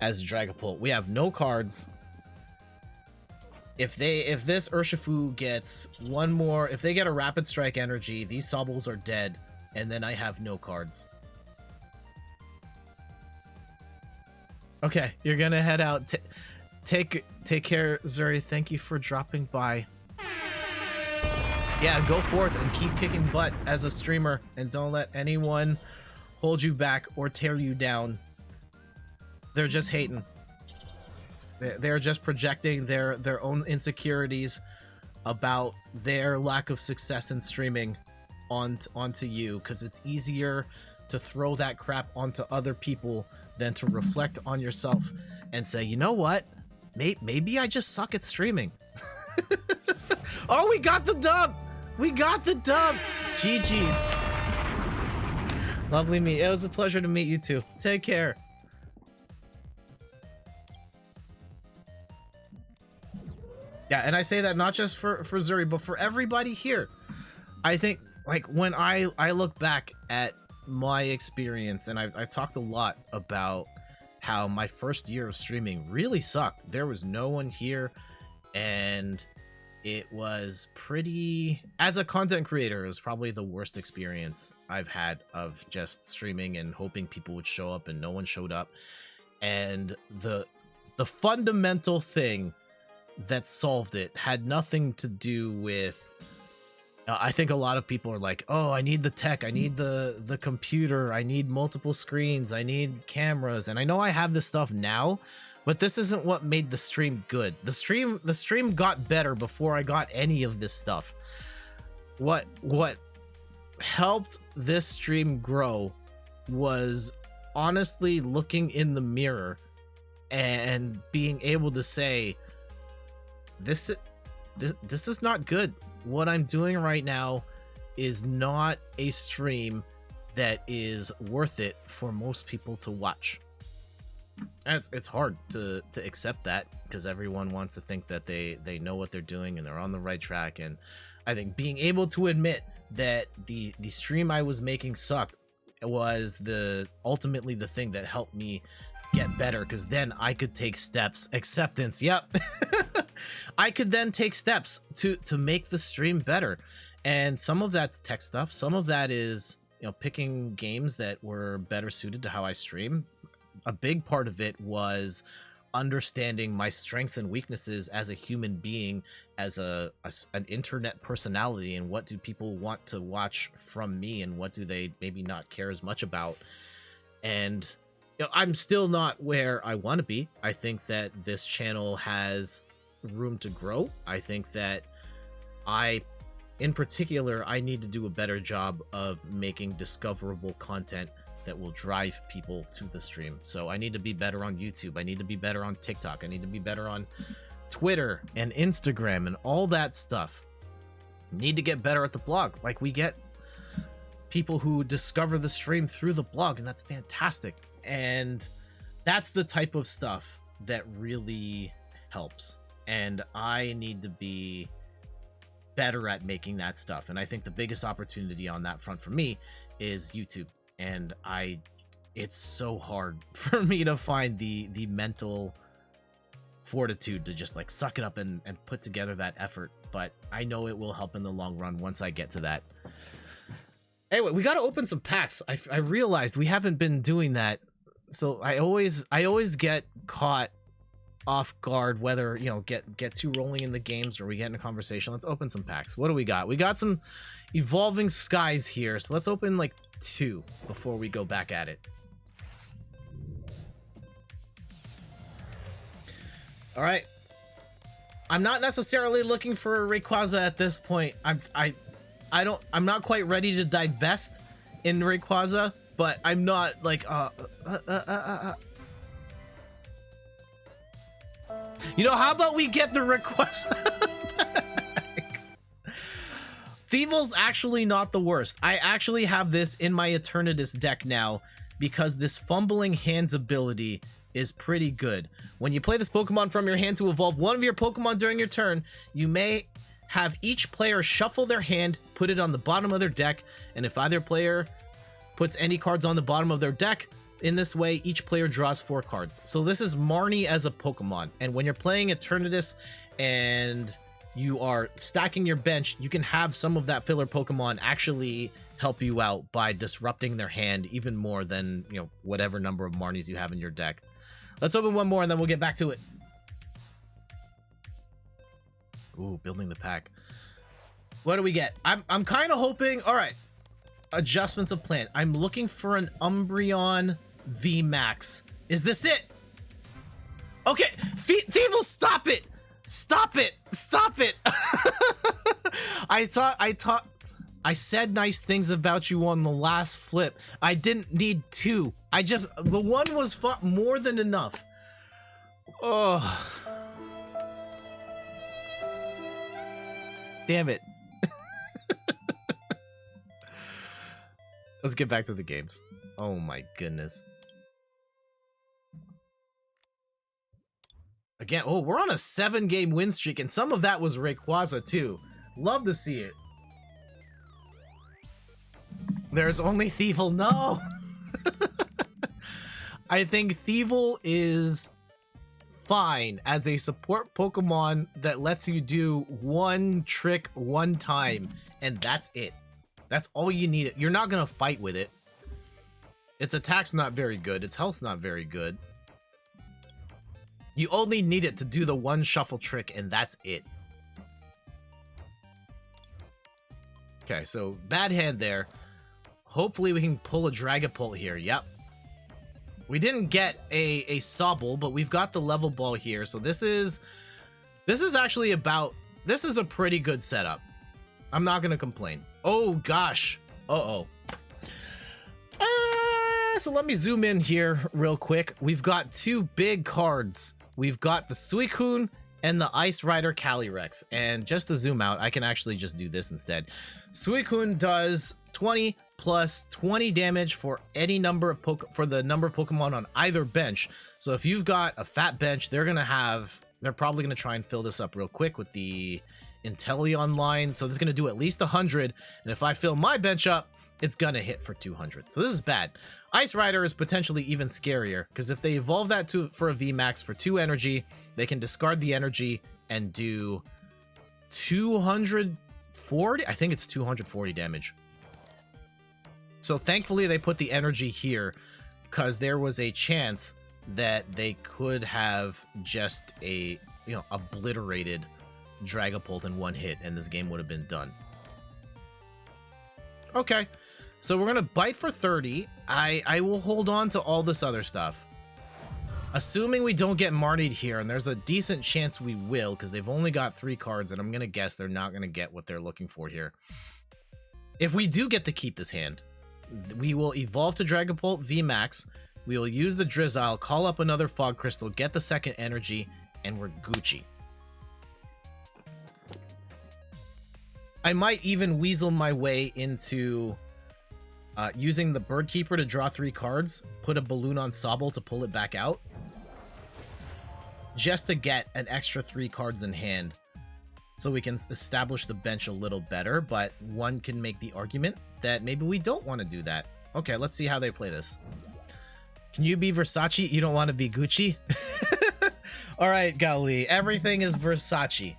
as Dragapult. We have no cards. If this Urshifu gets one more... If they get a Rapid Strike energy, these Sobbles are dead. And then I have no cards. Okay, you're gonna head out. Take care, Zuri. Thank you for dropping by. Yeah, go forth and keep kicking butt as a streamer, and don't let anyone hold you back or tear you down. They're just hating. They're just projecting their own insecurities about their lack of success in streaming onto you, because it's easier to throw that crap onto other people than to reflect on yourself and say, you know what? Maybe I just suck at streaming. Oh, we got the dub! We got the dub! GG's. Lovely meet. It was a pleasure to meet you too. Take care. Yeah, and I say that not just for Zuri, but for everybody here. I think, like, when I look back at my experience, and I talked a lot about how my first year of streaming really sucked. There was no one here, and it was pretty... As a content creator, it was probably the worst experience I've had of just streaming and hoping people would show up, and no one showed up. And the fundamental thing that solved it had nothing to do with... I think a lot of people are like, oh, I need the tech, I need the computer, I need multiple screens, I need cameras, and I know I have this stuff now, but this isn't what made the stream good. The stream got better before I got any of this stuff. What helped this stream grow was honestly looking in the mirror and being able to say, this is not good. What I'm doing right now is not a stream that is worth it for most people to watch. And it's hard to accept that, because everyone wants to think that they know what they're doing and they're on the right track. And I think being able to admit that the stream I was making sucked was ultimately the thing that helped me get better, because then I could take steps. Acceptance, yep. I could then take steps to make the stream better. And some of that's tech stuff, some of that is, you know, picking games that were better suited to how I stream. A big part of it was understanding my strengths and weaknesses as a human being, as an internet personality, and what do people want to watch from me and what do they maybe not care as much about. And you know, I'm still not where I want to be. I think that this channel has room to grow. I think that in particular, I need to do a better job of making discoverable content that will drive people to the stream. So I need to be better on YouTube. I need to be better on TikTok. I need to be better on Twitter and Instagram and all that stuff. Need to get better at the blog. Like, we get people who discover the stream through the blog, and that's fantastic. And that's the type of stuff that really helps. And I need to be better at making that stuff. And I think the biggest opportunity on that front for me is YouTube. And it's so hard for me to find the mental fortitude to just like suck it up and put together that effort. But I know it will help in the long run once I get to that. Anyway, we got to open some packs. I realized we haven't been doing that. So I always get caught off guard, whether, you know, get too rolling in the games or we get in a conversation. Let's open some packs. What do we got? We got some Evolving Skies here. So let's open like 2 before we go back at it. All right. I'm not necessarily looking for a Rayquaza at this point. I'm not quite ready to divest in Rayquaza, but I'm not like you know, how about we get the Rayquaza? Thievul's actually not the worst. I actually have this in my Eternatus deck now because this Fumbling Hands ability is pretty good. When you play this Pokemon from your hand to evolve one of your Pokemon during your turn, you may have each player shuffle their hand, put it on the bottom of their deck, and if either player puts any cards on the bottom of their deck, in this way, each player draws 4 cards. So this is Marnie as a Pokemon, and when you're playing Eternatus and you are stacking your bench, you can have some of that filler Pokemon actually help you out by disrupting their hand even more than, you know, whatever number of Marnies you have in your deck. Let's open one more and then we'll get back to it. Ooh, building the pack. What do we get? I'm kind of hoping, all right, adjustments of plan. I'm looking for an Umbreon VMAX. Is this it? Okay, Thievul, stop it! Stop it! Stop it! I said nice things about you on the last flip. I didn't need 2. The one was more than enough. Oh. Damn it. Let's get back to the games. Oh my goodness. Again, oh, we're on a 7-game win streak, and some of that was Rayquaza too. Love to see it. There's only Thievul. No! I think Thievul is fine as a support Pokemon that lets you do one trick one time, and that's it. That's all you need. You're not gonna fight with it. Its attack's not very good. Its health's not very good. You only need it to do the one shuffle trick, and that's it. Okay, so bad hand there. Hopefully we can pull a Dragapult here. Yep. We didn't get a Sobble, but we've got the level ball here. So this is actually this is a pretty good setup. I'm not gonna complain. Oh gosh. Uh-oh. So let me zoom in here real quick. We've got 2 big cards. We've got the Suicune and the Ice Rider Calyrex. And just to zoom out, I can actually just do this instead. Suicune does 20 plus 20 damage for any number of the number of Pokemon on either bench. So if you've got a fat bench, they're probably gonna try and fill this up real quick with the Inteleon line. So this is gonna do at least 100, and if I fill my bench up, it's gonna hit for 200. So this is bad. Ice Rider is potentially even scarier, because if they evolve that for a VMAX for 2 energy, they can discard the energy and do 240, I think it's 240 damage. So thankfully they put the energy here, because there was a chance that they could have just obliterated Dragapult in one hit, and this game would have been done. Okay, so we're gonna bite for 30. I will hold on to all this other stuff. Assuming we don't get Marnied here, and there's a decent chance we will, because they've only got 3 cards, and I'm gonna guess they're not gonna get what they're looking for here. If we do get to keep this hand, we will evolve to Dragapult VMAX. We will use the Drizzile, call up another Fog Crystal, get the second energy, and we're Gucci. I might even weasel my way into using the Bird Keeper to draw 3 cards, put a balloon on Sobble to pull it back out, just to get an extra 3 cards in hand, so we can establish the bench a little better. But one can make the argument that maybe we don't want to do that. Okay, let's see how they play this. Can you be Versace? You don't want to be Gucci? All right, Gali, everything is Versace.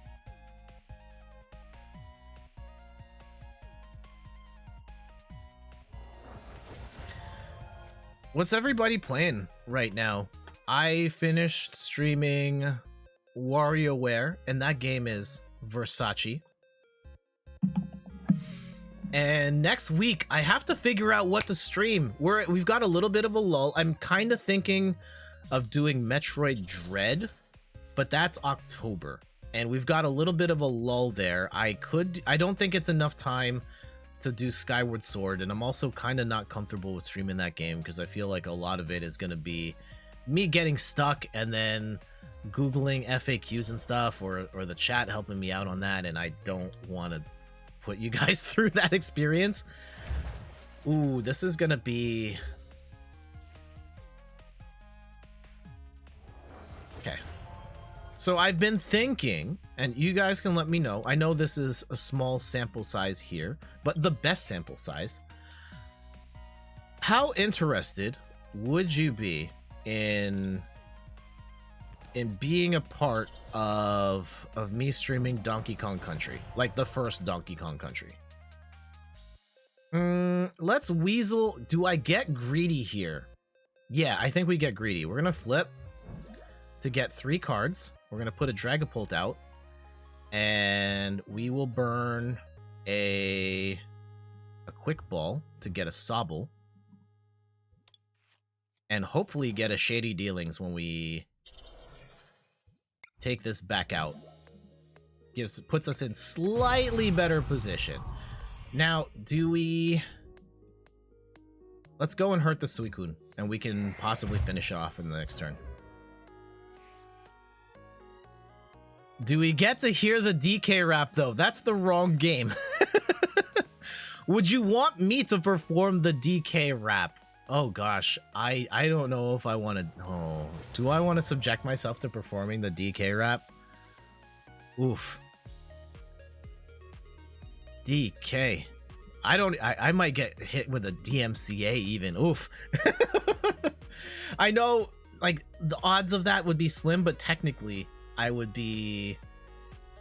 What's everybody playing right now? I finished streaming WarioWare, and that game is Versace. And next week, I have to figure out what to stream. We've got a little bit of a lull. I'm kind of thinking of doing Metroid Dread, but that's October, and we've got a little bit of a lull there. I don't think it's enough time to do Skyward Sword, and I'm also kind of not comfortable with streaming that game, because I feel like a lot of it is going to be me getting stuck and then Googling FAQs and stuff, or the chat helping me out on that, and I don't want to put you guys through that experience. Ooh, this is going to be... Okay. So I've been thinking, and you guys can let me know, I know this is a small sample size here, but the best sample size. How interested would you be in being a part of me streaming Donkey Kong Country, like the first Donkey Kong Country? Let's weasel. Do I get greedy here? Yeah, I think we get greedy. We're gonna flip to get 3 cards. We're gonna put a Dragapult out, and we will burn a Quick Ball to get a Sobble, and hopefully get a Shady Dealings when we take this back out. Puts us in slightly better position. Now, let's go and hurt the Suicune, and we can possibly finish it off in the next turn. Do we get to hear the DK rap, though? That's the wrong game. Would you want me to perform the DK rap? Oh gosh, I don't know if I want to... Oh, do I want to subject myself to performing the DK rap? Oof. DK. I might get hit with a DMCA even. Oof. I know, like, the odds of that would be slim, but technically I would be...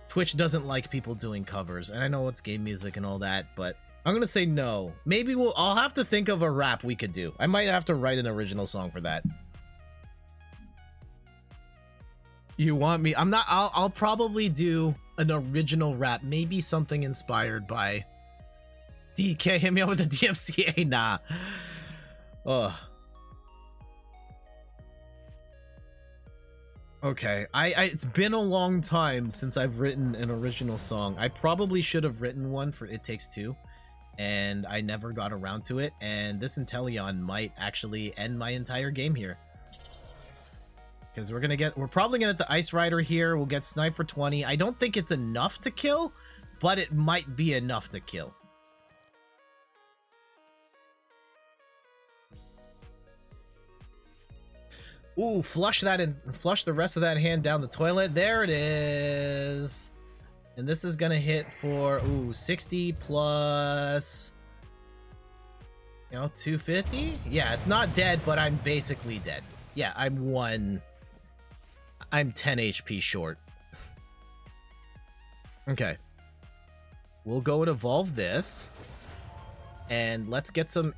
Twitch doesn't like people doing covers, and I know it's game music and all that, but I'm gonna say no. Maybe I'll have to think of a rap we could do. I might have to write an original song for that. You want me? I'll probably do an original rap, maybe something inspired by DK. Hit me up with a DMCA. Nah. Ugh. Okay, it's been a long time since I've written an original song. I probably should have written one for It Takes Two, and I never got around to it, and this Inteleon might actually end my entire game here. Because we're probably gonna get the Ice Rider here. We'll get Snipe for 20. I don't think it's enough to kill, but it might be enough to kill. Ooh, flush that and flush the rest of that hand down the toilet. There it is. And this is gonna hit for 60 plus, 250. Yeah, it's not dead, but I'm basically dead. Yeah, I'm 10 HP short. Okay, we'll go and evolve this, and let's get some.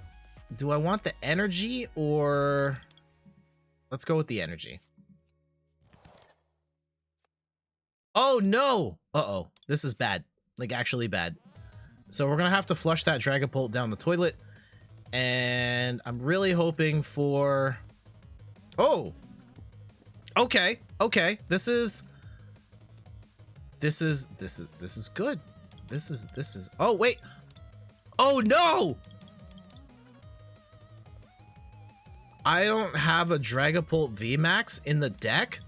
Do I want the energy, or let's go with the energy? Oh no! Uh-oh, this is bad. Like, actually bad. So we're gonna have to flush that Dragapult down the toilet, and I'm really hoping for. Oh, okay. This is good. This is. Oh wait. Oh no! I don't have a Dragapult VMAX in the deck.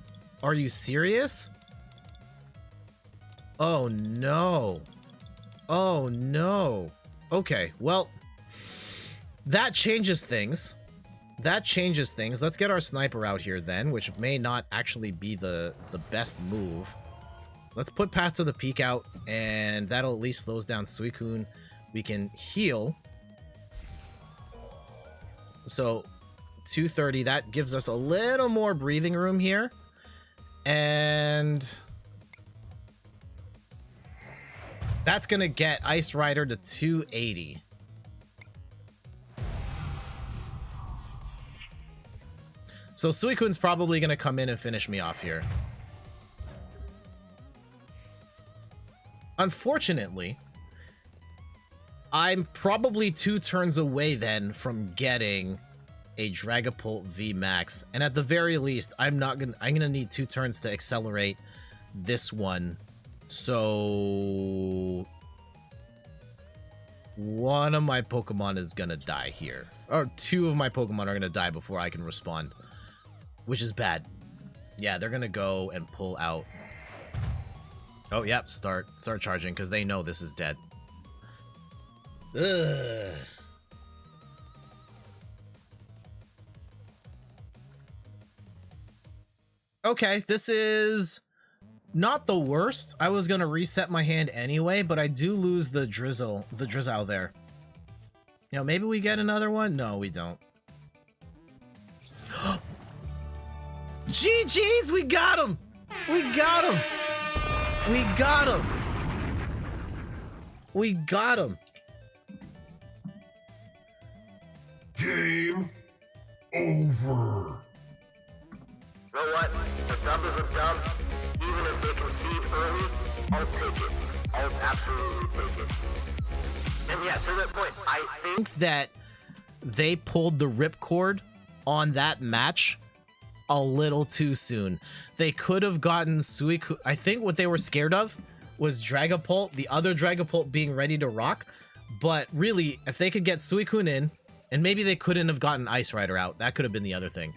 Are you serious? Oh no. Oh no. Okay, well, that changes things. Let's get our sniper out here then, which may not actually be the best move. Let's put Path to the Peak out, and that'll at least slows down Suicune. We can heal. So 230, that gives us a little more breathing room here. And that's gonna get Ice Rider to 280. So Suicune's probably going to come in and finish me off here. Unfortunately, I'm probably 2 turns away then from getting a Dragapult VMAX. And at the very least, I'm going to need 2 turns to accelerate this one. So one of my Pokemon is going to die here. Or 2 of my Pokemon are going to die before I can respond. Which is bad. Yeah, they're gonna go and pull out. Oh, yep, start charging, because they know this is dead. Ugh. Okay, this is not the worst. I was gonna reset my hand anyway, but I do lose the Drizzle there. Maybe we get another one? No, we don't. GG's, we got him! We got him! We got him! We got him! Game over. You know what? A dub is a dub. Even if they concede early, I'll take it. I'll absolutely take it. And yeah, to that point, I think that they pulled the ripcord on that match a little too soon. They could have gotten Suicune. I think what they were scared of was Dragapult, the other Dragapult being ready to rock. But really, if they could get Suicune in, and maybe they couldn't have gotten Ice Rider out, that could have been the other thing.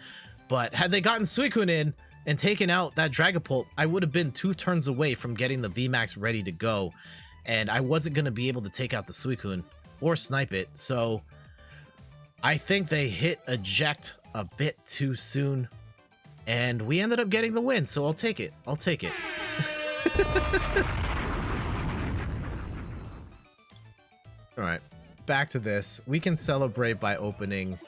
But had they gotten Suicune in and taken out that Dragapult, I would have been 2 turns away from getting the VMAX ready to go. And I wasn't going to be able to take out the Suicune or snipe it. So I think they hit eject a bit too soon. And we ended up getting the win, so I'll take it. I'll take it. All right, back to this. We can celebrate by opening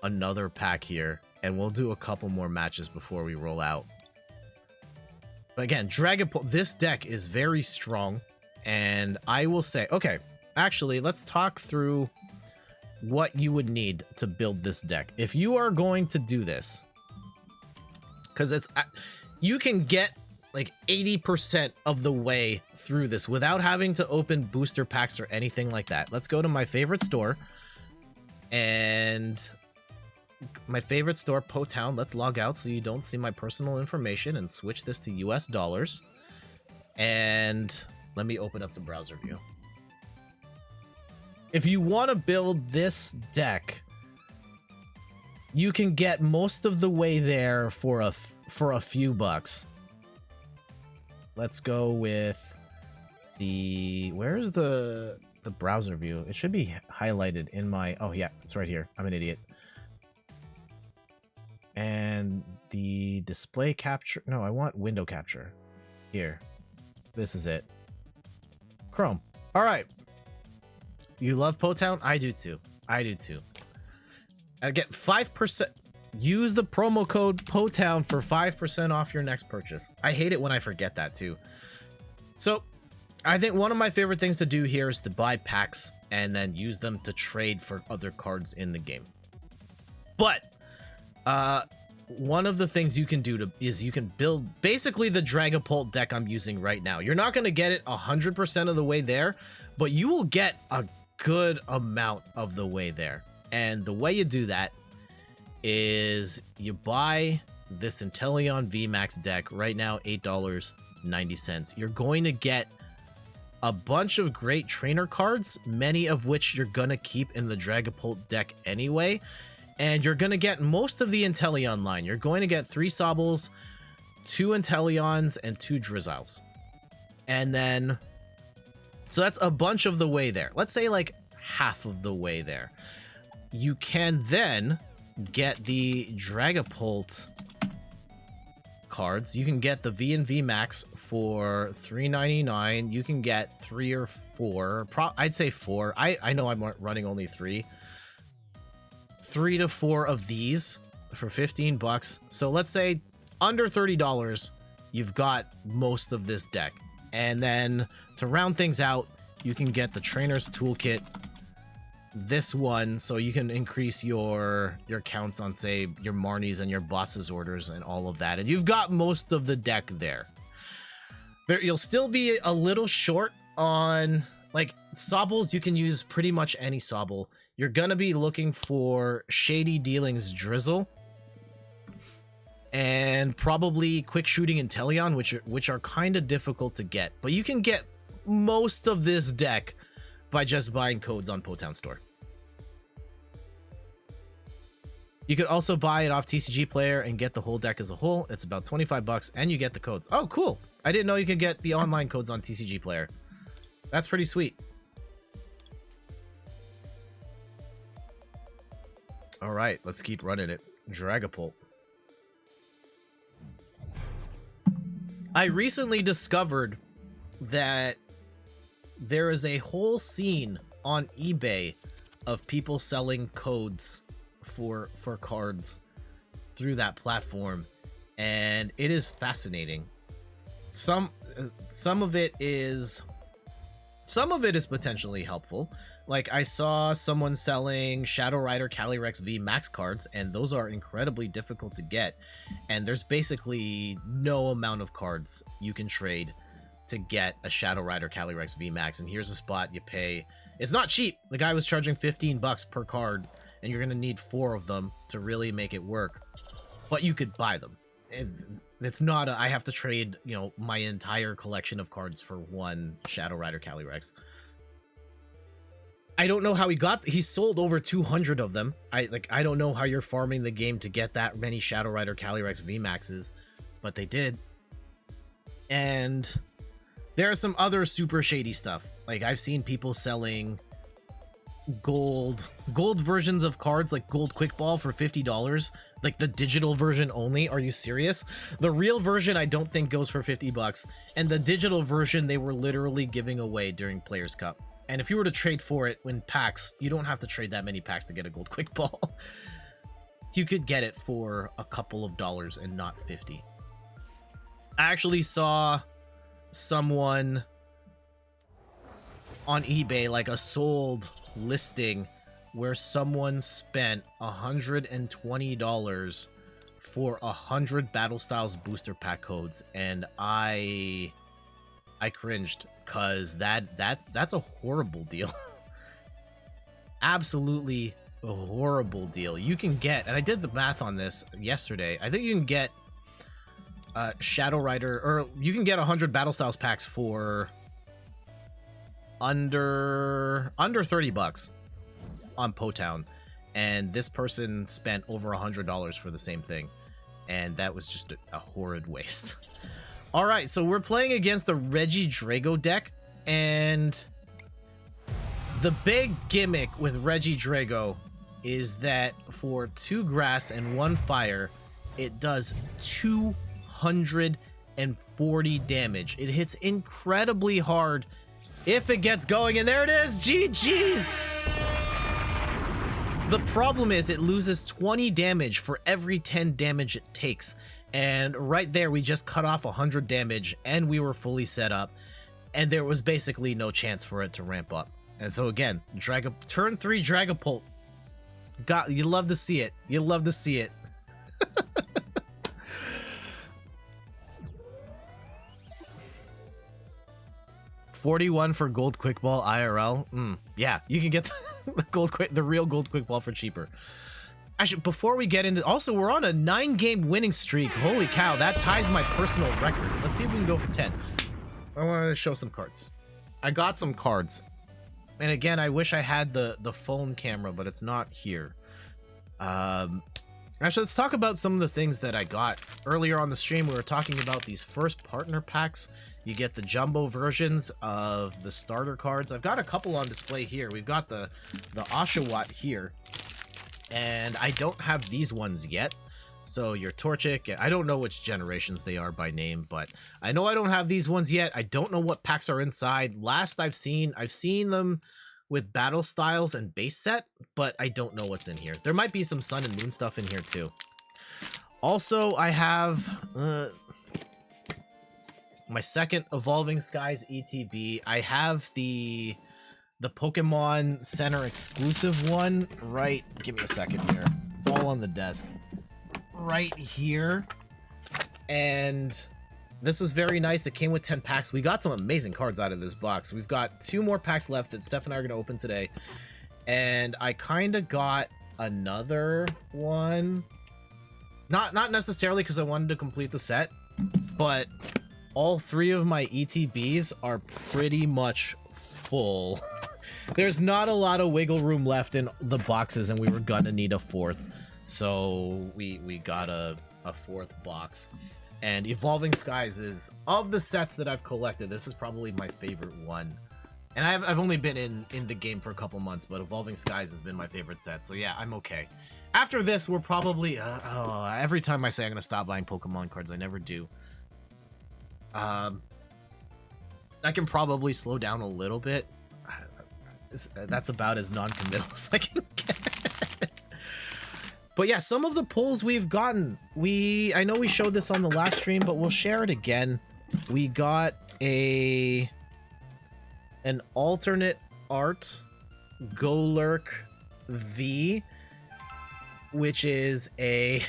another pack here, and we'll do a couple more matches before we roll out. But again, Dragapult, this deck is very strong, and I will say, okay, actually, let's talk through what you would need to build this deck. If you are going to do this, because you can get like 80% of the way through this without having to open booster packs or anything like that. Let's go to my favorite store. And my favorite store, Potown. Let's log out so you don't see my personal information and switch this to US dollars. And let me open up the browser view. If you want to build this deck, you can get most of the way there for a few bucks. Let's go with the, where's the browser view? It should be highlighted in my, oh yeah, it's right here. I'm an idiot. And the display capture, no, I want window capture. Here, this is it. Chrome. All right. You love Potown? I do too. I do too. I get 5%. Use the promo code Potown for 5% off your next purchase. I hate it when I forget that too. So I think one of my favorite things to do here is to buy packs and then use them to trade for other cards in the game. But one of the things you can do is you can build basically the Dragapult deck I'm using right now. You're not going to get it 100% of the way there, but you will get a good amount of the way there. And the way you do that is you buy this Inteleon VMAX deck right now, $8.90. You're going to get a bunch of great trainer cards, many of which you're going to keep in the Dragapult deck anyway. And you're going to get most of the Inteleon line. You're going to get 3 Sobbles, 2 Inteleons, and 2 Drizziles. And then, so that's a bunch of the way there. Let's say like half of the way there. You can then get the Dragapult cards. You can get the V and VMAX for $3.99. You can get 3 or 4. I'd say 4. I know I'm running only 3. 3 to 4 of these for 15 bucks. So let's say under $30, you've got most of this deck. And then to round things out, you can get the Trainer's Toolkit, this one, so you can increase your counts on, say, your Marnies and your Boss's Orders and all of that. And you've got most of the deck there. You'll still be a little short on, like, Sobbles. You can use pretty much any Sobble. You're going to be looking for Shady Dealings Drizzle and probably Quick Shooting Inteleon, which are kind of difficult to get. But you can get most of this deck by just buying codes on Potown Store. You could also buy it off TCG Player and get the whole deck as a whole. It's about 25 bucks and you get the codes. Oh, cool. I didn't know you could get the online codes on TCG Player. That's pretty sweet. All right, let's keep running it. Dragapult. I recently discovered that there is a whole scene on eBay of people selling codes for cards through that platform, and it is fascinating. Some of it is potentially helpful. Like, I saw someone selling Shadow Rider Calyrex VMAX cards, and those are incredibly difficult to get. And there's basically no amount of cards you can trade to get a Shadow Rider Calyrex VMAX. And here's a spot you pay. It's not cheap. The guy was charging 15 bucks per card, and you're going to need 4 of them to really make it work. But you could buy them. It's not I have to trade, you know, my entire collection of cards for one Shadow Rider Calyrex. I don't know how he sold over 200 of them. I don't know how you're farming the game to get that many Shadow Rider Calyrex VMAXs, but they did. And there's some other super shady stuff. Like, I've seen people selling gold versions of cards, like Gold Quick Ball for $50, like the digital version only. Are you serious? The real version I don't think goes for 50 bucks, and the digital version they were literally giving away during Players Cup. And if you were to trade for it in packs, you don't have to trade that many packs to get a Gold Quick Ball. You could get it for a couple of dollars and not 50. I actually saw someone on eBay, like a sold listing, where someone spent $120 for 100 Battle Styles booster pack codes, and I cringed, because that's a horrible deal. Absolutely a horrible deal. You can get, and I did the math on this yesterday, I think you can get Shadow Rider, or you can get 100 Battle Styles packs for under 30 bucks on Potown, and this person spent over $100 for the same thing, and that was just a horrid waste. All right, so we're playing against the Regidrago deck, and the big gimmick with Regidrago is that for 2 grass and 1 fire, it does 240 damage. It hits incredibly hard if it gets going, and there it is. GG's. The problem is it loses 20 damage for every 10 damage it takes, and right there we just cut off 100 damage, and we were fully set up, and there was basically no chance for it to ramp up. And so again, turn 3 Dragapult. You love to see it. You love to see it. $41 for gold quick ball IRL. Yeah, you can get the real gold quick ball for cheaper. Actually, before we get into, also we're on a 9-game winning streak. Holy cow, that ties my personal record. Let's see if we can go for 10. I want to show some cards. I got some cards. And again, I wish I had the phone camera, but it's not here. Actually, let's talk about some of the things that I got. Earlier on the stream, we were talking about these first partner packs. You get the jumbo versions of the starter cards. I've got a couple on display here. We've got the Oshawott here. And I don't have these ones yet. So your Torchic, I don't know which generations they are by name, but I know I don't have these ones yet. I don't know what packs are inside. Last I've seen them with battle styles and base set, but I don't know what's in here. There might be some Sun and Moon stuff in here too. Also, I have my second Evolving Skies ETB. I have the Pokemon Center exclusive one right. Give me a second here. It's all on the desk. Right here, and this is very nice. It came with 10 packs. We got some amazing cards out of this box. We've got 2 more packs left that Steph and I are going to open today, and I kind of got another one, not necessarily because I wanted to complete the set, but all 3 of my ETBs are pretty much full. There's not a lot of wiggle room left in the boxes, and we were gonna need a 4th. So we got a 4th box. And Evolving Skies is, of the sets that I've collected, this is probably my favorite one. And I've only been in the game for a couple months, but Evolving Skies has been my favorite set. So yeah, I'm okay. After this, we're probably every time I say I'm gonna stop buying Pokemon cards, I never do. I can probably slow down a little bit. That's about as non-committal as I can get. But yeah, some of the pulls we've gotten, I know we showed this on the last stream, but we'll share it again. We got an alternate art Golurk V, which is a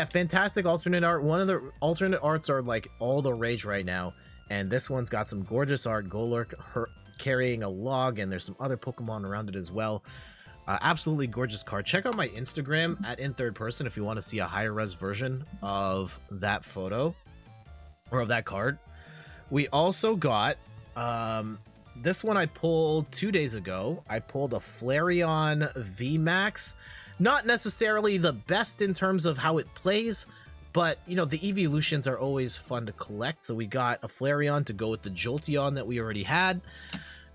fantastic alternate art. One of the alternate arts are like all the rage right now, and this one's got some gorgeous art. Golurk carrying a log, and there's some other Pokemon around it as well. Absolutely gorgeous card. Check out my Instagram at @inthirdperson if you want to see a higher res version of that photo or of that card. We also got this one I pulled 2 days ago. I pulled a Flareon VMAX. Not necessarily the best in terms of how it plays, but you know, the evolutions are always fun to collect. So we got a Flareon to go with the Jolteon that we already had.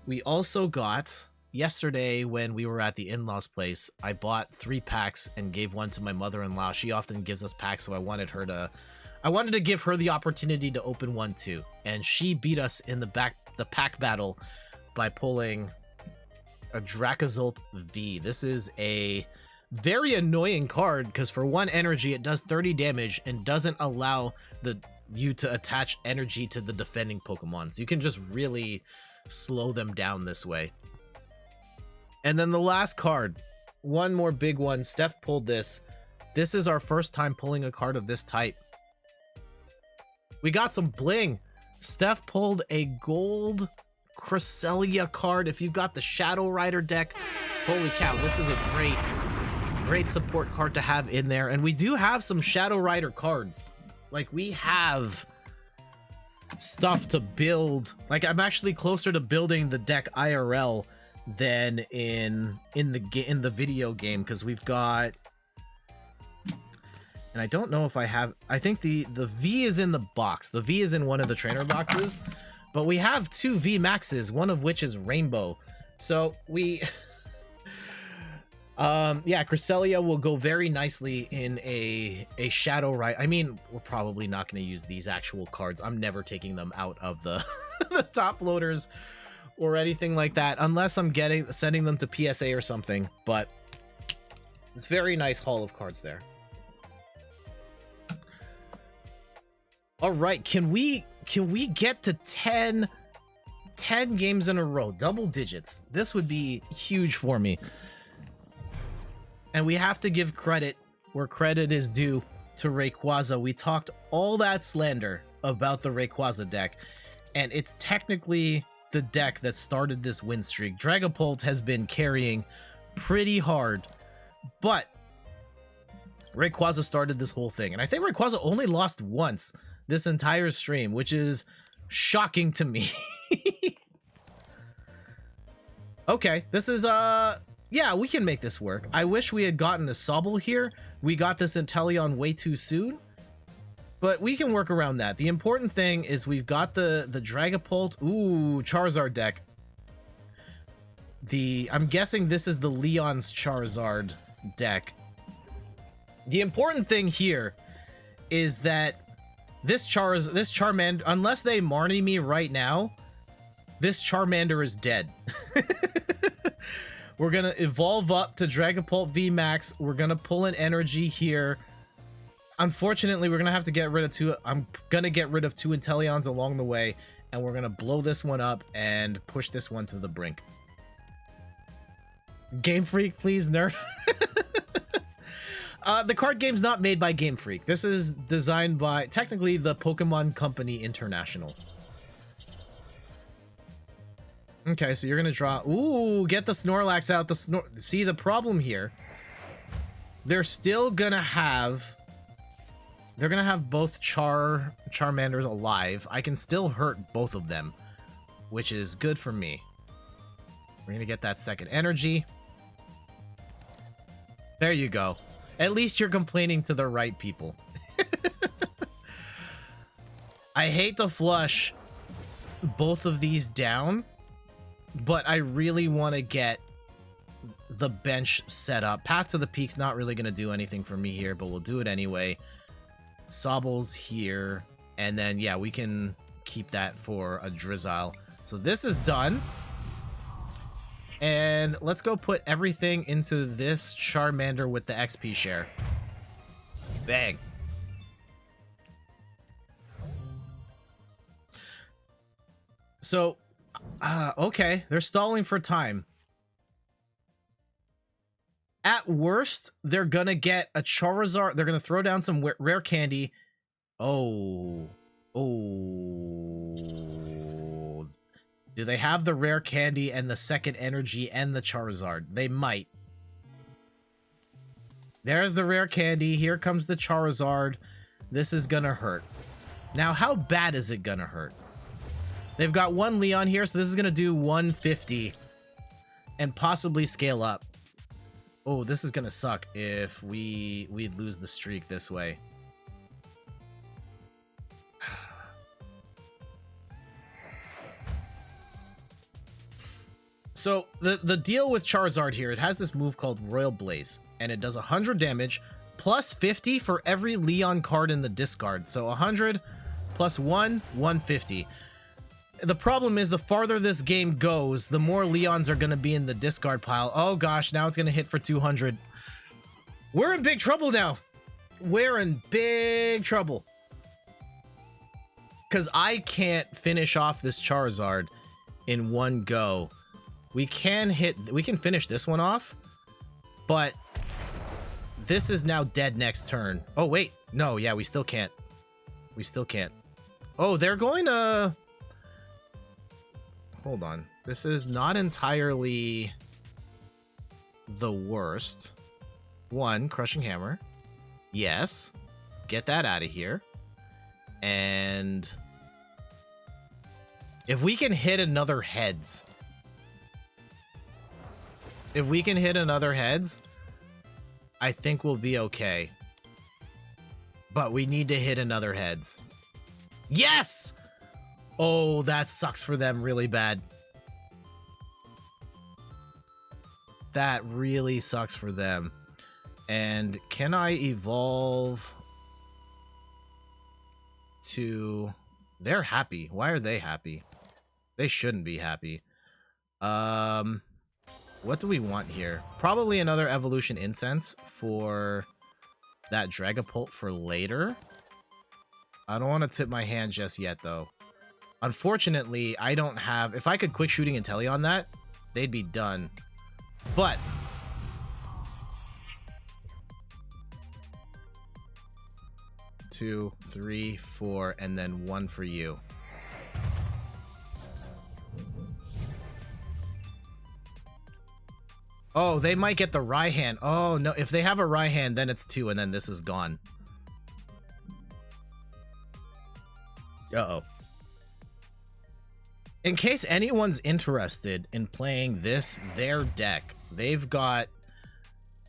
We also got, yesterday when we were at the in-laws place, I bought 3 packs and gave one to my mother-in-law. She often gives us packs, so I wanted to give her the opportunity to open one too. And she beat us in the pack battle by pulling a Dragapult V. This is a very annoying card because for 1 energy it does 30 damage and doesn't allow you to attach energy to the defending Pokemon. So you can just really slow them down this way. And then the last card, one more big one. Steph pulled this. This is our first time pulling a card of this type. We got some bling. Steph pulled a gold Cresselia card. If you've got the Shadow Rider deck, holy cow, this is a great support card to have in there. And we do have some Shadow Rider cards. Like, we have stuff to build. Like, I'm actually closer to building the deck IRL than in the video game, because we've got, and I don't know if I have, I think the V is in the box. The V is in one of the trainer boxes, but we have 2 VMAXs, one of which is rainbow. So we yeah, Cresselia will go very nicely in a Shadow Right. I mean, we're probably not going to use these actual cards. I'm never taking them out of the the top loaders or anything like that, unless I'm sending them to PSA or something. But it's very nice haul of cards there. All right, can we get to 10 games in a row, double digits? This would be huge for me. And we have to give credit where credit is due to Rayquaza. We talked all that slander about the Rayquaza deck, and it's technically the deck that started this win streak. Dragapult has been carrying pretty hard, but Rayquaza started this whole thing. And I think Rayquaza only lost once this entire stream, which is shocking to me. Okay, this is yeah, we can make this work. I wish we had gotten a Sobble here. We got this Inteleon way too soon, but we can work around that. The important thing is we've got the Dragapult. Ooh, Charizard deck. I'm guessing this is the Leon's Charizard deck. The important thing here is that this Charmander, unless they Marnie me right now, this Charmander is dead. We're going to evolve up to Dragapult VMAX. We're going to pull an energy here. Unfortunately, we're going to have to get rid of 2. I'm going to get rid of 2 Inteleons along the way, and we're going to blow this one up and push this one to the brink. Game Freak, please nerf. The card game's not made by Game Freak. This is designed by, technically, the Pokemon Company International. Okay, so you're gonna draw. Ooh, get the Snorlax out. See, the problem here, they're still gonna have. They're gonna have both Charmanders alive. I can still hurt both of them, which is good for me. We're gonna get that second energy. There you go. At least you're complaining to the right people. I hate to flush both of these down, but I really want to get the bench set up. Path to the Peak's not really going to do anything for me here, but we'll do it anyway. Sobble's here, and then, yeah, we can keep that for a Drizzile. So this is done. And let's go put everything into this Charmander with the XP share. Bang. So, okay, they're stalling for time. At worst, they're gonna get a Charizard. They're gonna throw down some rare candy. Oh. Do they have the rare candy and the second energy and the Charizard? They might. There's the rare candy. Here comes the Charizard. This is gonna hurt. Now, how bad is it gonna hurt? They've got 1 Leon here, so this is gonna do 150 and possibly scale up. Oh, this is gonna suck if we lose the streak this way. So the deal with Charizard here, it has this move called Royal Blaze, and it does 100 damage plus 50 for every Leon card in the discard. So 100 plus 1, 150. The problem is the farther this game goes, the more Leons are going to be in the discard pile. Oh gosh, now it's going to hit for 200. We're in big trouble now. We're in big trouble. Because I can't finish off this Charizard in one go. We can finish this one off, but this is now dead next turn. Oh, wait. No, yeah, we still can't. We still can't. Oh, they're going to... Hold on. This is not entirely the worst. 1, Crushing Hammer. Yes. Get that out of here. And if we can hit another Heads, If we can hit another heads, I think we'll be okay. But we need to hit another heads. Yes! Oh, that sucks for them really bad. That really sucks for them. And can I evolve to... They're happy. Why are they happy? They shouldn't be happy. What do we want here? Probably another evolution incense for that Dragapult for later. I don't want to tip my hand just yet, though. Unfortunately, I don't have... If I could quick shooting Intelli on that, they'd be done. But... 2, 3, 4, and then 1 for you. Oh, they might get the Raihan. Oh, no. If they have a Raihan, then it's 2, and then this is gone. Uh-oh. In case anyone's interested in playing their deck, they've got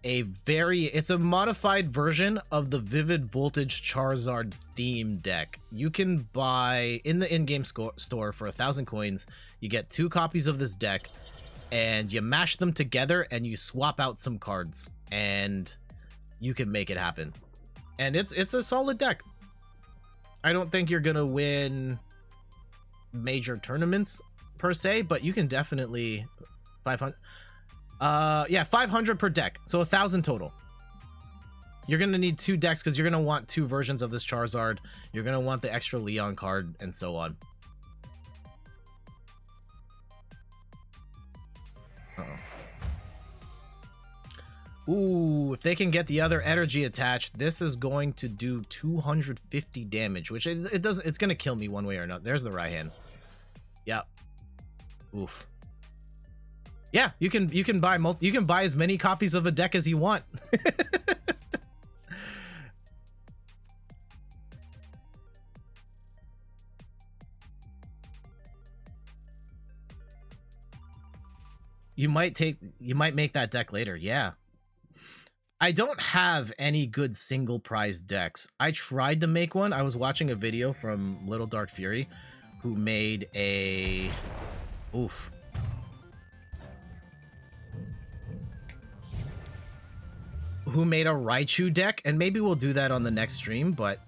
a it's a modified version of the Vivid Voltage Charizard theme deck. You can buy in the in-game store for 1,000 coins. You get 2 copies of this deck, and you mash them together, and you swap out some cards, and you can make it happen. And it's a solid deck. I don't think you're gonna win major tournaments per se, but you can definitely 500. Yeah, 500 per deck, so 1,000 total. You're gonna need 2 decks because you're gonna want 2 versions of this Charizard. You're gonna want the extra Leon card and so on. Ooh, if they can get the other energy attached, this is going to do 250 damage, which it doesn't. It's gonna kill me one way or another. There's the Raihan. Yep. Oof. Yeah, you can buy you can buy as many copies of a deck as you want. You might make that deck later. Yeah. I don't have any good single prize decks. I tried to make one. I was watching a video from Little Dark Fury who made a oof. Who made a Raichu deck, and maybe we'll do that on the next stream, but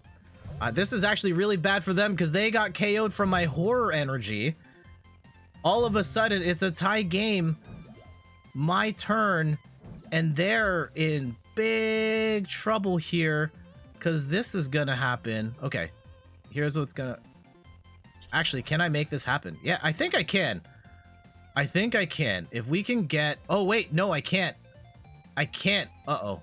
this is actually really bad for them because they got KO'd from my horror energy. All of a sudden, it's a tie game. My turn, and they're in big trouble here because this is gonna happen. Okay, here's what's gonna... Actually, can I make this happen? Yeah, I think I can. I think I can. If we can get... Oh, wait, no, I can't. I can't. Uh-oh.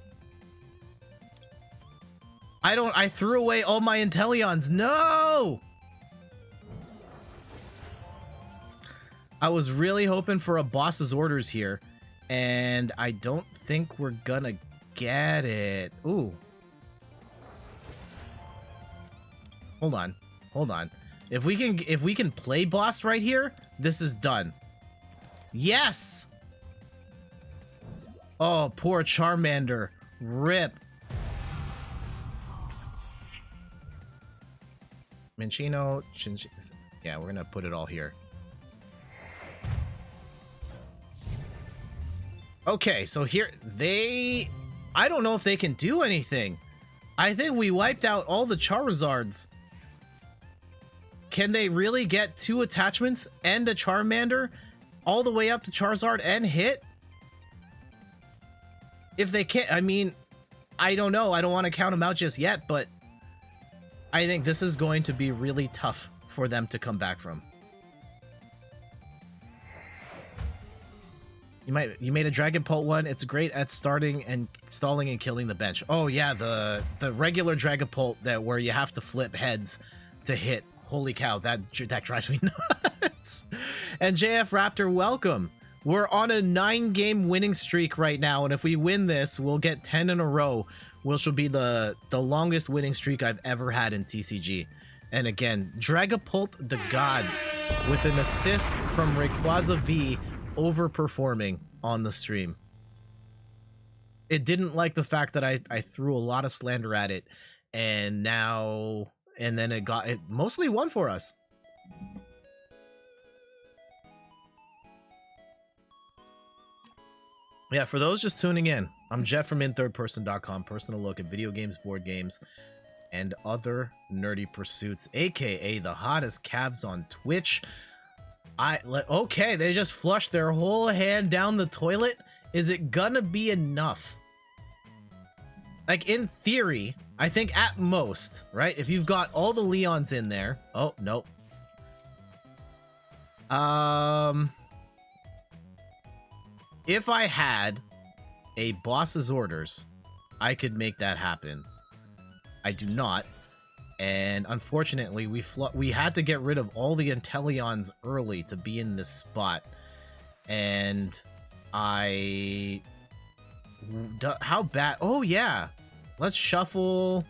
I threw away all my Inteleons. No! I was really hoping for a boss's orders here, and I don't think we're gonna get it. Ooh. Hold on. Hold on. If we can play boss right here, this is done. Yes! Oh, poor Charmander. RIP. Minccino, yeah, we're gonna put it all here. Okay, so here, I don't know if they can do anything. I think we wiped out all the Charizards. Can they really get 2 attachments and a Charmander all the way up to Charizard and hit? If they can't, I mean, I don't know. I don't want to count them out just yet, but I think this is going to be really tough for them to come back from. You made a Dragapult one. It's great at starting and stalling and killing the bench. Oh yeah, the regular Dragapult where you have to flip heads to hit. Holy cow, that drives me nuts. And JF Raptor, welcome. We're on a 9-game winning streak right now, and if we win this, we'll get 10 in a row, which will be the longest winning streak I've ever had in TCG. And again, Dragapult the God with an assist from Rayquaza V overperforming on the stream. it didn't like the fact that I threw a lot of slander at it, and then it mostly won for us. Yeah, for those just tuning in, I'm Jet from inthirdperson.com, personal look at video games, board games, and other nerdy pursuits, aka the hottest calves on Twitch. Okay, they just flushed their whole hand down the toilet. Is it gonna be enough? Like, in theory, I think at most, right? If you've got all the Leons in there. Oh, nope. If I had a boss's orders, I could make that happen. I do not. And unfortunately, we had to get rid of all the Inteleons early to be in this spot. And how bad? Oh yeah, let's shuffle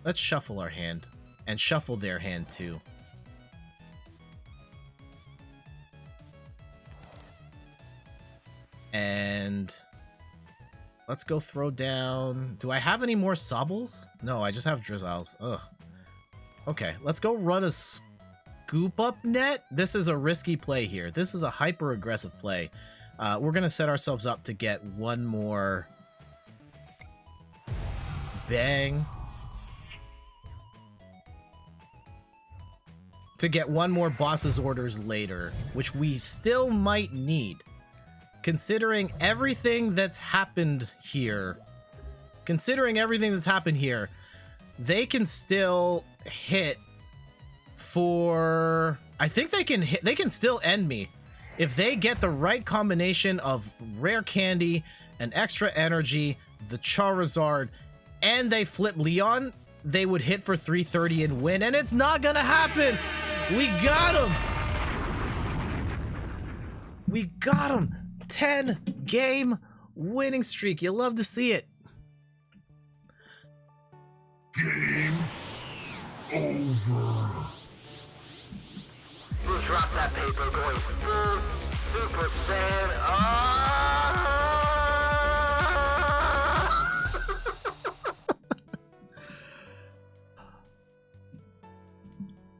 our hand and shuffle their hand too. And let's go throw down. Do I have any more Sobbles? No, I just have Drizzles. Ugh. Okay, let's go run a scoop up net. This is a risky play here. This is a hyper aggressive play. We're gonna set ourselves up to get one more bang. To get one more boss's orders later, which we still might need. Considering everything that's happened here, they can still hit for, I think they can still end me. If they get the right combination of rare candy and extra energy, the Charizard, and they flip Leon, they would hit for 330 and win, and it's not gonna happen. We got him. We got him. 10-game winning streak. You love to see it. Game over. We'll drop that paper going full Super Saiyan.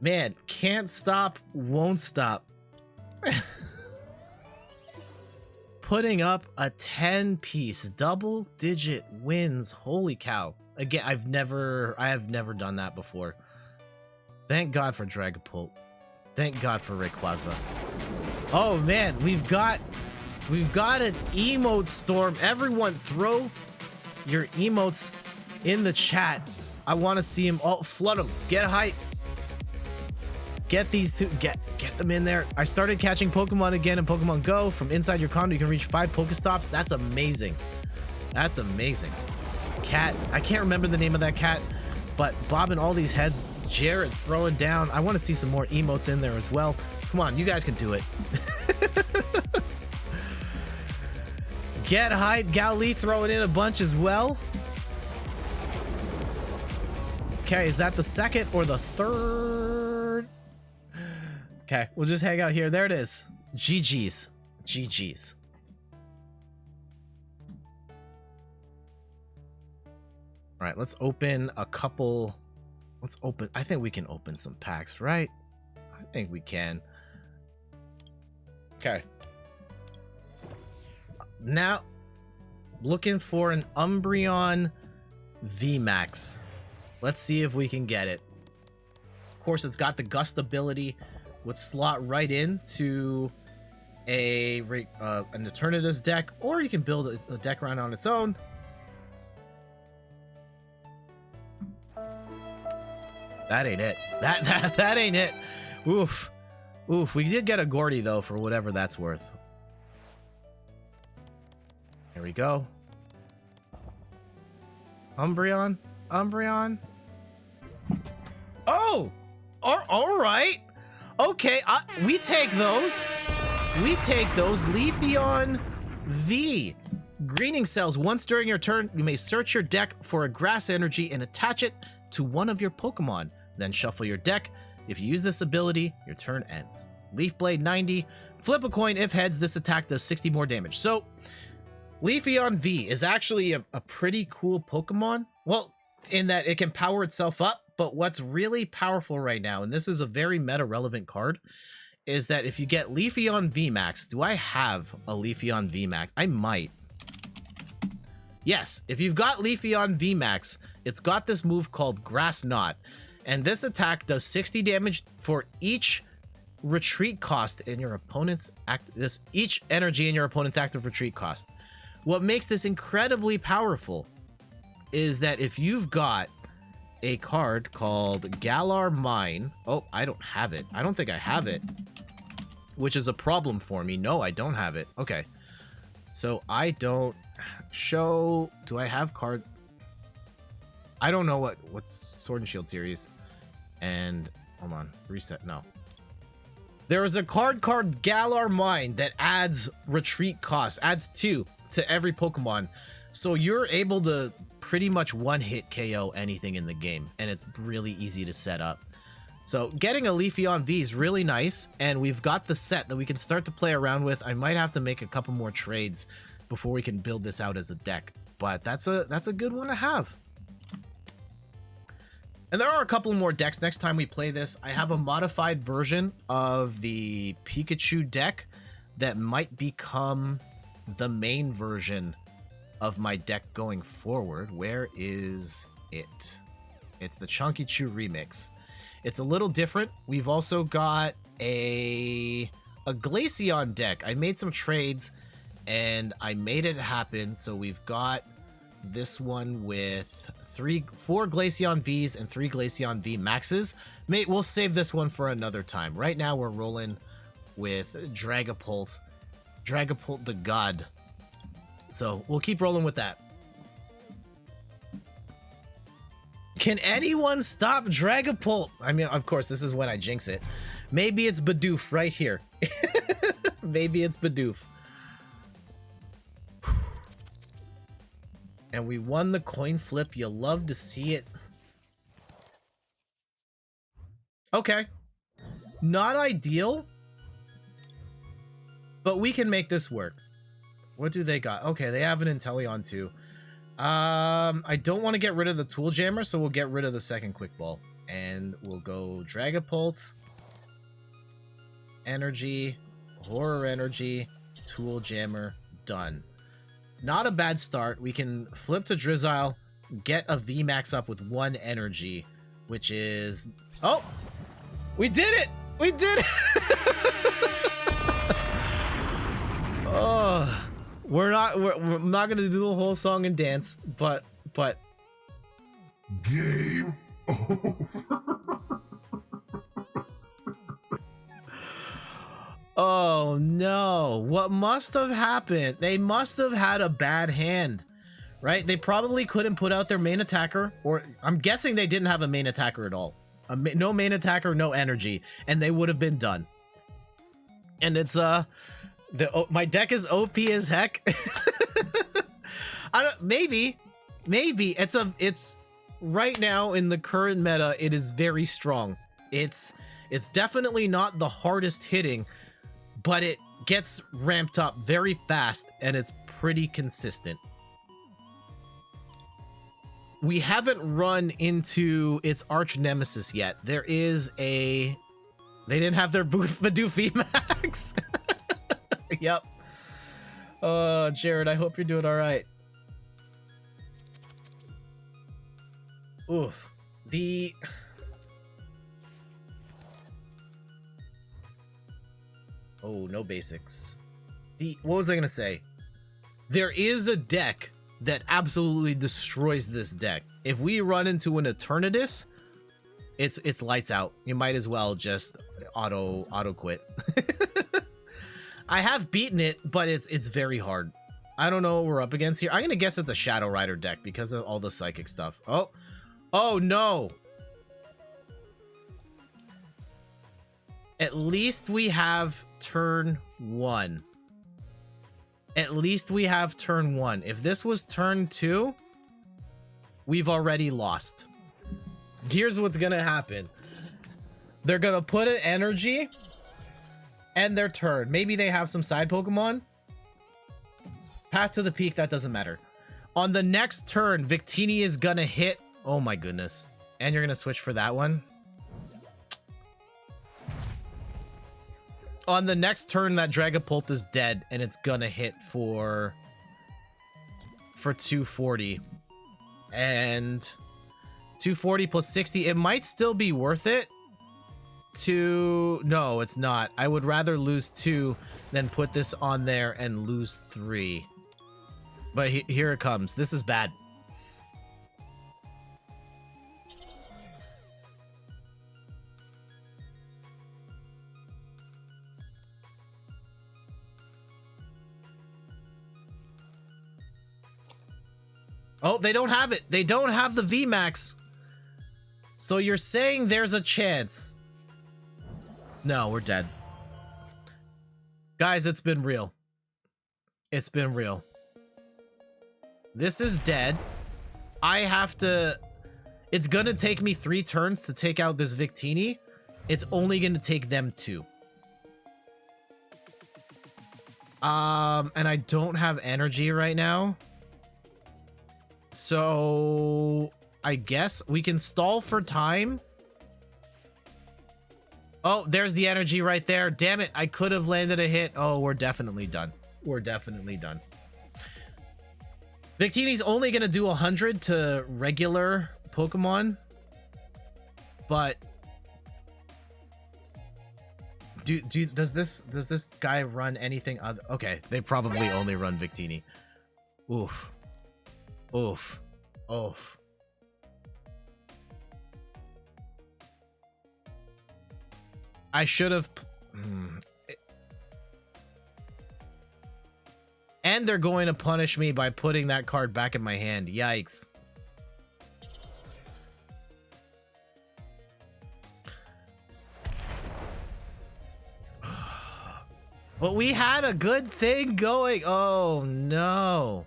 Man, can't stop, won't stop. Putting up a 10-piece double-digit wins. Holy cow. Again, I have never done that before. Thank God for Dragapult. Thank God for Rayquaza. Oh man, we've got an emote storm. Everyone throw your emotes in the chat. I want to see them all. Flood them. Get hype. Get these two. Get them in there. I started catching Pokemon again in Pokemon Go. From inside your condo, you can reach 5 Pokestops. That's amazing. That's amazing. Cat. I can't remember the name of that cat, but bobbing all these heads. Jared throwing down. I want to see some more emotes in there as well. Come on, you guys can do it. Get hype. Gali throwing in a bunch as well. Okay, is that the second or the third? Okay, we'll just hang out here. There it is. GG's. GG's. All right, let's open a couple. I think we can open some packs, right? I think we can. Okay. Now, looking for an Umbreon VMAX. Let's see if we can get it. Of course, it's got the Gust ability. Would slot right into an Eternatus deck, or you can build a deck around on its own. That ain't it. That ain't it. Oof. Oof. We did get a Gordy though, for whatever that's worth. Here we go. Umbreon. Oh! All right. Okay, we take those. Leafeon V. Greening cells. Once during your turn, you may search your deck for a grass energy and attach it to one of your Pokemon. Then shuffle your deck. If you use this ability, your turn ends. Leaf Blade 90. Flip a coin. If heads, this attack does 60 more damage. So, Leafeon V is actually a pretty cool Pokemon. Well, in that it can power itself up, but what's really powerful right now, and this is a very meta-relevant card, is that if you get Leafeon VMAX, do I have a Leafeon VMAX? I might. Yes, if you've got Leafeon VMAX, it's got this move called Grass Knot, and this attack does 60 damage for each retreat cost in your opponent's each energy in your opponent's active retreat cost. What makes this incredibly powerful is that if you've got a card called Galar Mine, oh, I don't have it. I don't think I have it, which is a problem for me. No, I don't have it. Okay, so I don't show. Do I have card? I don't know what's Sword and Shield series. And hold on, reset. No, there is a card called Galar Mine that adds retreat cost, adds 2 to every Pokemon, so you're able to pretty much one-hit KO anything in the game, and it's really easy to set up. So getting a Leafeon V is really nice, and we've got the set that we can start to play around with. I might have to make a couple more trades before we can build this out as a deck, but that's a good one to have. And there are a couple more decks next time we play this. I have a modified version of the Pikachu deck that might become the main version of my deck going forward. Where is it? It's the Chunky Chew remix. It's a little different. We've also got a Glaceon deck. I made some trades and I made it happen. So we've got this one with 4 Glaceon Vs and 3 Glaceon VMAXs. We'll save this one for another time. Right now we're rolling with Dragapult the God. So we'll keep rolling with that. Can anyone stop Dragapult? I mean, of course, this is when I jinx it. Maybe it's Bidoof right here. Maybe it's Bidoof. And we won the coin flip. You'll love to see it. Okay. Not ideal, but we can make this work. What do they got? Okay, they have an Inteleon too. I don't want to get rid of the Tool Jammer, so we'll get rid of the second Quick Ball. And we'll go Dragapult, Energy, Horror Energy, Tool Jammer, done. Not a bad start. We can flip to Drizzile, get a VMAX up with 1 energy, which is... Oh! We did it! We did it! Oh... We're not gonna do the whole song and dance, but Game over. Oh no, what must have happened? They must have had a bad hand, right? They probably couldn't put out their main attacker, or I'm guessing they didn't have a main attacker at all. No main attacker, no energy, and they would have been done. And it's my deck is OP as heck. Maybe it's right now in the current meta, it is very strong. It's definitely not the hardest hitting, but it gets ramped up very fast and it's pretty consistent. We haven't run into its arch nemesis yet. They didn't have their Bidoof VMAX. Yep. Oh, Jared, I hope you're doing all right. Oof. Oh, no basics. What was I gonna say? There is a deck that absolutely destroys this deck. If we run into an Eternatus, it's lights out. You might as well just auto quit. I have beaten it, but it's very hard. I don't know what we're up against here. I'm gonna guess it's a Shadow Rider deck because of all the psychic stuff. Oh no. At least we have turn 1. At least we have turn 1. If this was turn 2, we've already lost. Here's what's gonna happen. They're gonna put an energy and their turn. Maybe they have some side Pokemon. Path to the Peak, that doesn't matter. On the next turn, Victini is gonna hit. Oh my goodness. And you're gonna switch for that one. On the next turn, that Dragapult is dead, and it's gonna hit for 240. And 240 plus 60, it might still be worth it to... No, it's not. I would rather lose 2 than put this on there and lose 3. But here it comes. This is bad. Oh, they don't have it. They don't have the VMAX. So you're saying there's a chance. No, we're dead. Guys, it's been real. It's been real. This is dead. I have to... It's gonna take me 3 turns to take out this Victini. It's only gonna take them 2. And I don't have energy right now. So I guess we can stall for time. Oh, there's the energy right there. Damn it. I could have landed a hit. Oh, we're definitely done. We're definitely done. Victini's only going to do 100 to regular Pokemon. But does this guy run anything other? Okay, they probably only run Victini. Oof. Oof. Oof. I should have... And they're going to punish me by putting that card back in my hand. Yikes. But we had a good thing going. Oh, no.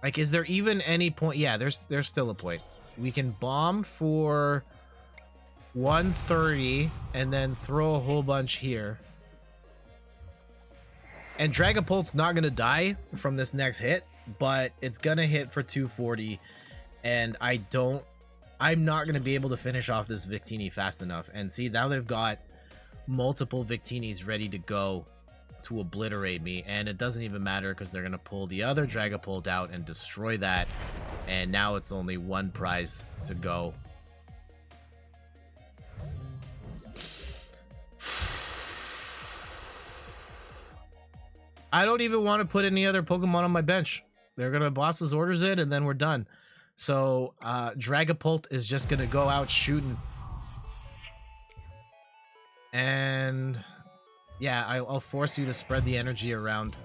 Like, is there even any point? Yeah, there's still a point. We can bomb for 130 and then throw a whole bunch here. And Dragapult's not going to die from this next hit, but it's going to hit for 240. And I'm not going to be able to finish off this Victini fast enough. And see, now they've got multiple Victinis ready to go to obliterate me, and it doesn't even matter because they're gonna pull the other Dragapult out and destroy that, and now it's only 1 prize to go. I don't even want to put any other Pokemon on my bench. They're gonna boss's orders it, and then we're done. So Dragapult is just gonna go out shooting, and yeah, I'll force you to spread the energy around.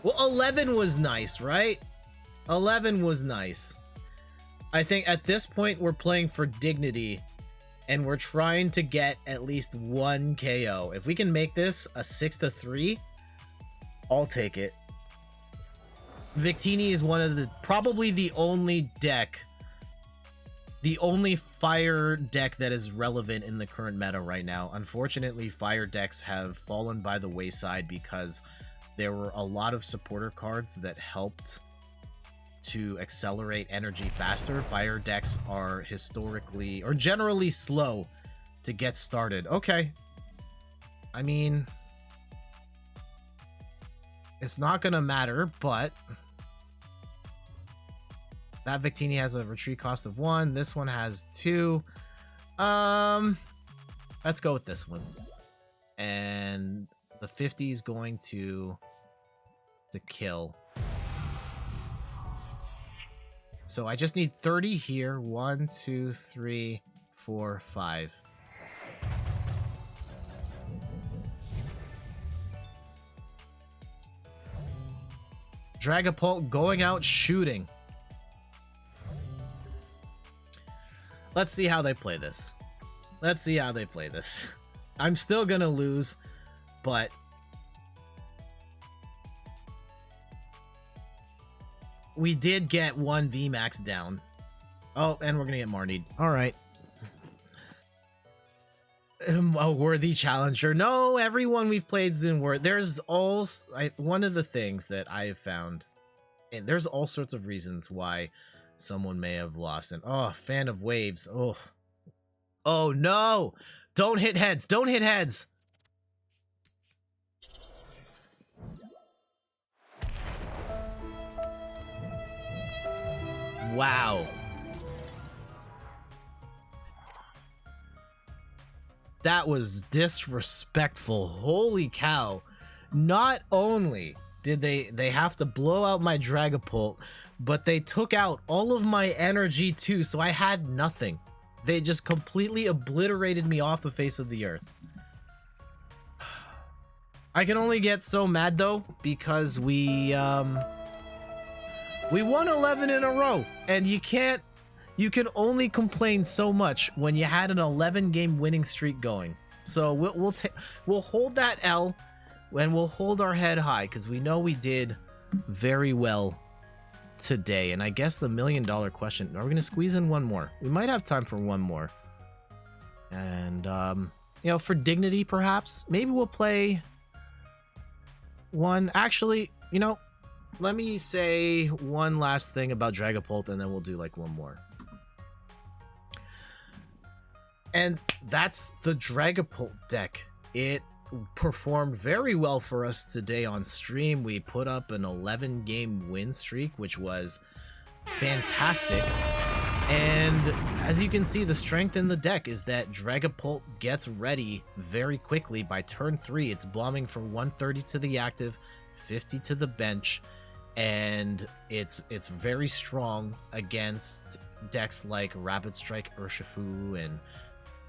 Well, 11 was nice, right? 11 was nice. I think at this point we're playing for dignity, and we're trying to get at least 1 KO. If we can make this a 6-3, I'll take it. Victini is one of the... probably the only deck... the only fire deck that is relevant in the current meta right now. Unfortunately, fire decks have fallen by the wayside because there were a lot of supporter cards that helped to accelerate energy faster. Fire decks are historically or generally slow to get started. Okay. I mean, it's not gonna matter, but that Victini has a retreat cost of 1. This one has 2. Let's go with this one. And the 50 is going to kill. So I just need 30 here. 1, 2, 3, 4, 5. Dragapult going out shooting. Let's see how they play this. Let's see how they play this. I'm still gonna lose, but we did get 1 VMAX down. Oh, and we're gonna get Marnied. All right. A worthy challenger. No, everyone we've played's been worth. There's all one of the things that I've found, and there's all sorts of reasons why someone may have lost. And oh, fan of waves. Oh no! Don't hit heads. Don't hit heads. Wow. That was disrespectful. Holy cow. Not only did they have to blow out my Dragapult, but they took out all of my energy too, so I had nothing. They just completely obliterated me off the face of the earth. I can only get so mad though, because we won 11 in a row, and you can only complain so much when you had an 11 game winning streak going. So we'll hold that L, and we'll hold our head high, because we know we did very well today. And I guess the $1 million question, are we gonna squeeze in one more? We might have time for one more. And you know, for dignity perhaps, maybe we'll play one. Actually, you know, let me say one last thing about Dragapult, and then we'll do like one more. And that's the Dragapult deck. It performed very well for us today on stream. We put up an 11 game win streak, which was fantastic. And as you can see, the strength in the deck is that Dragapult gets ready very quickly. By turn 3, it's bombing for 130 to the active, 50 to the bench, and it's very strong against decks like Rapid Strike, Urshifu, and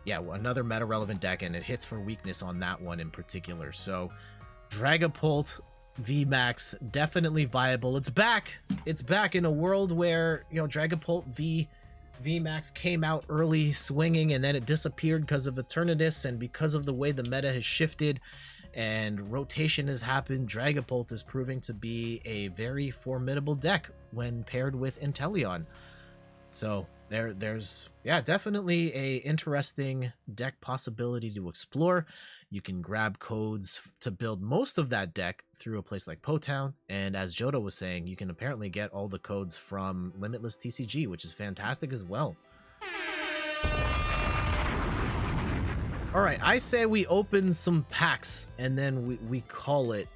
yeah, another meta relevant deck, and it hits for weakness on that one in particular. So Dragapult VMAX definitely viable. It's back. It's back in a world where, you know, Dragapult VMAX came out early swinging, and then it disappeared because of Eternatus and because of the way the meta has shifted and rotation has happened. Dragapult is proving to be a very formidable deck when paired with Inteleon. So there's yeah, definitely a interesting deck possibility to explore. You can grab codes to build most of that deck through a place like Potown, and as Jodo was saying, you can apparently get all the codes from Limitless TCG, which is fantastic as well. Alright, I say we open some packs, and then we call it,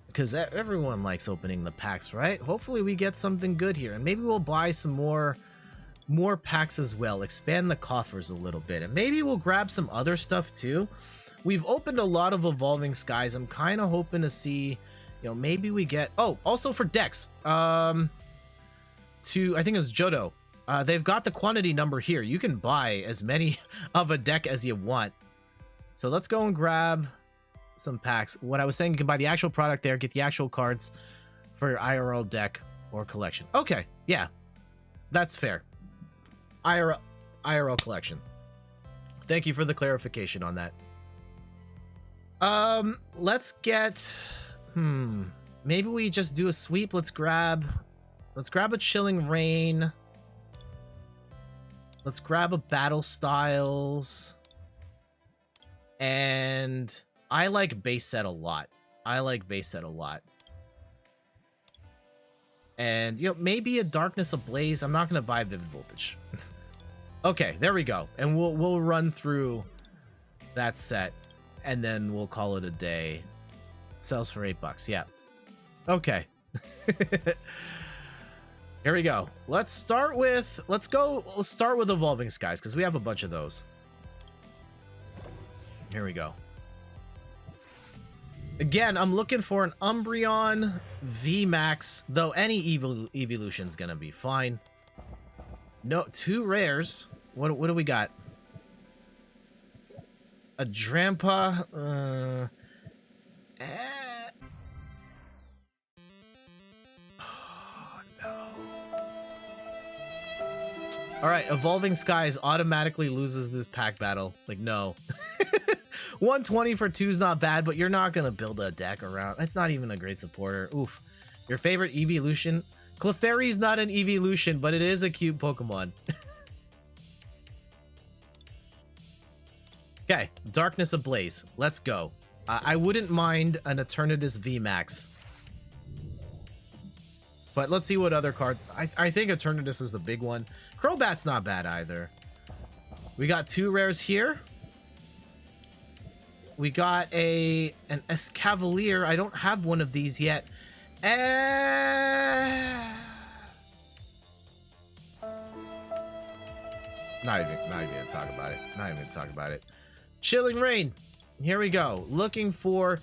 because everyone likes opening the packs, right? Hopefully we get something good here, and maybe we'll buy some more packs as well, expand the coffers a little bit, and maybe we'll grab some other stuff too. We've opened a lot of Evolving Skies. I'm kind of hoping to see, you know, maybe we get, oh, also for decks, I think it was Jodo, they've got the quantity number here. You can buy as many of a deck as you want. So let's go and grab some packs. What I was saying, you can buy the actual product there, get the actual cards for your IRL deck or collection. Okay, yeah, that's fair. IRL collection. Thank you for the clarification on that. Let's get, maybe we just do a sweep. Let's grab a Chilling Rain. Let's grab a Battle Styles. And I like base set a lot. And, you know, maybe a Darkness Ablaze. I'm not going to buy Vivid Voltage. Okay, there we go. And we'll run through that set, and then we'll call it a day. Sells for $8, yeah. Okay. Here we go. Let's start with Evolving Skies, because we have a bunch of those. Here we go. Again, I'm looking for an Umbreon VMAX, though any evolution's gonna be fine. No, 2 rares. What do we got? A Drampa. Oh, no. All right, Evolving Skies automatically loses this pack battle. Like, no. 120 for 2 is not bad, but you're not gonna build a deck around. It's not even a great supporter. Oof. Your favorite evolution? Clefairy's not an evolution, but it is a cute Pokemon. Okay, Darkness Ablaze. Let's go. I wouldn't mind an Eternatus VMAX. But let's see what other cards... I think Eternatus is the big one. Crobat's not bad either. We got 2 rares here. We got an Escavalier. I don't have one of these yet. Not even gonna talk about it. Not even gonna talk about it. Chilling Rain. Here we go. Looking for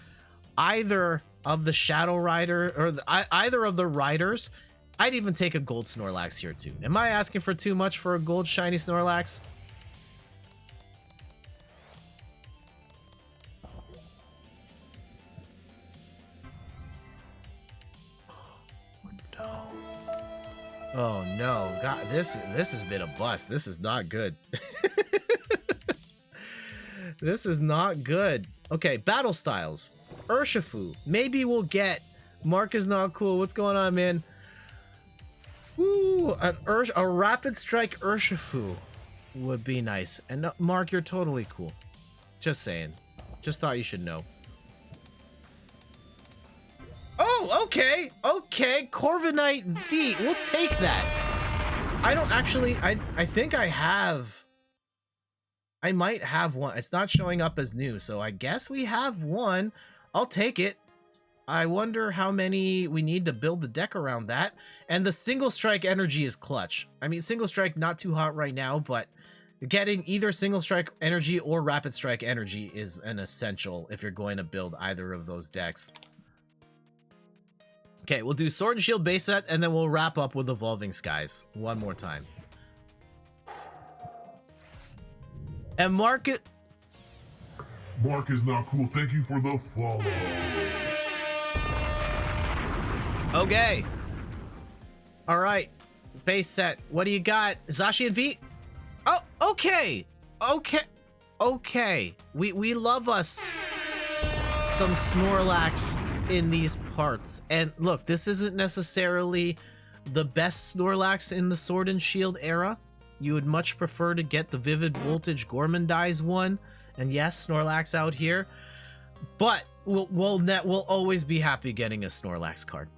either of the Shadow Rider or either of the Riders. I'd even take a gold Snorlax here too. Am I asking for too much for a gold shiny Snorlax? Oh no, God, this has been a bust. This is not good. This is not good. Okay, battle styles. Urshifu. Maybe we'll get... Mark is not cool. What's going on, man? Woo, a Rapid Strike Urshifu would be nice. And Mark, you're totally cool. Just saying. Just thought you should know. Oh, okay. Okay, Corviknight V. We'll take that. I don't actually... I think I have... I might have one. It's not showing up as new, so I guess we have one. I'll take it. I wonder how many we need to build the deck around that. And the single strike energy is clutch. I mean, single strike not too hot right now, but getting either single strike energy or rapid strike energy is an essential if you're going to build either of those decks. Okay, we'll do Sword and Shield base set, and then we'll wrap up with Evolving Skies one more time. And Mark is not cool. Thank you for the follow. Okay. All right. Base set. What do you got? Zacian V? Oh, okay. Okay. Okay. We love us some Snorlax in these parts. And look, this isn't necessarily the best Snorlax in the Sword and Shield era. You would much prefer to get the Vivid Voltage Gormandize one. And yes, Snorlax out here. But we'll always be happy getting a Snorlax card.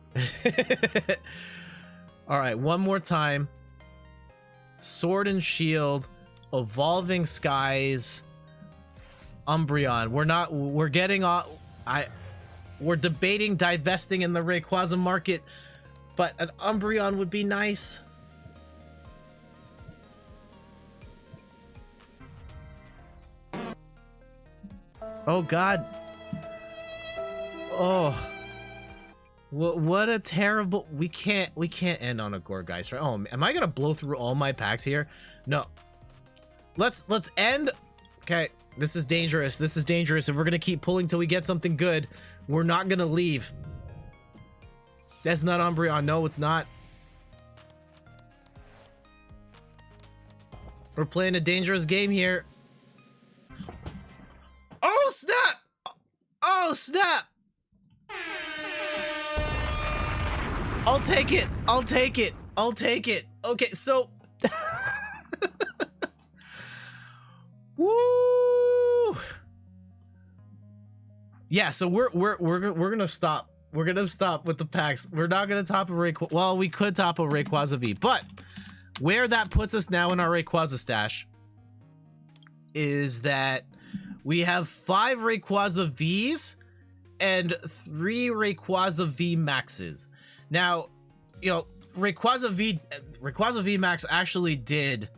All right, one more time. Sword and Shield, Evolving Skies, Umbreon. We're debating divesting in the Rayquaza market, but an Umbreon would be nice. Oh God. Oh. What a terrible... We can't end on a Gourgeist, right? Oh, am I gonna blow through all my packs here? No. Let's end... Okay, this is dangerous. This is dangerous. If we're gonna keep pulling till we get something good, we're not gonna leave. That's not Umbreon. No, it's not. We're playing a dangerous game here. Oh, snap! Oh, snap! I'll take it. I'll take it. I'll take it. Okay, so... Woo! Yeah, so we're gonna stop. We're gonna stop with the packs. We're not gonna top a Rayquaza. Well, we could top a Rayquaza V, but where that puts us now in our Rayquaza stash is that we have 5 Rayquaza Vs and 3 Rayquaza VMAXs. Now, you know, Rayquaza VMAX actually did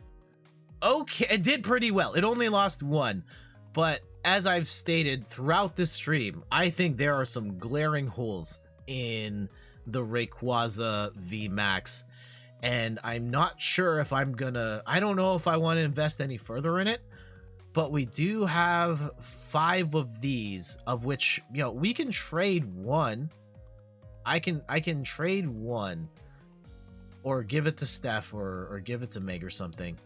okay. It did pretty well. It only lost 1, but as I've stated throughout this stream, I think there are some glaring holes in the Rayquaza VMAX, and I'm not sure if I don't know if I want to invest any further in it. But we do have 5 of these, of which, you know, we can trade 1. I can trade 1, or give it to Steph, or give it to Meg or something,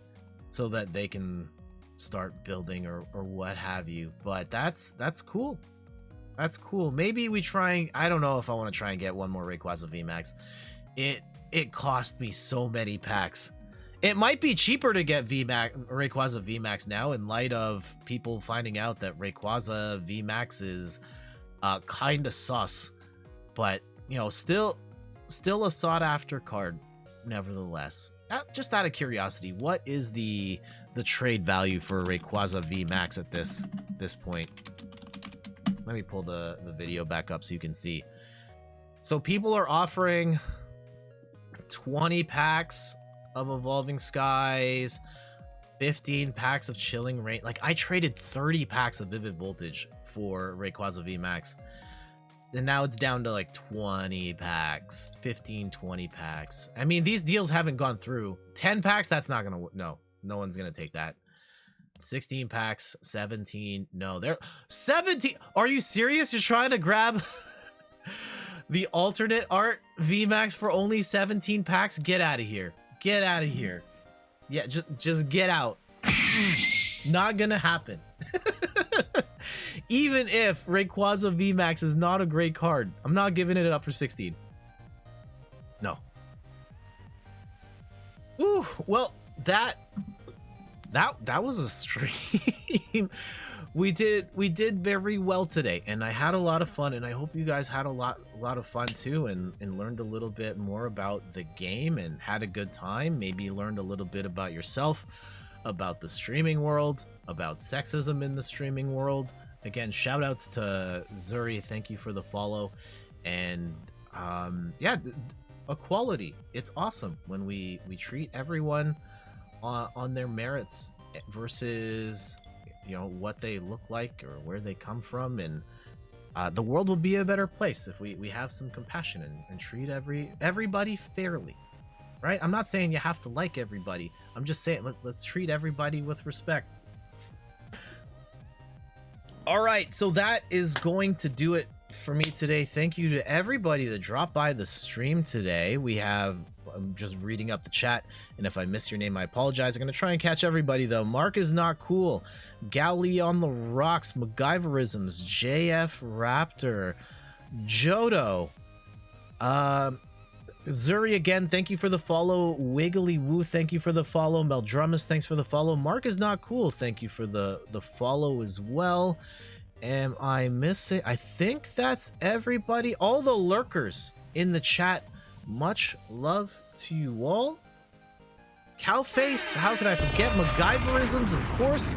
so that they can start building or what have you. But that's cool. That's cool. Maybe we try. I don't know if I want to try and get one more Rayquaza VMAX. It cost me so many packs. It might be cheaper to get Rayquaza VMAX now in light of people finding out that Rayquaza VMAX is kind of sus, but you know, still a sought after card nevertheless. Just out of curiosity, what is the trade value for Rayquaza VMAX at this point? Let me pull the video back up so you can see. So people are offering 20 packs of Evolving Skies, 15 packs of Chilling Rain. Like, I traded 30 packs of Vivid Voltage for Rayquaza VMAX. And now it's down to like 20 packs, 15, 20 packs. I mean, these deals haven't gone through. 10 packs, that's not gonna, no one's gonna take that. 16 packs, 17, no, they're 17. Are you serious? You're trying to grab the alternate art VMAX for only 17 packs? Get out of here. Get out of here. Yeah, just get out. Not gonna happen. Even if Rayquaza VMAX is not a great card, I'm not giving it up for 16. No. Ooh, well, that was a stream. We did very well today, and I had a lot of fun, and I hope you guys had a lot of fun too, and learned a little bit more about the game and had a good time. Maybe learned a little bit about yourself, about the streaming world, about sexism in the streaming world. Again, shout outs to Zuri, thank you for the follow. And yeah, equality, it's awesome when we treat everyone on their merits versus, you know, what they look like or where they come from. And the world will be a better place if we have some compassion and treat everybody fairly, right? I'm not saying you have to like everybody. I'm just saying let's treat everybody with respect. All right, so that is going to do it for me today. Thank you to everybody that dropped by the stream today. I'm just reading up the chat, and if I miss your name, I apologize. I'm going to try and catch everybody, though. Mark is not cool. Gally on the rocks. MacGyverisms. JF Raptor. Jodo. Zuri again, thank you for the follow. Wiggly Woo, thank you for the follow. Meldrumus, thanks for the follow. Mark is not cool, thank you for the follow as well. Am I missing? I think that's everybody. All the lurkers in the chat, much love to you all. Cowface, how could I forget? MacGyverisms, of course.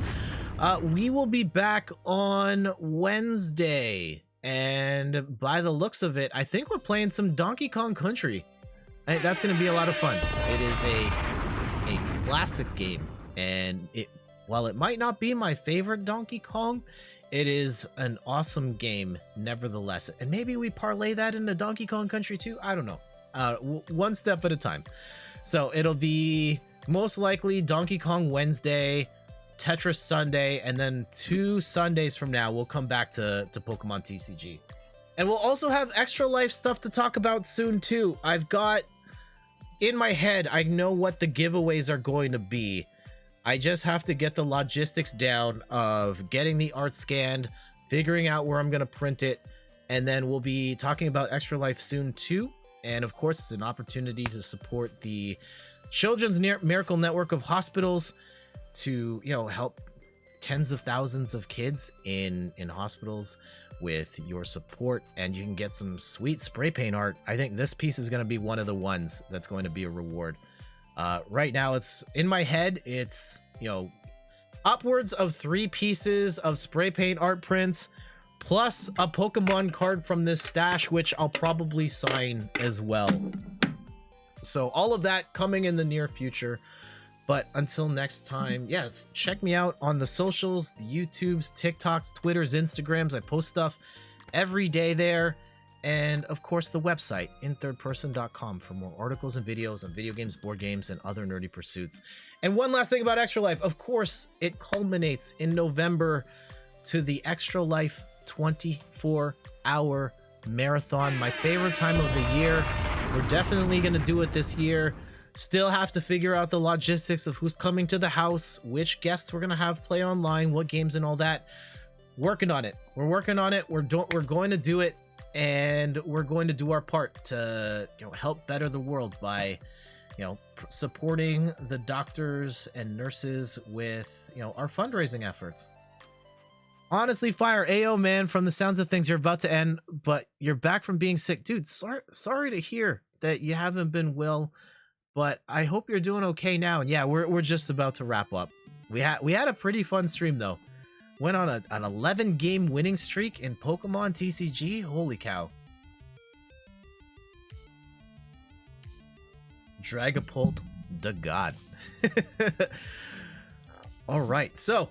We will be back on Wednesday, and by the looks of it, I think we're playing some Donkey Kong Country. That's going to be a lot of fun. It is a classic game, and while it might not be my favorite Donkey Kong, it is an awesome game nevertheless. And maybe we parlay that into Donkey Kong Country too. I don't know. One step at a time. So it'll be most likely Donkey Kong Wednesday, Tetris Sunday, and then 2 Sundays from now we'll come back to Pokemon TCG. And we'll also have Extra Life stuff to talk about soon too. I've got in my head, I know what the giveaways are going to be. I just have to get the logistics down of getting the art scanned, figuring out where I'm going to print it, and then we'll be talking about Extra Life soon too. And of course, it's an opportunity to support the Children's Miracle Network of Hospitals to, you know, help tens of thousands of kids in hospitals with your support, and you can get some sweet spray paint art. I think this piece is going to be one of the ones that's going to be a reward. Right now, it's in my head, it's, you know, upwards of 3 pieces of spray paint art prints, plus a Pokemon card from this stash, which I'll probably sign as well. So all of that coming in the near future. But until next time, yeah, check me out on the socials, the YouTubes, TikToks, Twitters, Instagrams. I post stuff every day there. And of course, the website, inthirdperson.com, for more articles and videos on video games, board games, and other nerdy pursuits. And one last thing about Extra Life. Of course, it culminates in November to the Extra Life 24-hour marathon. My favorite time of the year. We're definitely going to do it this year. Still have to figure out the logistics of who's coming to the house, which guests we're going to have play online, what games and all that. Working on it. We're working on it. We're going to do it, and we're going to do our part to, you know, help better the world by supporting the doctors and nurses with, our fundraising efforts. Honestly, Fire, Ayo, man, from the sounds of things, you're about to end, but you're back from being sick. Dude, sorry to hear that you haven't been well, but I hope you're doing okay now. And yeah, we're just about to wrap up. We had a pretty fun stream, though. Went on an 11-game winning streak in Pokemon TCG. Holy cow. Dragapult the God. All right, so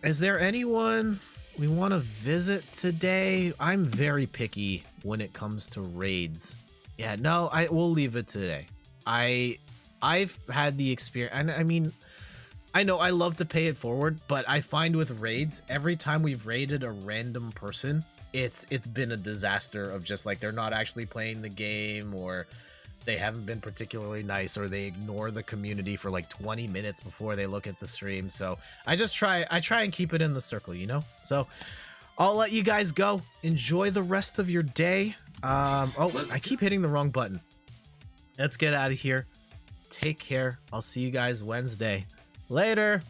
is there anyone we want to visit today? I'm very picky when it comes to raids. Yeah, no, we'll leave it today. I've had the experience, and I mean, I know I love to pay it forward, but I find with raids, every time we've raided a random person, it's been a disaster of just like they're not actually playing the game, or they haven't been particularly nice, or they ignore the community for like 20 minutes before they look at the stream. So I try and keep it in the circle, So I'll let you guys go. Enjoy the rest of your day. I keep hitting the wrong button. Let's get out of here. Take care. I'll see you guys Wednesday. Later.